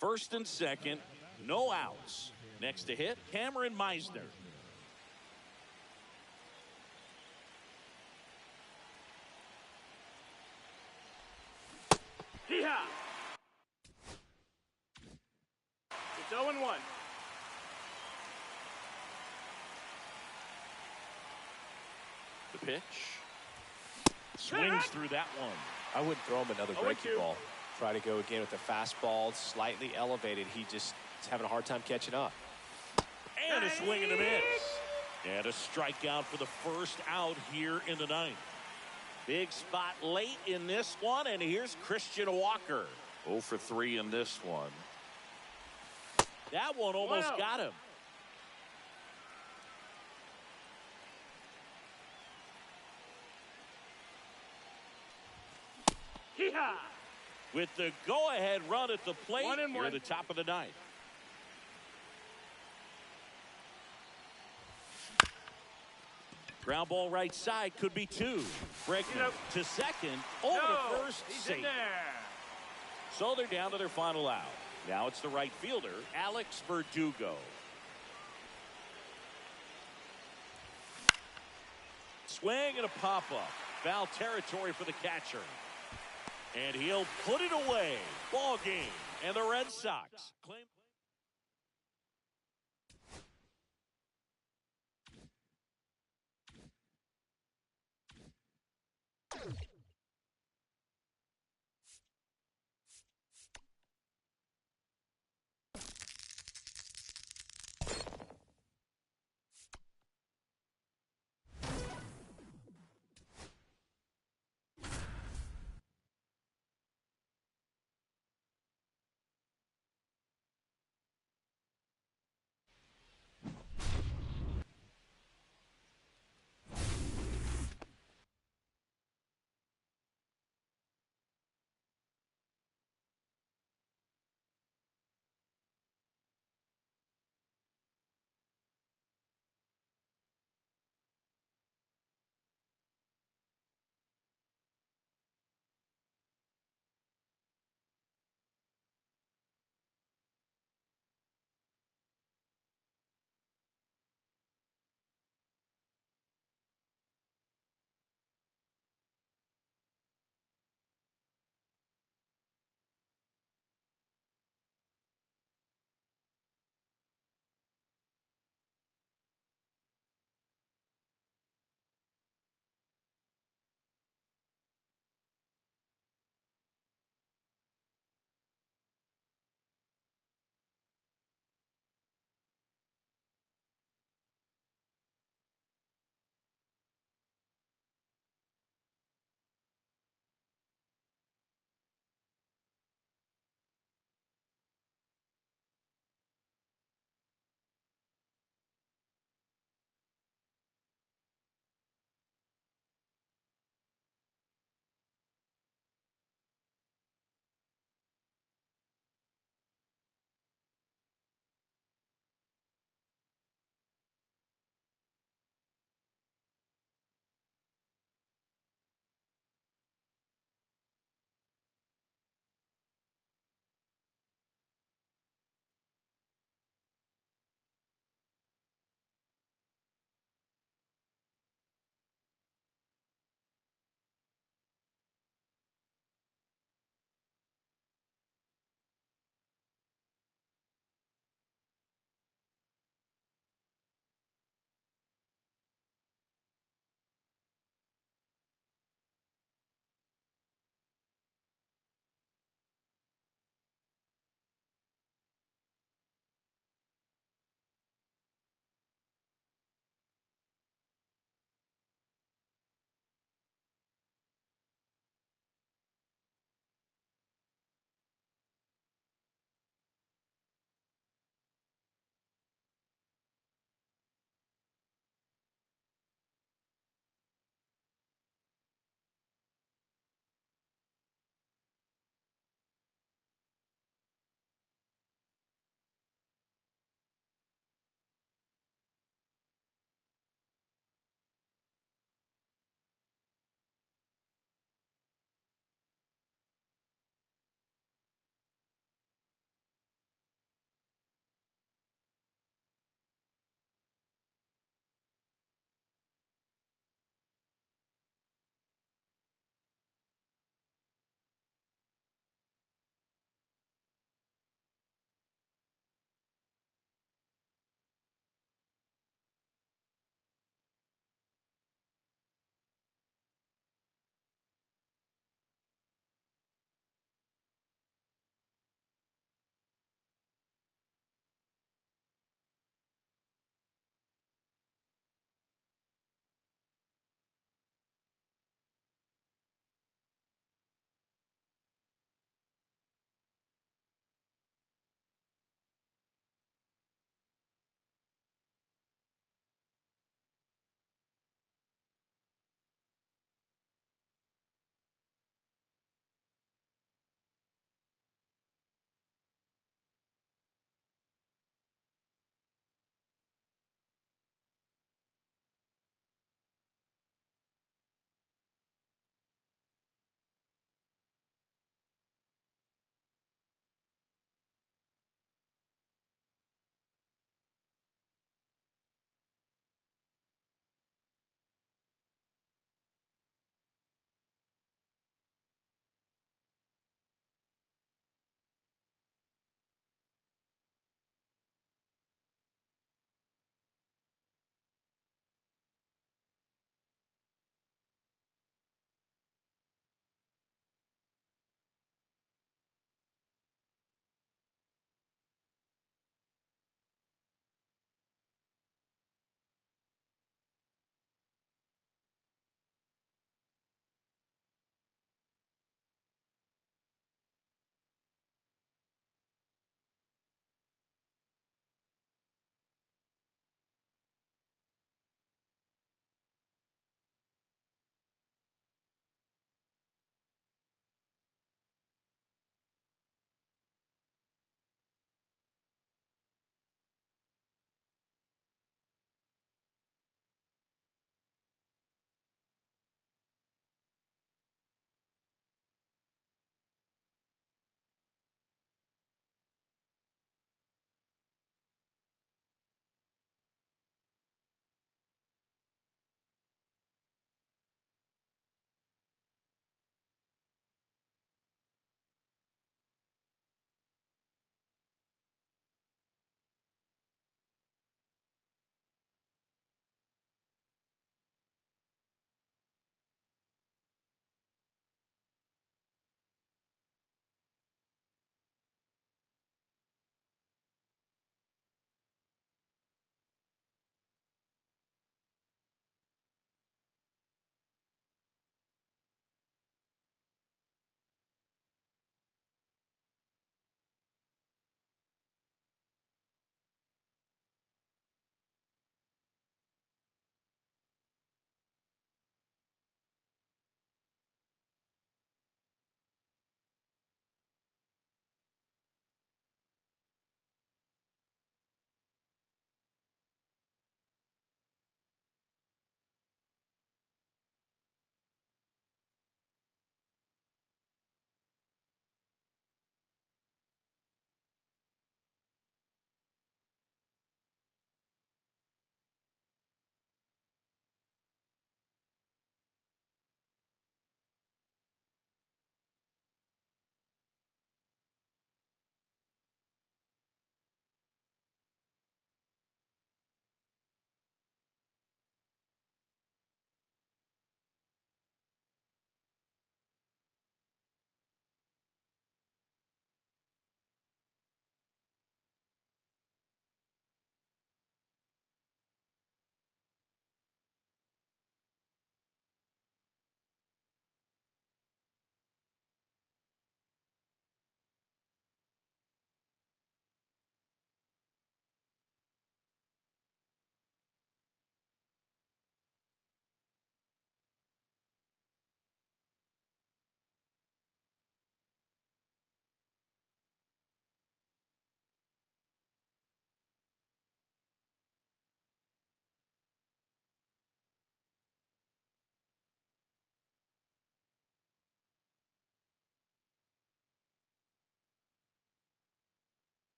First and second, no outs. Next to hit, Cameron Meisner. Hee-haw! It's 0-1. The pitch. Swings through that one. I wouldn't throw him another 0-2. breaking ball. Try to go again with the fastball, slightly elevated. He just is having a hard time catching up. And a swing and a miss. And a strikeout for the first out here in the ninth. Big spot late in this one, and here's Christian Walker. 0 for 3 in this one. That one almost got him. Hee-haw! With the go-ahead run at the plate, 1-1. here at the top of the ninth. Ground ball right side, could be 2. Bregman to second, over to first, He's safe. in there. So they're down to their final out. Now it's the right fielder, Alex Verdugo. Swing and a pop-up. Foul territory for the catcher. And he'll put it away. Ball game. And the Red Sox claim.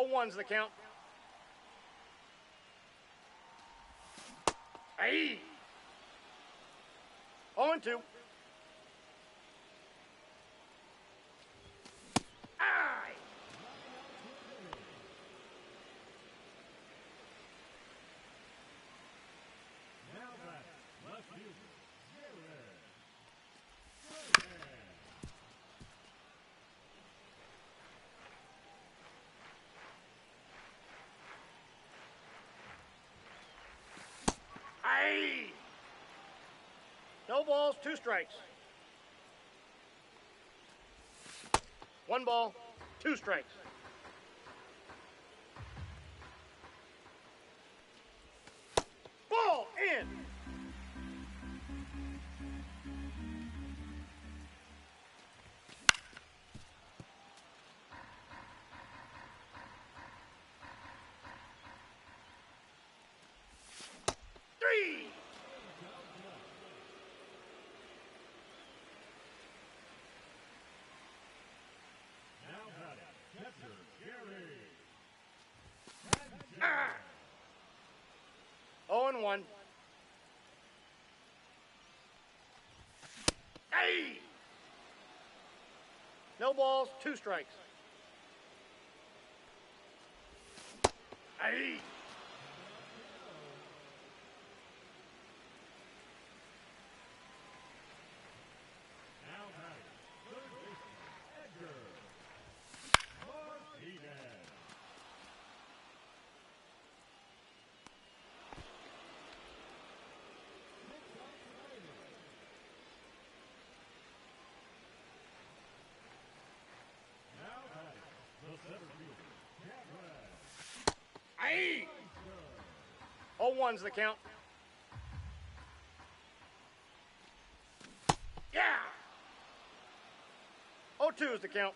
0-1's the count. Aye. 0-2. Aye. Now back, left fielder, Jared. Aye. No balls, 2 strikes. 1 ball, 2 strikes. Ball in. Three. Now batting, catcher, Gary. 0-1. Hey! No balls, 2 strikes. Hey! Now batting, third baseman, Edgar. Martinez. Now batting, the center fielder, Cameron. Hey! 0-1's the count. Yeah! 0-2's the count.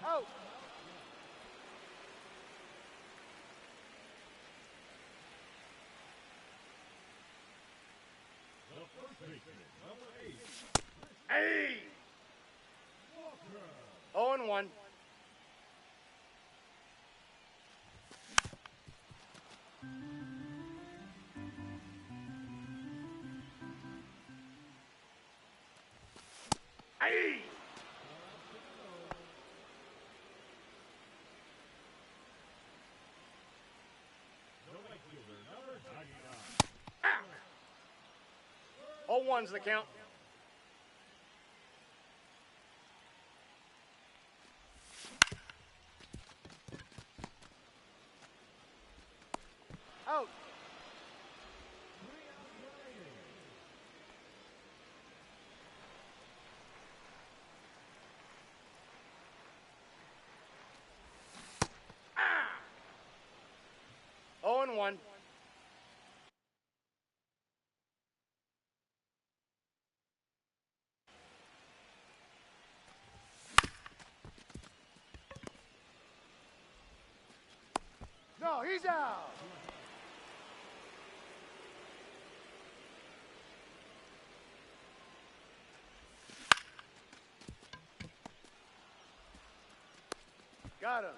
Out. The first baseman, number 8, Hey! Walker. 0-1. Hey! The right fielder, number 99. Ah! 0-1's the count. Out. Ah! 0-1. No, he's out. Got him.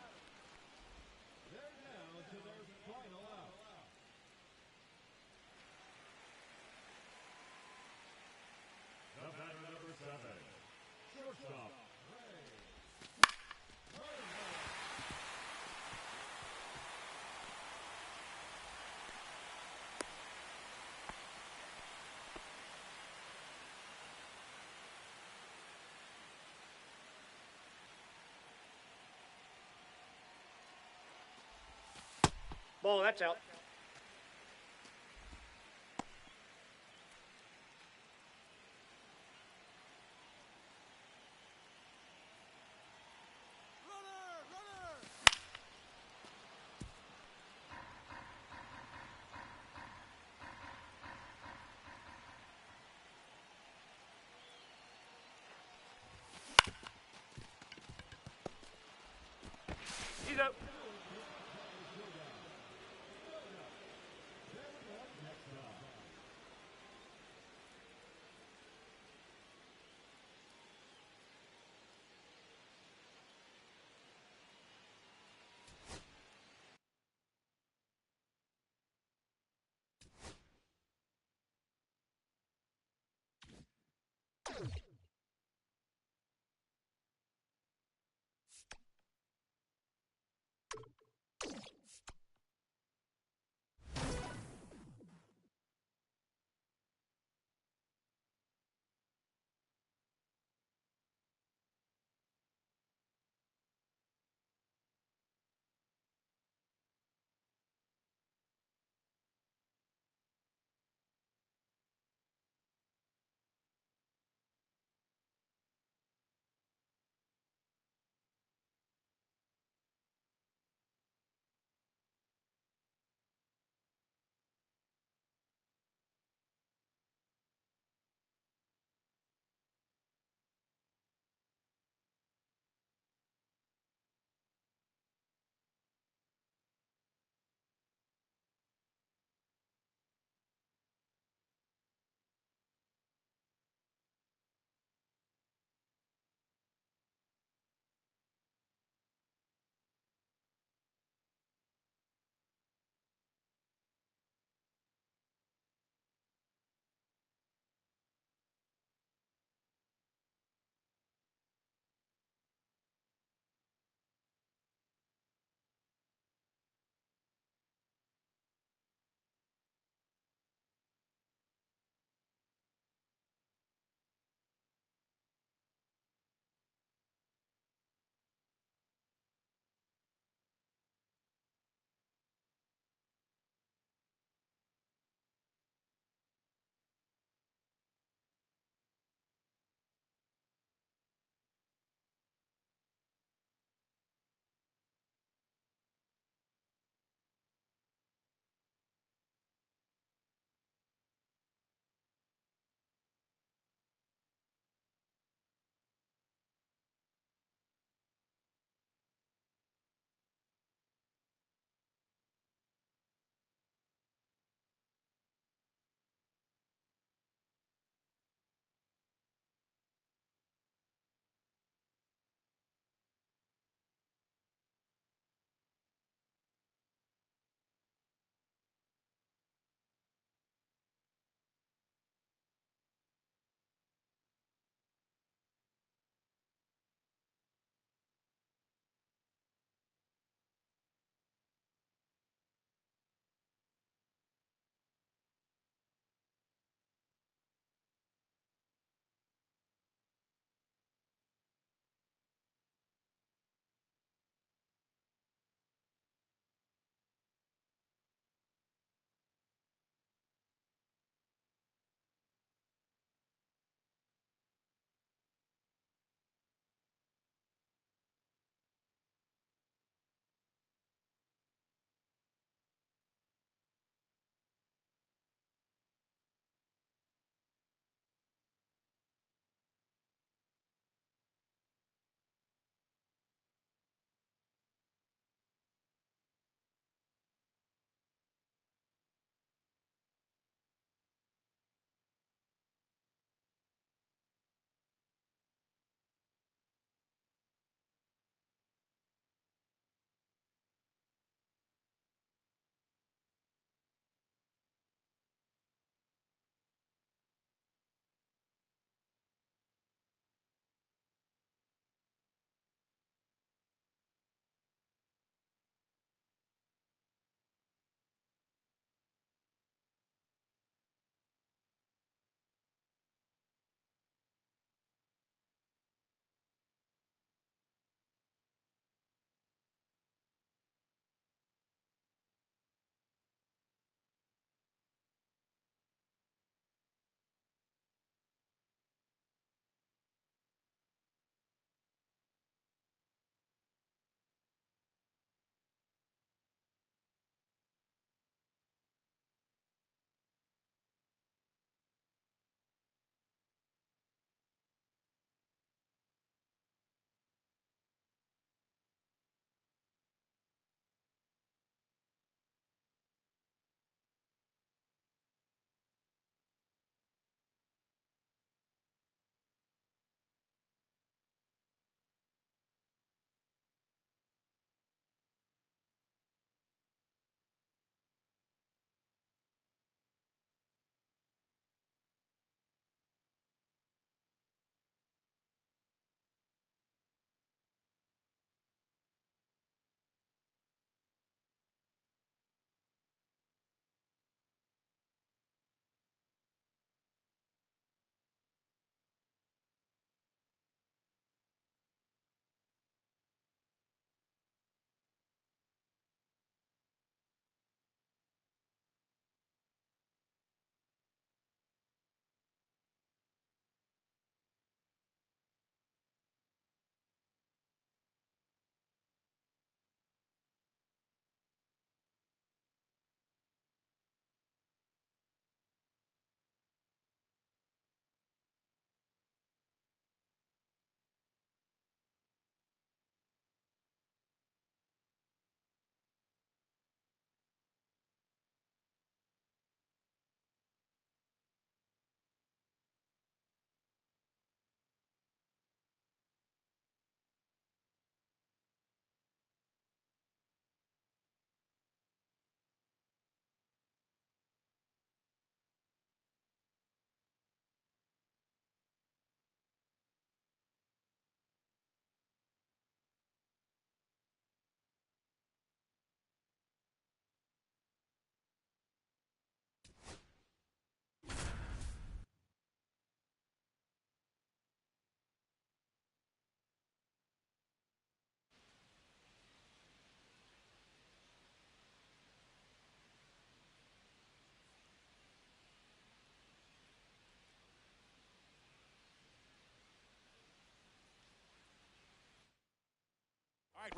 They're down to their final out. The batter, number 7, shortstop, Ray. Ball, that's out. Runner! Runner! He's out.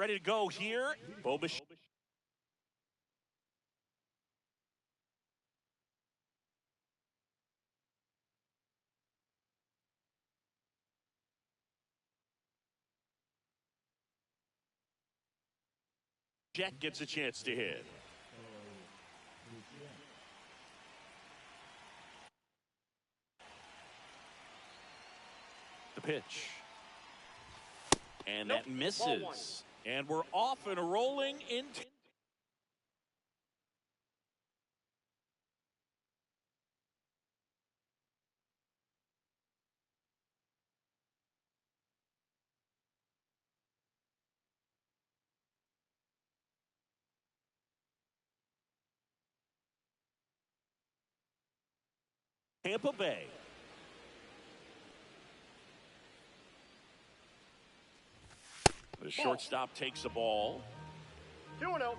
Ready to go here. Bobish. Jack gets a chance to hit. The pitch. And that misses. And we're off and rolling into Tampa Bay. The shortstop takes the ball. 2-0.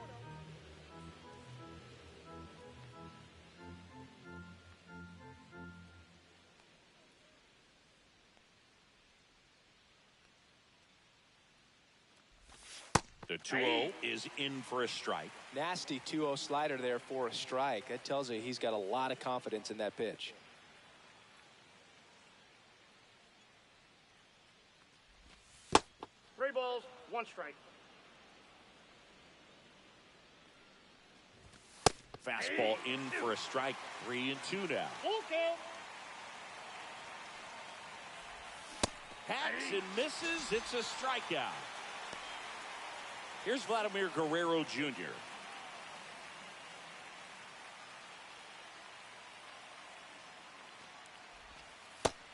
The 2-0 is in for a strike. Nasty 2-0 slider there for a strike. That tells you he's got a lot of confidence in that pitch. Three balls, one strike. Fastball in for a strike. 3-2 now. Full count. Hacks and misses. It's a strikeout. Here's Vladimir Guerrero Jr.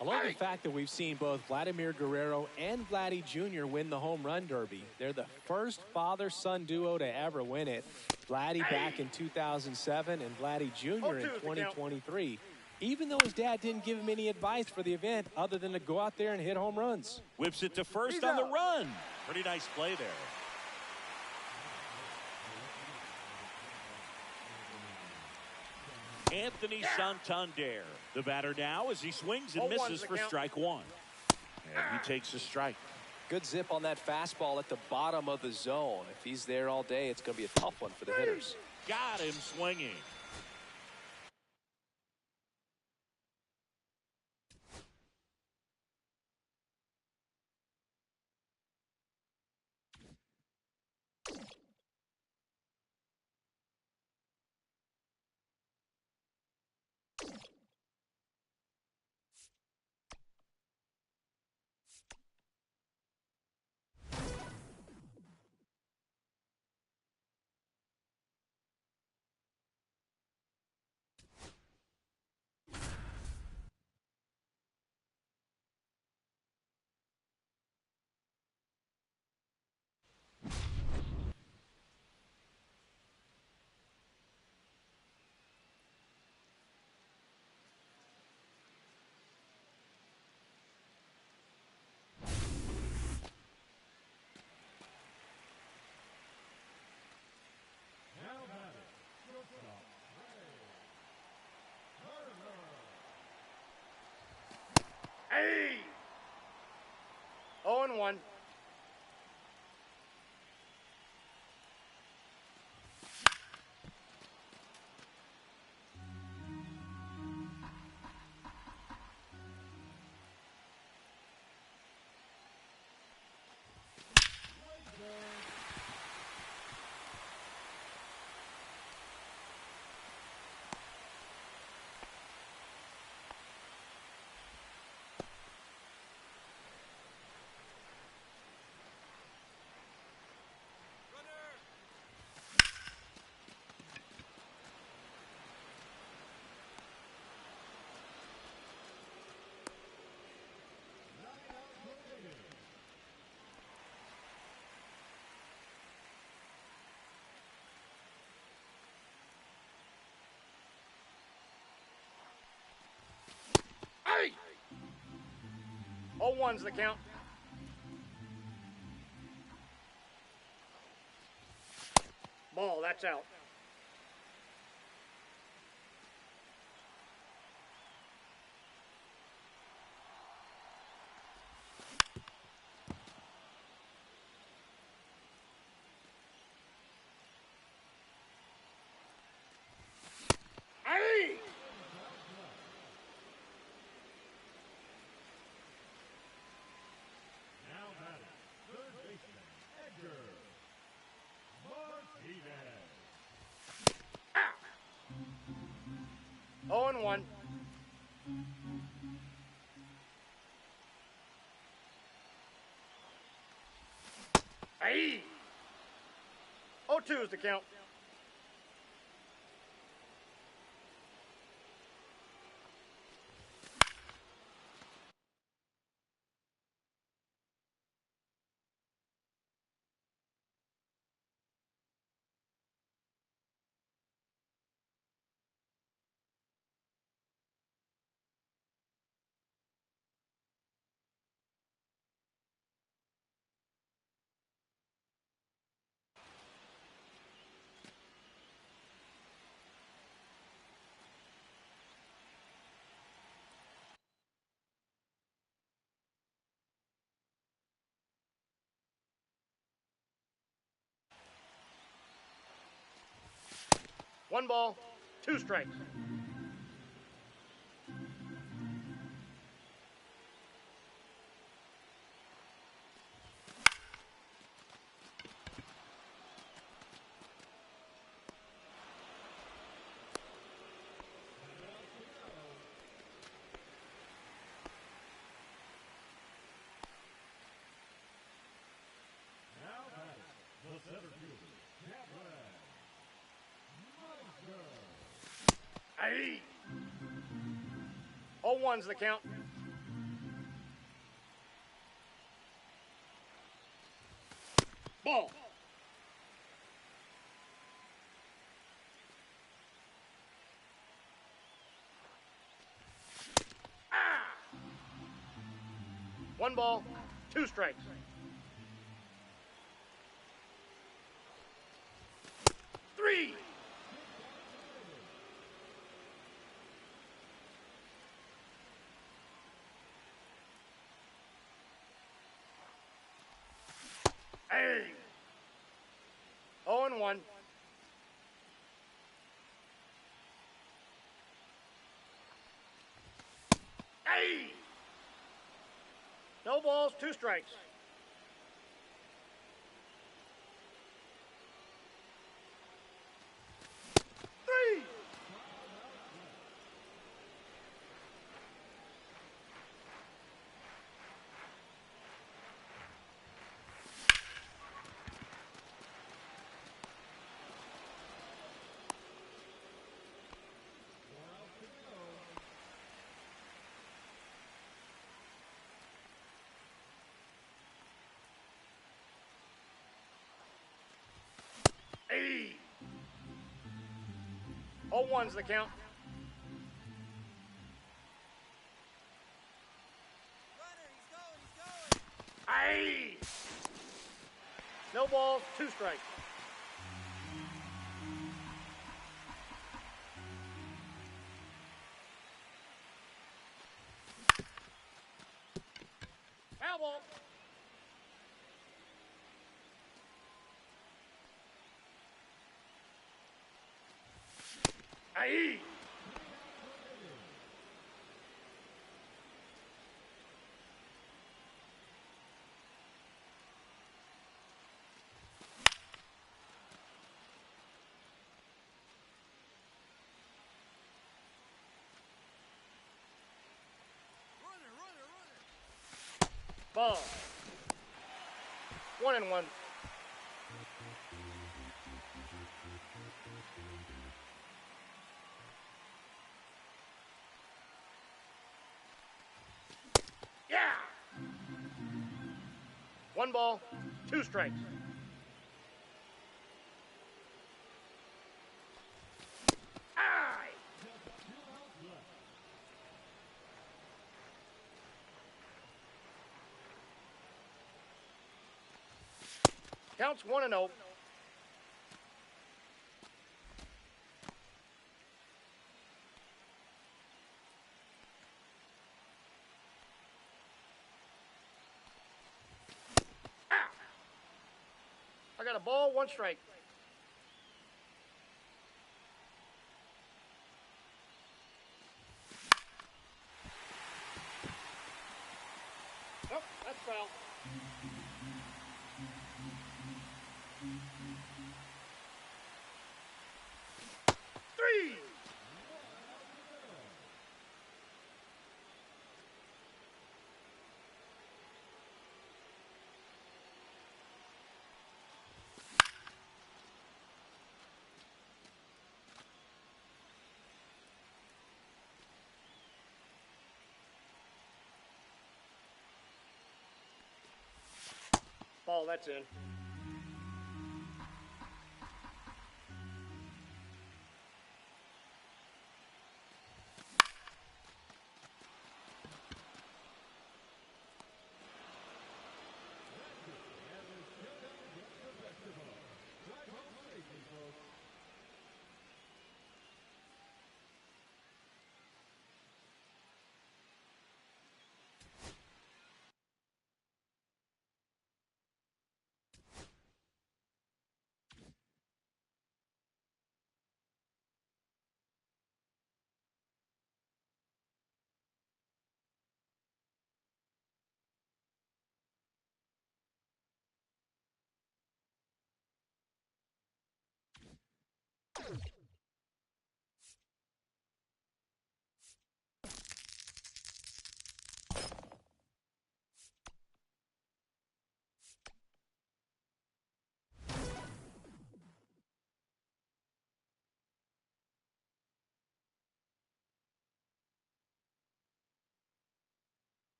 I love the fact that we've seen both Vladimir Guerrero and Vladdy Jr. win the home run derby. They're the first father-son duo to ever win it. Vladdy back in 2007 and Vladdy Jr. in 2023. Even though his dad didn't give him any advice for the event other than to go out there and hit home runs. Whips it to first on the run. Pretty nice play there. Anthony Santander, the batter now as he swings and misses for strike one. And he takes a strike. Good zip on that fastball at the bottom of the zone. If he's there all day, it's going to be a tough one for the hitters. Got him swinging. Now batting, shortstop, Hey! 0-1. Hey! 0-1's the count. Ball, that's out. 0-1. Aye. 0-2 is the count. One ball, 2 strikes. Now batting, the center fielder, Captain Meister. Aye. 0-1's the count. Ball. Ah! 1 ball, 2 strikes. Three. Hey. 0-1. Hey. No balls, 2 strikes. Three. Hey. 0-1's the count. Runner, he's going. Aye. No balls, 2 strikes. Foul ball. Aye. Runner. Ball. 1-1. Yeah. 1 ball, 2 strikes. Aye. Counts 1-0. I got a ball, 1 strike. Nope, that's foul. Three. ball. That's in.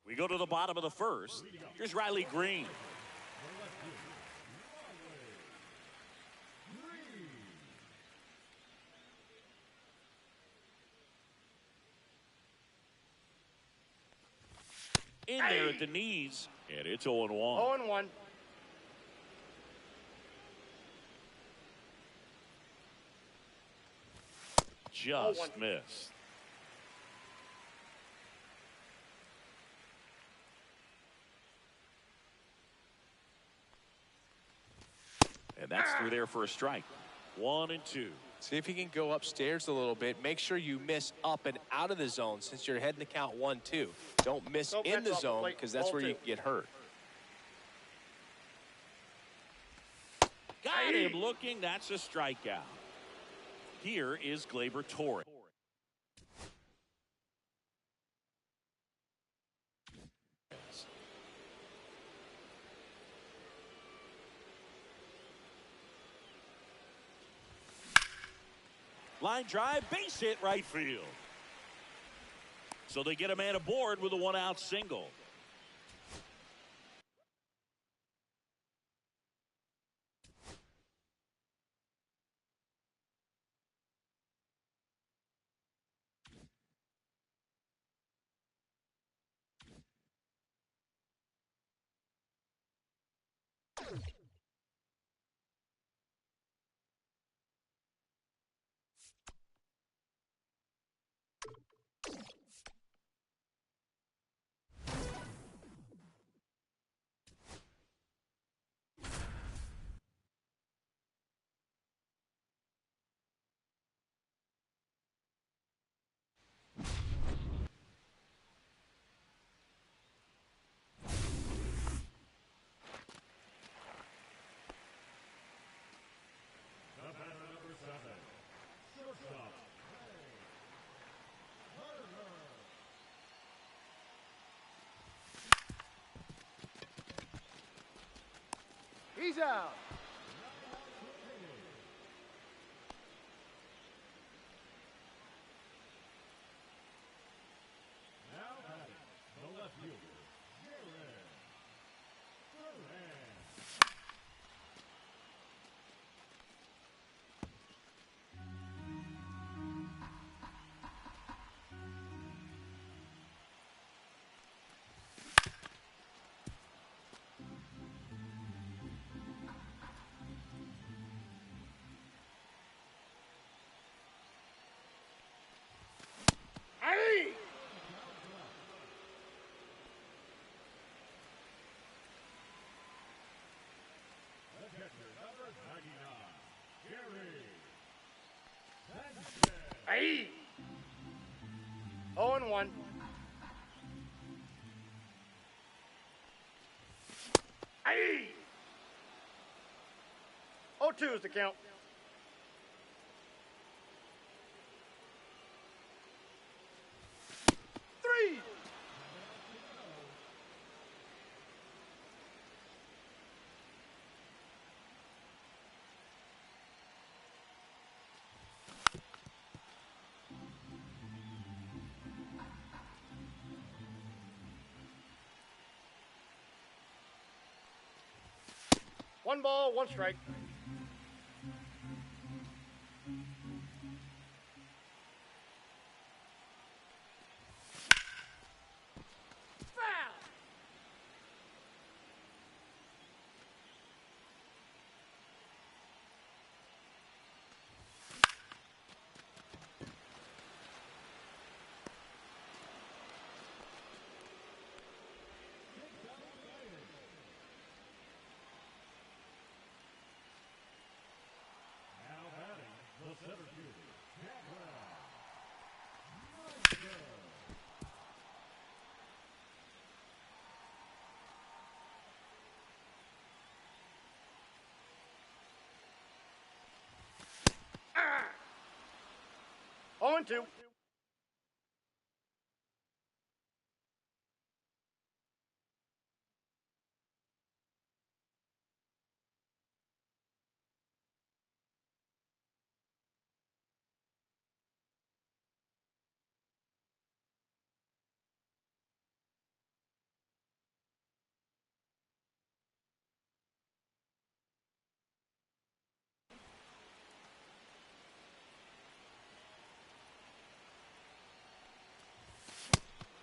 We go to the bottom of the first. Here's Riley Green. In there at the knees, and it's 0-1. 0-1. Just missed. And that's through there for a strike. 1-2. See if you can go upstairs a little bit. Make sure you miss up and out of the zone since you're heading the count 1-2. Don't miss in the zone because that's where you get hurt. Got him looking. That's a strikeout. Here is Gleyber Torres. Line drive, base hit right field. So they get a man aboard with a one-out single. He's out. Now batting, the left fielder, Jared. Hey! The catcher, number 99, Jerry. Hey! 0-1. Hey! 0-2 is the count. One ball, one strike. Foul! Now batting, the center fielder, Jack Brown. Ah! 0-2.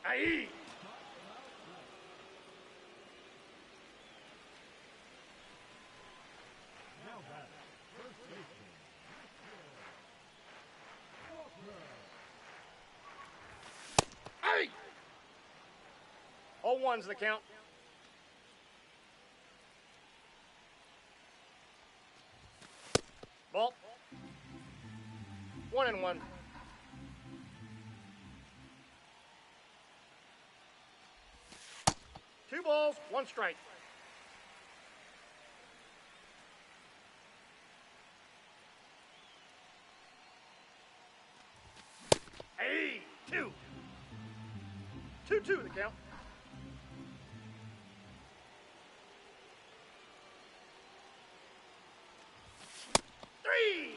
Aye. Now batting, first baseman, Aye. 0-1's the count. Ball. 1-1. Two balls, one strike. Hey, 2. 2-2 the count. Three.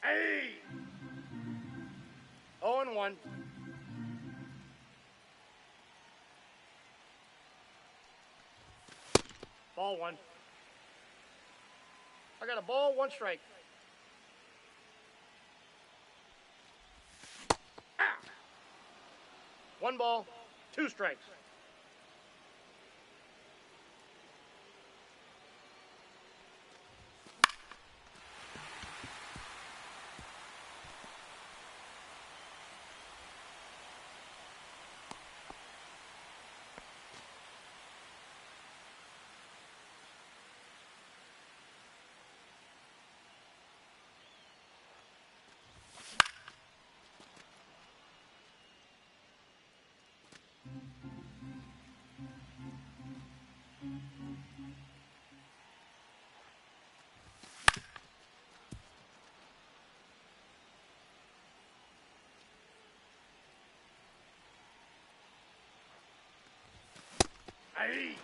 Hey. 0-1. Ball one. I got a ball, one strike. Ah! One ball, two strikes. Aye.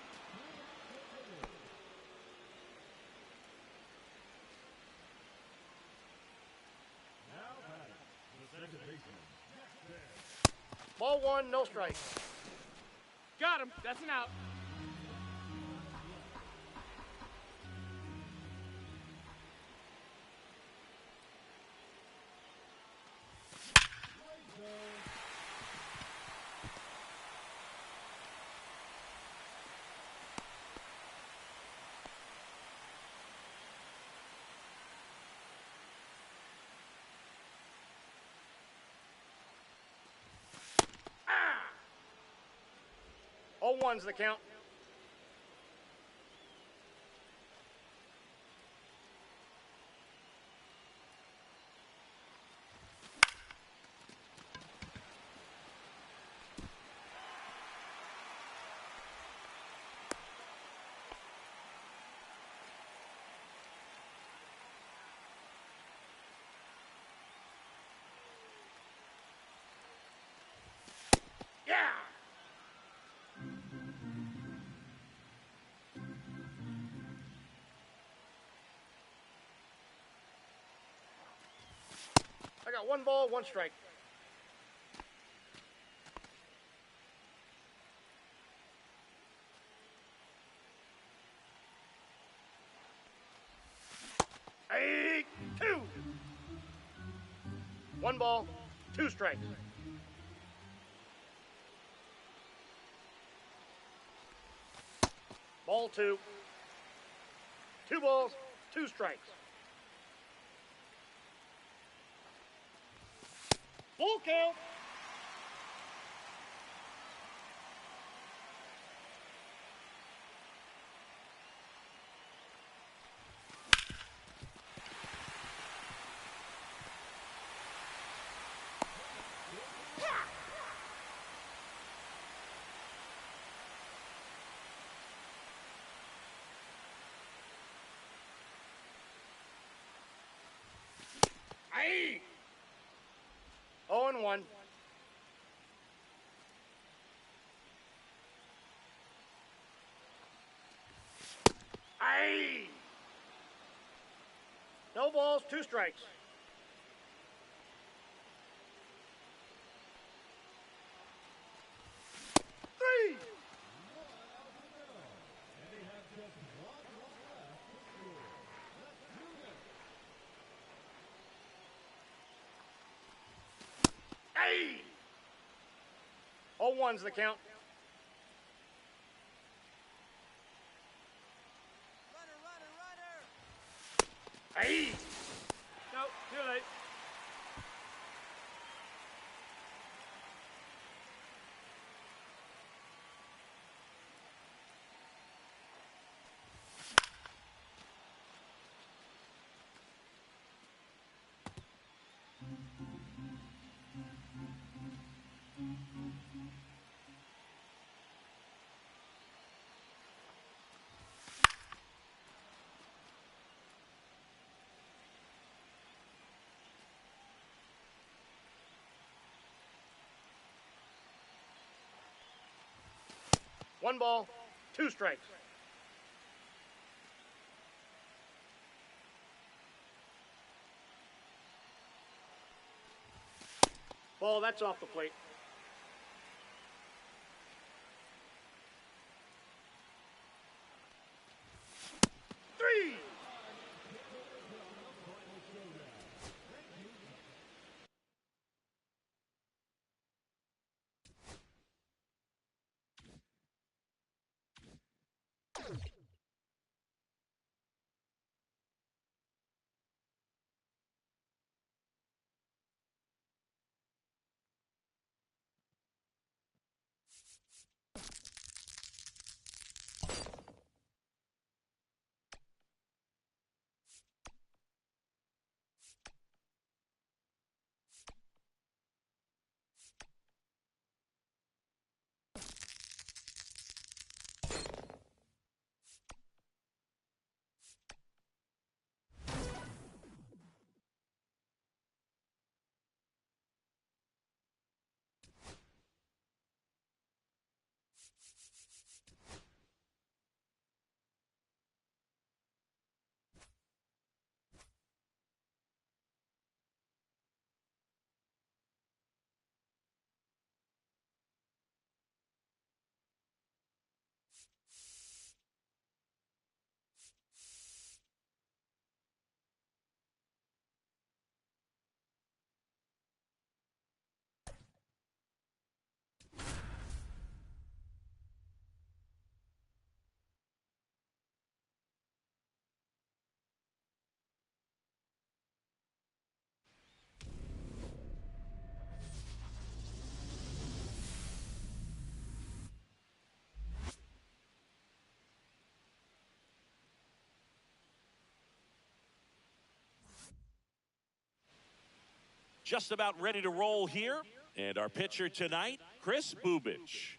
now batting, the second baseman, Ball one, no strike. Got him. That's an out. Ah! 0-1's the count. Yeah! Got 1 ball, 1 strike. Hey, 2. 1 ball, 2 strikes. Ball 2. 2 balls, 2 strikes. Full count. Aye. 0-1. Aye. No balls, 2 strikes. Three. Hey! 0-1's the count. Runner, runner, runner. Hey! No, too late. One ball, 2 strikes. Ball, that's off the plate. Three. Just about ready to roll here. And our pitcher tonight, Chris Bubich.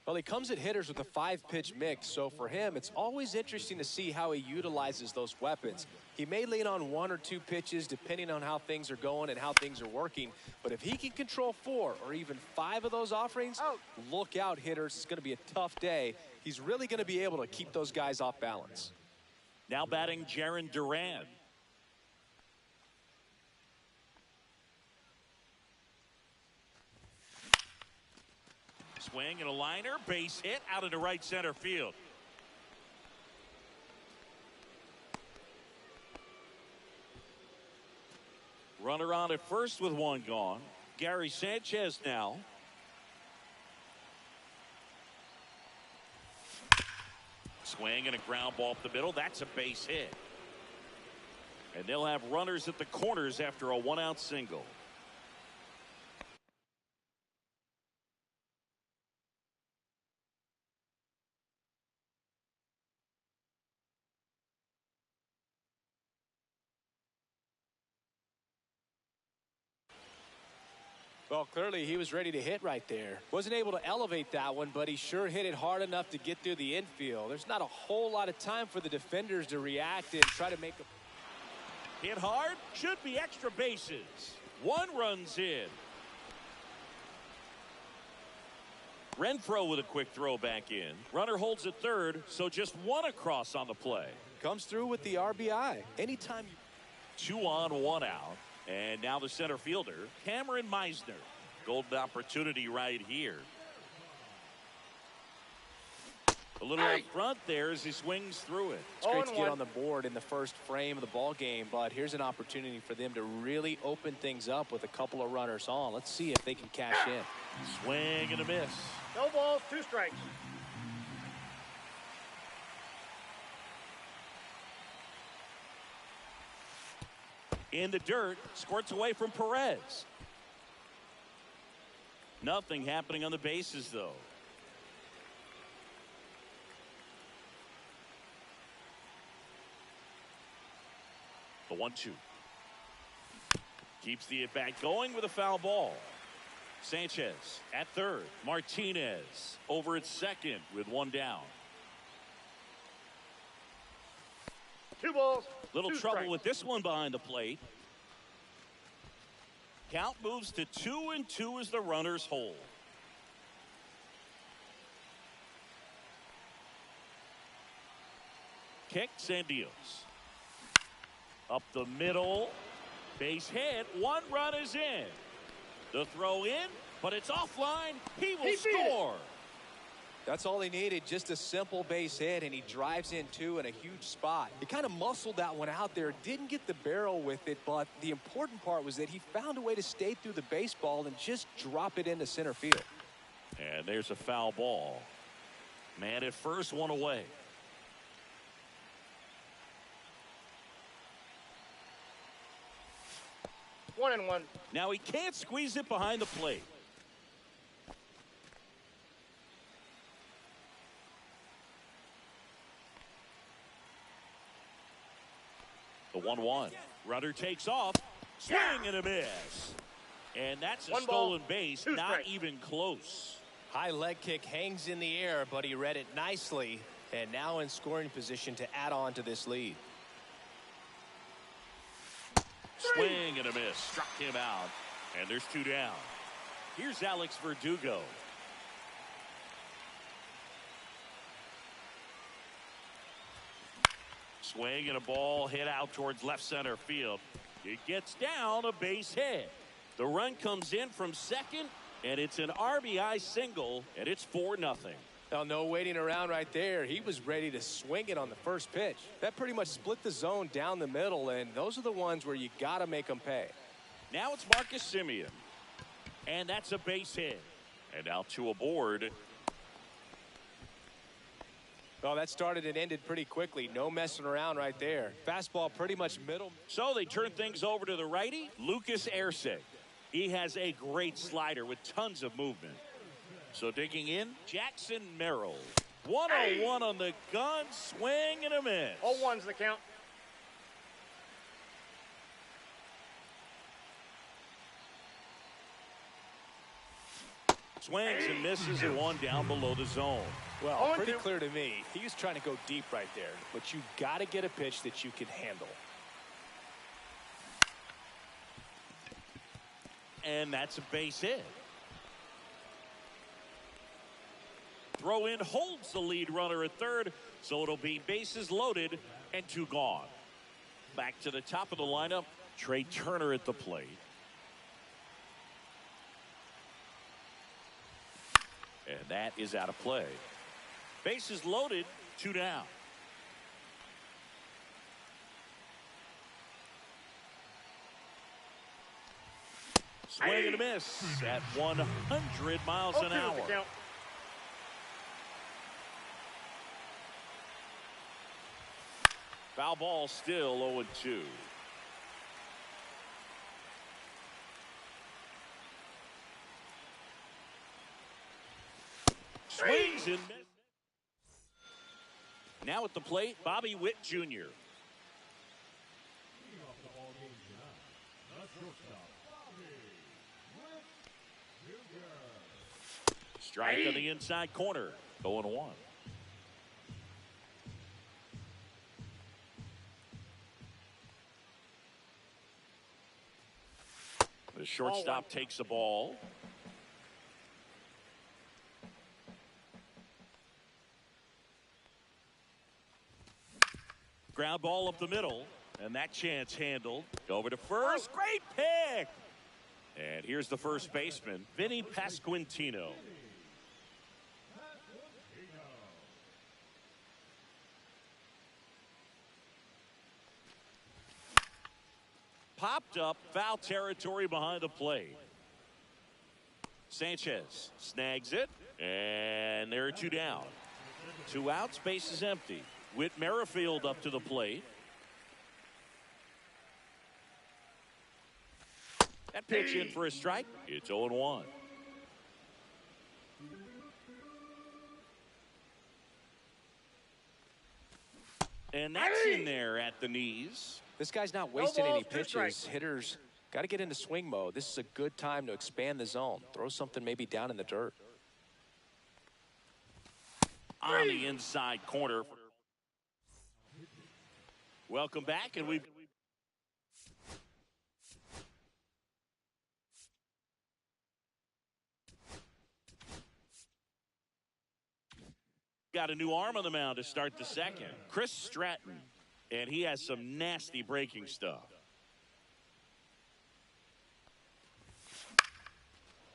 Well, he comes at hitters with a 5-pitch mix, so for him, it's always interesting to see how he utilizes those weapons. He may lean on 1 or 2 pitches depending on how things are going and how things are working, but if he can control 4 or even 5 of those offerings, look out, hitters. It's going to be a tough day. He's really going to be able to keep those guys off balance. Now batting Jaron Duran. swing and a liner. Base hit out into right center field. Runner on at first with one gone. Gary Sanchez now. Swing and a ground ball up the middle. That's a base hit. And they'll have runners at the corners after a one-out single. Well, clearly he was ready to hit right there. Wasn't able to elevate that one, but he sure hit it hard enough to get through the infield. There's not a whole lot of time for the defenders to react and try to make a... Hit hard, should be extra bases. One runs in. Renfroe with a quick throw back in. Runner holds at third, so just one across on the play. Comes through with the RBI. Anytime you... 2 on, 1 out. And now the center fielder, Cameron Meisner. Golden opportunity right here. A little up front there as he swings through it. It's great to get on the board in the first frame of the ball game, but here's an opportunity for them to really open things up with a couple of runners on. Let's see if they can cash in. Swing and a miss. No balls, 2 strikes. In the dirt, squirts away from Perez. Nothing happening on the bases, though. The 1-2. Keeps the at-bat going with a foul ball. Sanchez at third. Martinez over at second with 1 down. 2 balls. Little 2 trouble strikes. with this one behind the plate. Count moves to 2-2 as the runners hold. Kicks and deals. Up the middle. Base hit. 1 run is in. The throw in, but it's offline. He will score. That's all he needed, just a simple base hit, and he drives in 2 in a huge spot. He kind of muscled that one out there, didn't get the barrel with it, but the important part was that he found a way to stay through the baseball and just drop it into center field. And there's a foul ball. Man at first, 1 away. One and one. Now he can't squeeze it behind the plate. The 1-1. Runner takes off. Swing and a miss. And that's a One stolen ball, base. 2 Not strikes. even close. High leg kick hangs in the air, but he read it nicely, and now in scoring position to add on to this lead. Swing and a miss. Struck him out. And there's 2 down. Here's Alex Verdugo. Swing and a ball hit out towards left center field. It gets down, a base hit. The run comes in from second, and it's an RBI single, and it's 4-0. Now, no waiting around right there. He was ready to swing it on the first pitch. That pretty much split the zone down the middle, and those are the ones where you got to make them pay. Now it's Marcus Semien. And that's a base hit. And now 2 aboard. Well, that started and ended pretty quickly. No messing around right there. Fastball pretty much middle. So they turn things over to the righty, Lucas Erceg. He has a great slider with tons of movement. So digging in, Jackson Merrill. 101 on the gun, swing and a miss. 0-1's the count. Swings and misses and 1 down below the zone. Well, pretty 0-2. clear to me. He was trying to go deep right there, but you got to get a pitch that you can handle. And that's a base hit. Throw in holds the lead runner at third, so it'll be bases loaded and 2 gone. Back to the top of the lineup, Trey Turner at the plate. And that is out of play. Bases loaded, 2 down. Swing and a miss at 100 miles an hour. Foul ball, still 0-2. Swings and misses. Now at the plate, Bobby Witt Jr. Strike on the inside corner, 0-1. The shortstop takes the ball. Ground ball up the middle, and that chance handled. Over to first, great pick. And here's the first baseman, Vinny Pasquantino. Popped up, foul territory behind the plate. Sanchez snags it, and there are 2 down. 2 outs, base is empty. Whit Merrifield up to the plate. That pitch in for a strike. It's 0-1. And that's in there at the knees. This guy's not wasting any pitches. Hitters got to get into swing mode. This is a good time to expand the zone. Throw something maybe down in the dirt. On the inside corner. Welcome back, and we've got a new arm on the mound to start the second. Chris Stratton, and he has some nasty breaking stuff.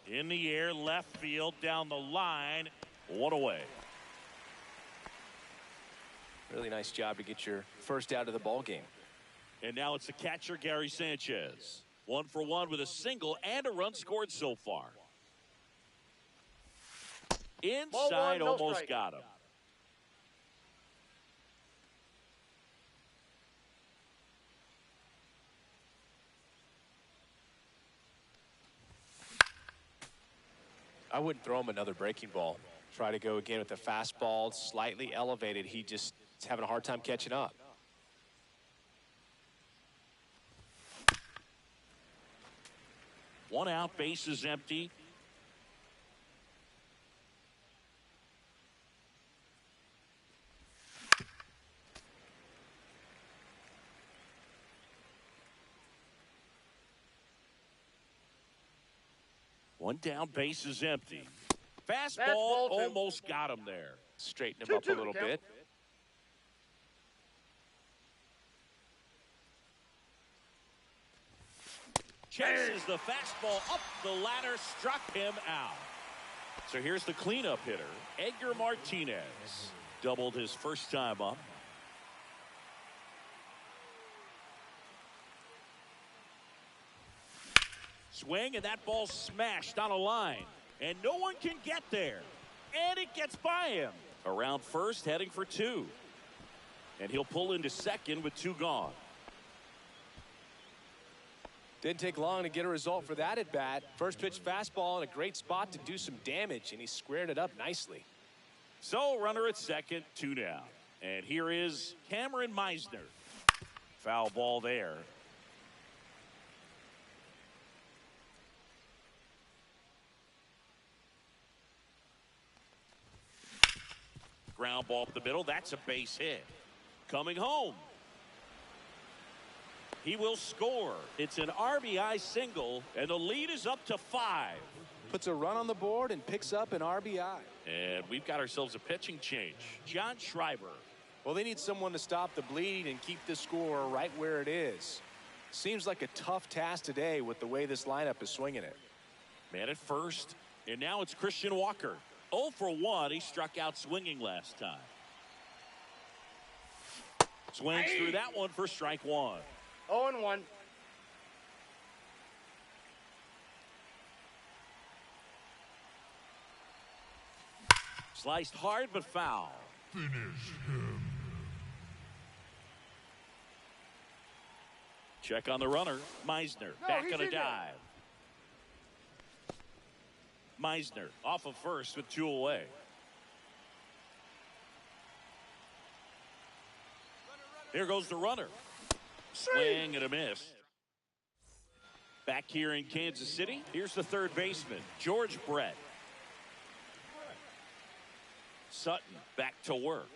In the air, left field, down the line, 1 away. Really nice job to get your first out of the ball game. And now it's the catcher, Gary Sanchez. 1 for 1 with a single and a run scored so far. Inside, almost got him. I wouldn't throw him another breaking ball. Try to go again with the fastball, slightly elevated. He just is having a hard time catching up. One out, base is empty. One down, base is empty. Fastball almost got him there. Straighten him up a little bit. Chases the fastball up the ladder, struck him out. So here's the cleanup hitter, Edgar Martinez. Doubled his first time up. Swing, and that ball smashed on a line. And no one can get there. And it gets by him. Around first, heading for 2. And he'll pull into second with 2 gone. Didn't take long to get a result for that at bat. First pitch fastball in a great spot to do some damage, and he squared it up nicely. So runner at second, 2 down. And here is Cameron Meisner. Foul ball there. Ground ball up the middle. That's a base hit. Coming home. He will score. It's an RBI single, and the lead is up to 5. Puts a run on the board and picks up an RBI. And we've got ourselves a pitching change. John Schreiber. Well, they need someone to stop the bleed and keep the score right where it is. Seems like a tough task today with the way this lineup is swinging it. Man at first, and now it's Christian Walker. 0 for 1. He struck out swinging last time. Swings through that one for strike 1. 0-1. Sliced hard but foul. Finish him. Check on the runner. Meisner back on a dive. Meisner off of first with 2 away. Here goes the runner. Swing and a miss. Back here in Kansas City, here's the third baseman, George Brett. Sutton back to work.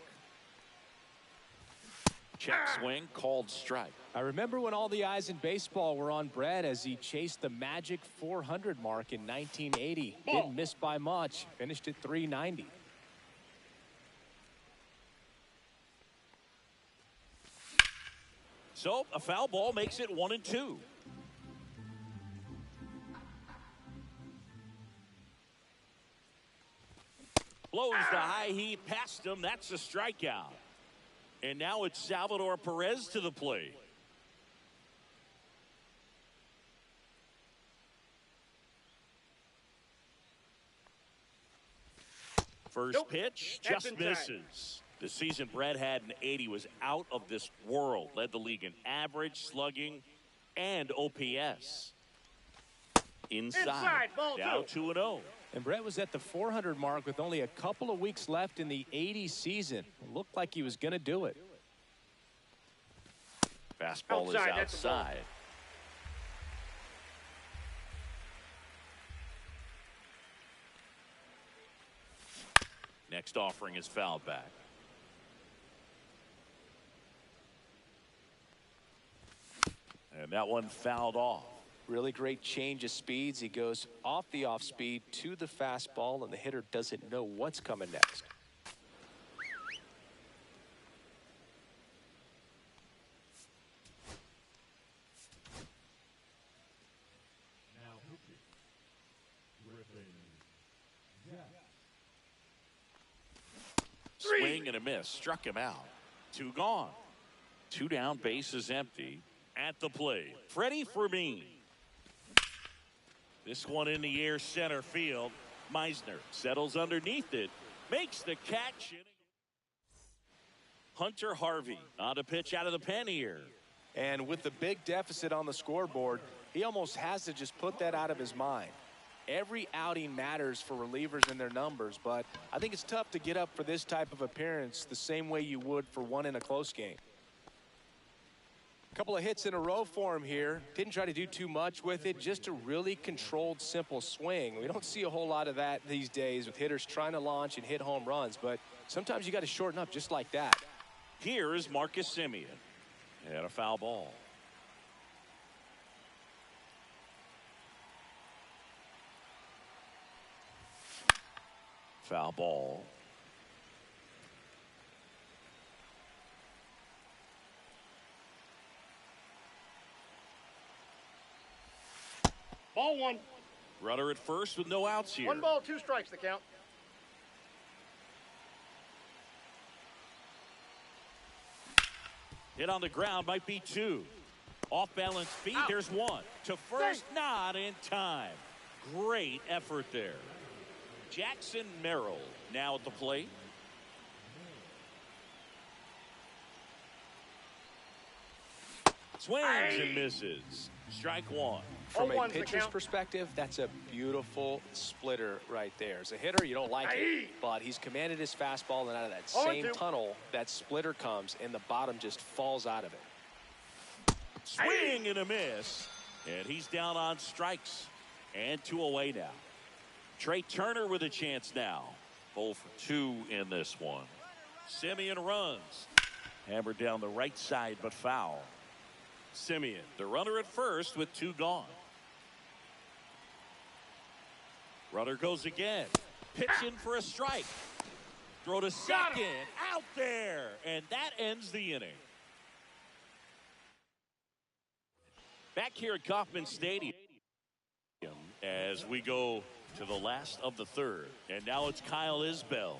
Check swing, called strike. I remember when all the eyes in baseball were on Brett as he chased the magic 400 mark in 1980. Didn't miss by much. Finished at 390. So a foul ball makes it 1-2. Blows the high heat past him. That's a strikeout. And now it's Salvador Perez to the plate. First pitch just misses. The season Brett had in 80 was out of this world. Led the league in average, slugging, and OPS. Inside now 2-0. And Brett was at the 400 mark with only a couple of weeks left in the 80 season. It looked like he was going to do it. Fastball is outside. Next offering is fouled back. And that one fouled off. Really great change of speeds. He goes off the off speed to the fastball, and the hitter doesn't know what's coming next. Now pitching. Griffin. Jack. Swing and a miss. Struck him out. 2 gone. 2 down. Bases empty. At the plate, Freddie Fermin. This one in the air center field. Meisner settles underneath it. Makes the catch. Hunter Harvey on a pitch out of the pen here. And with the big deficit on the scoreboard, he almost has to just put that out of his mind. Every outing matters for relievers and their numbers, but I think it's tough to get up for this type of appearance the same way you would for one in a close game. Couple of hits in a row for him here. Didn't try to do too much with it. Just a really controlled, simple swing. We don't see a whole lot of that these days with hitters trying to launch and hit home runs, but sometimes you got to shorten up just like that. Here is Marcus Semien. And a foul ball. Foul ball. Ball 1. Runner at first with no outs here. 1 ball, 2 strikes the count. Hit on the ground, might be 2. Off balance feet, there's 1. To first, not in time. Great effort there. Jackson Merrill now at the plate. Swings and misses. Strike 1. From a pitcher's perspective, that's a beautiful splitter right there. As a hitter, you don't like it, but he's commanded his fastball, and out of that same tunnel, that splitter comes, and the bottom just falls out of it. Swing and a miss. And he's down on strikes. And 2 away now. Trey Turner with a chance now. 0 for 2 in this one. Semien runs. Hammered down the right side, but foul. Semien, the runner at first with 2 gone. Runner goes again. Pitch in for a strike. Throw to second. Out there. And that ends the inning. Back here at Kauffman Stadium. as we go to the last of the third. And now it's Kyle Isbell.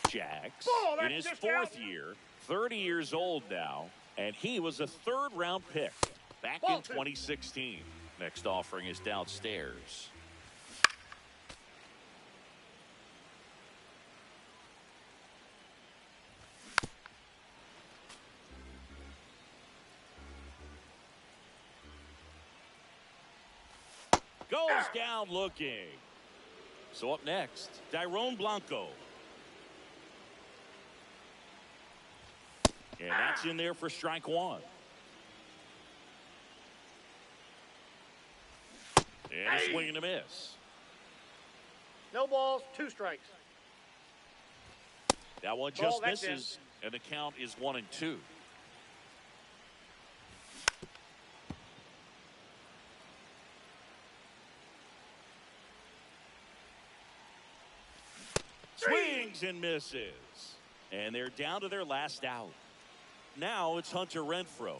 Jags in his fourth year, 30 years old now, and he was a third-round pick back in 2016. Next offering is downstairs. Goes down looking. So up next, Dyrone Blanco. And that's in there for strike one. And a swing and a miss. No balls, 2 strikes. That one just misses, and the count is 1-2. Swings and misses. And they're down to their last out. Now it's Hunter Renfroe.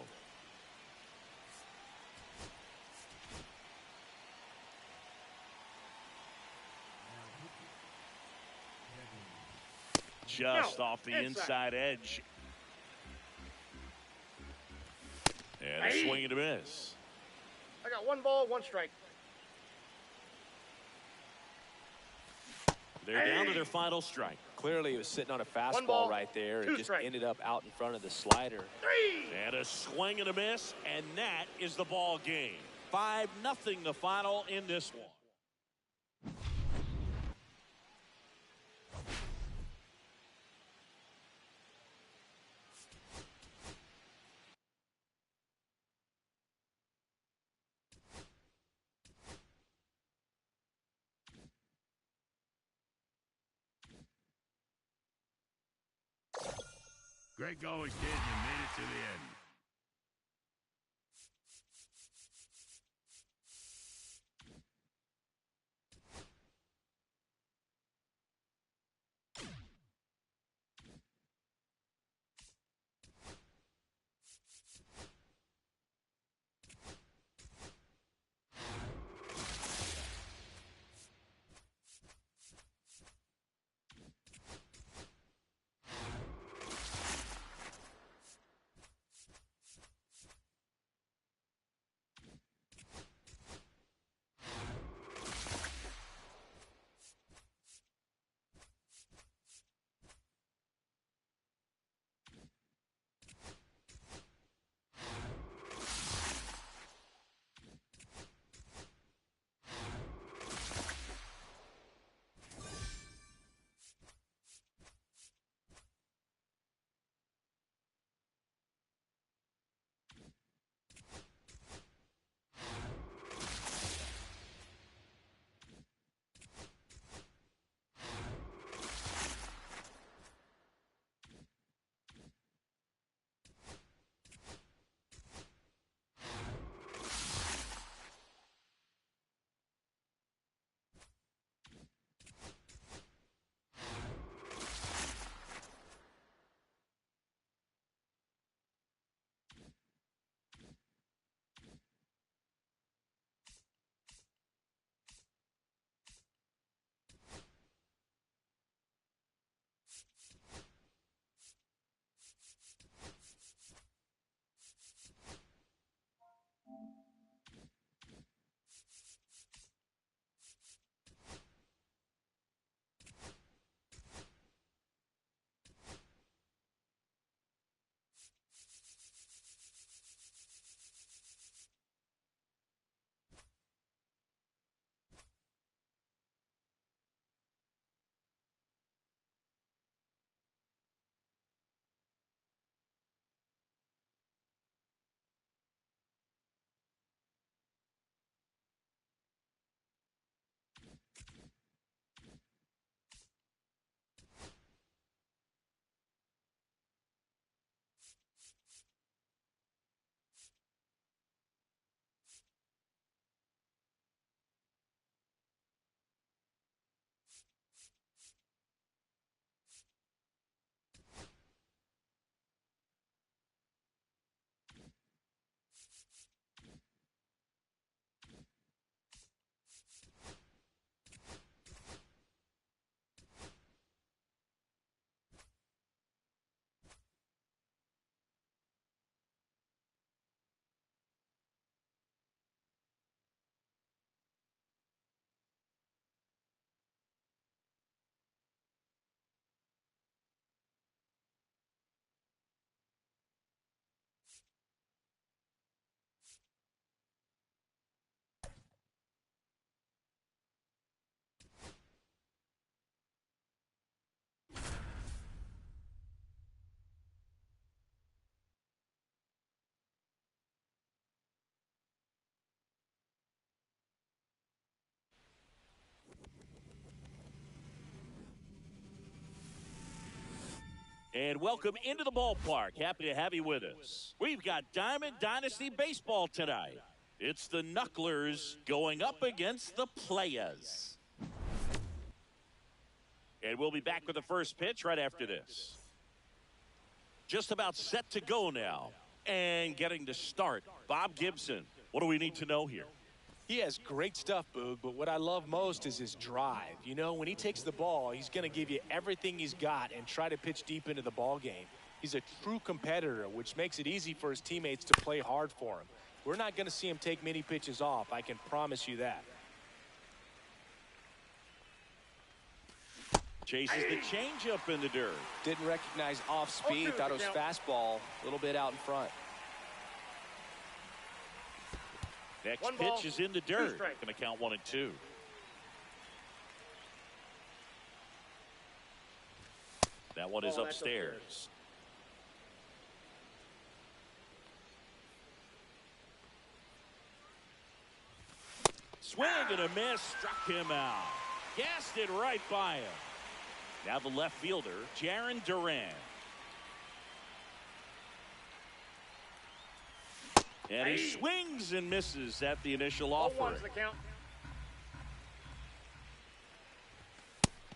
Just off the inside edge. And a swing and a miss. I got 1 ball, 1 strike. They're down to their final strike. Clearly, he was sitting on a fastball right there and just ended up out in front of the slider. And a swing and a miss, and that is the ball game. 5-0 the final in this one. Great going, kid. You made it to the end. And welcome into the ballpark. Happy to have you with us. We've got Diamond Dynasty Baseball tonight. It's the Knucklers going up against the Players. And we'll be back with the first pitch right after this. Just about set to go now. And getting to start, Bob Gibson. What do we need to know here? He has great stuff, Boog, but what I love most is his drive. You know, when he takes the ball, he's going to give you everything he's got and try to pitch deep into the ball game. He's a true competitor, which makes it easy for his teammates to play hard for him. We're not going to see him take many pitches off, I can promise you that. Chases the changeup in the dirt. Didn't recognize off speed, thought it was fastball, a little bit out in front. Next One pitch ball, is in the dirt. strikes. Going to count 1 and 2. That one is Oh, that's upstairs. Swing and a miss. Struck him out. Gassed it right by him. Now the left fielder, Jaron Duran. And he swings and misses at the initial offering. 0-1's the count.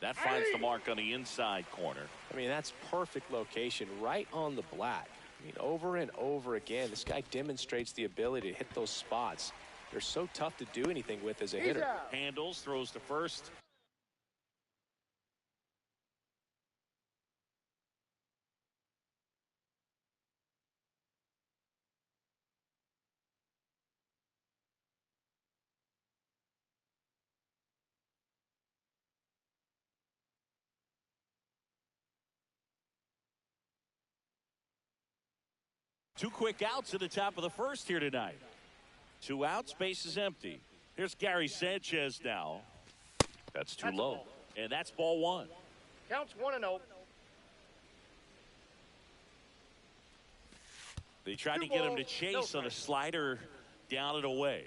That finds the mark on the inside corner. I mean, that's perfect location, right on the black. I mean, over and over again, this guy demonstrates the ability to hit those spots. They're so tough to do anything with as a hitter. Handles, throws to first. Two quick outs at the top of the first here tonight. 2 outs, base is empty. Here's Gary Sanchez now. That's too low. And that's ball 1. Counts 1-0. They tried to get him to chase on a slider down and away.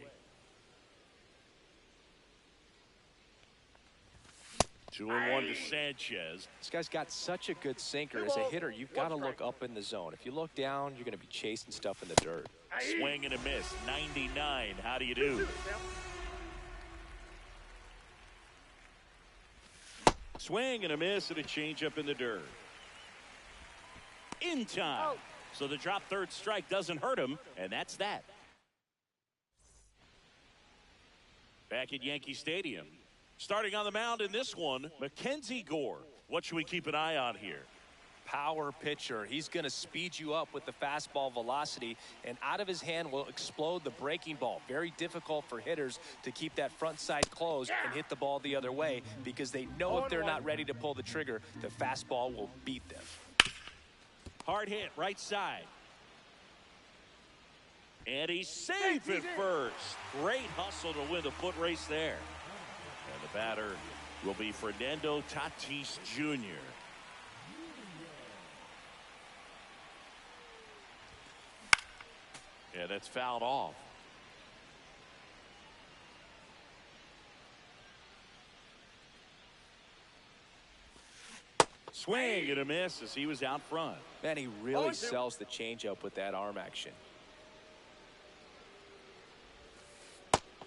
2-1 to Sanchez. This guy's got such a good sinker. As a hitter, you've got to look up in the zone. If you look down, you're going to be chasing stuff in the dirt. Swing and a miss. 99. How do you do? Swing and a miss and a changeup in the dirt. In time. So the drop third strike doesn't hurt him, and that's that. Back at Yankee Stadium. Starting on the mound in this one, Mackenzie Gore. What should we keep an eye on here? Power pitcher. He's going to speed you up with the fastball velocity, and out of his hand will explode the breaking ball. Very difficult for hitters to keep that front side closed and hit the ball the other way, because they know if they're not ready to pull the trigger, the fastball will beat them. Hard hit, right side. And he's safe at first. Great hustle to win the foot race there. And the batter will be Fernando Tatis Jr. Yeah, that's fouled off. Swing and a miss as he was out front. Man, he really sells the changeup with that arm action.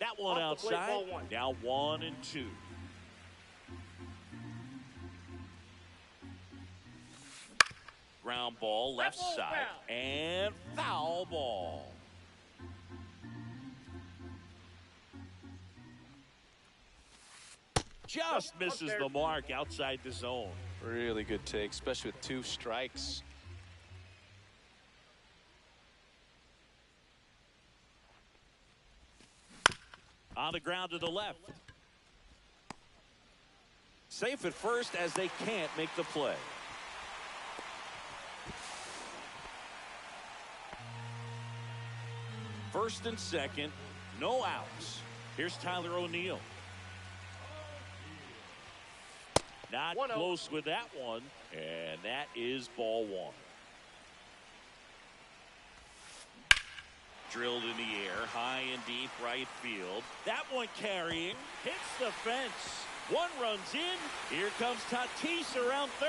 That one outside. Now 1 and 2. Ground ball left side and foul ball. Just misses the mark outside the zone. Really good take, especially with 2 strikes. On the ground to the left. Safe at first as they can't make the play. First and second, no outs. Here's Tyler O'Neill. Not close with that one, and that is ball 1. Drilled in the air, high and deep right field. That one carrying, hits the fence. 1 runs in. Here comes Tatis around third.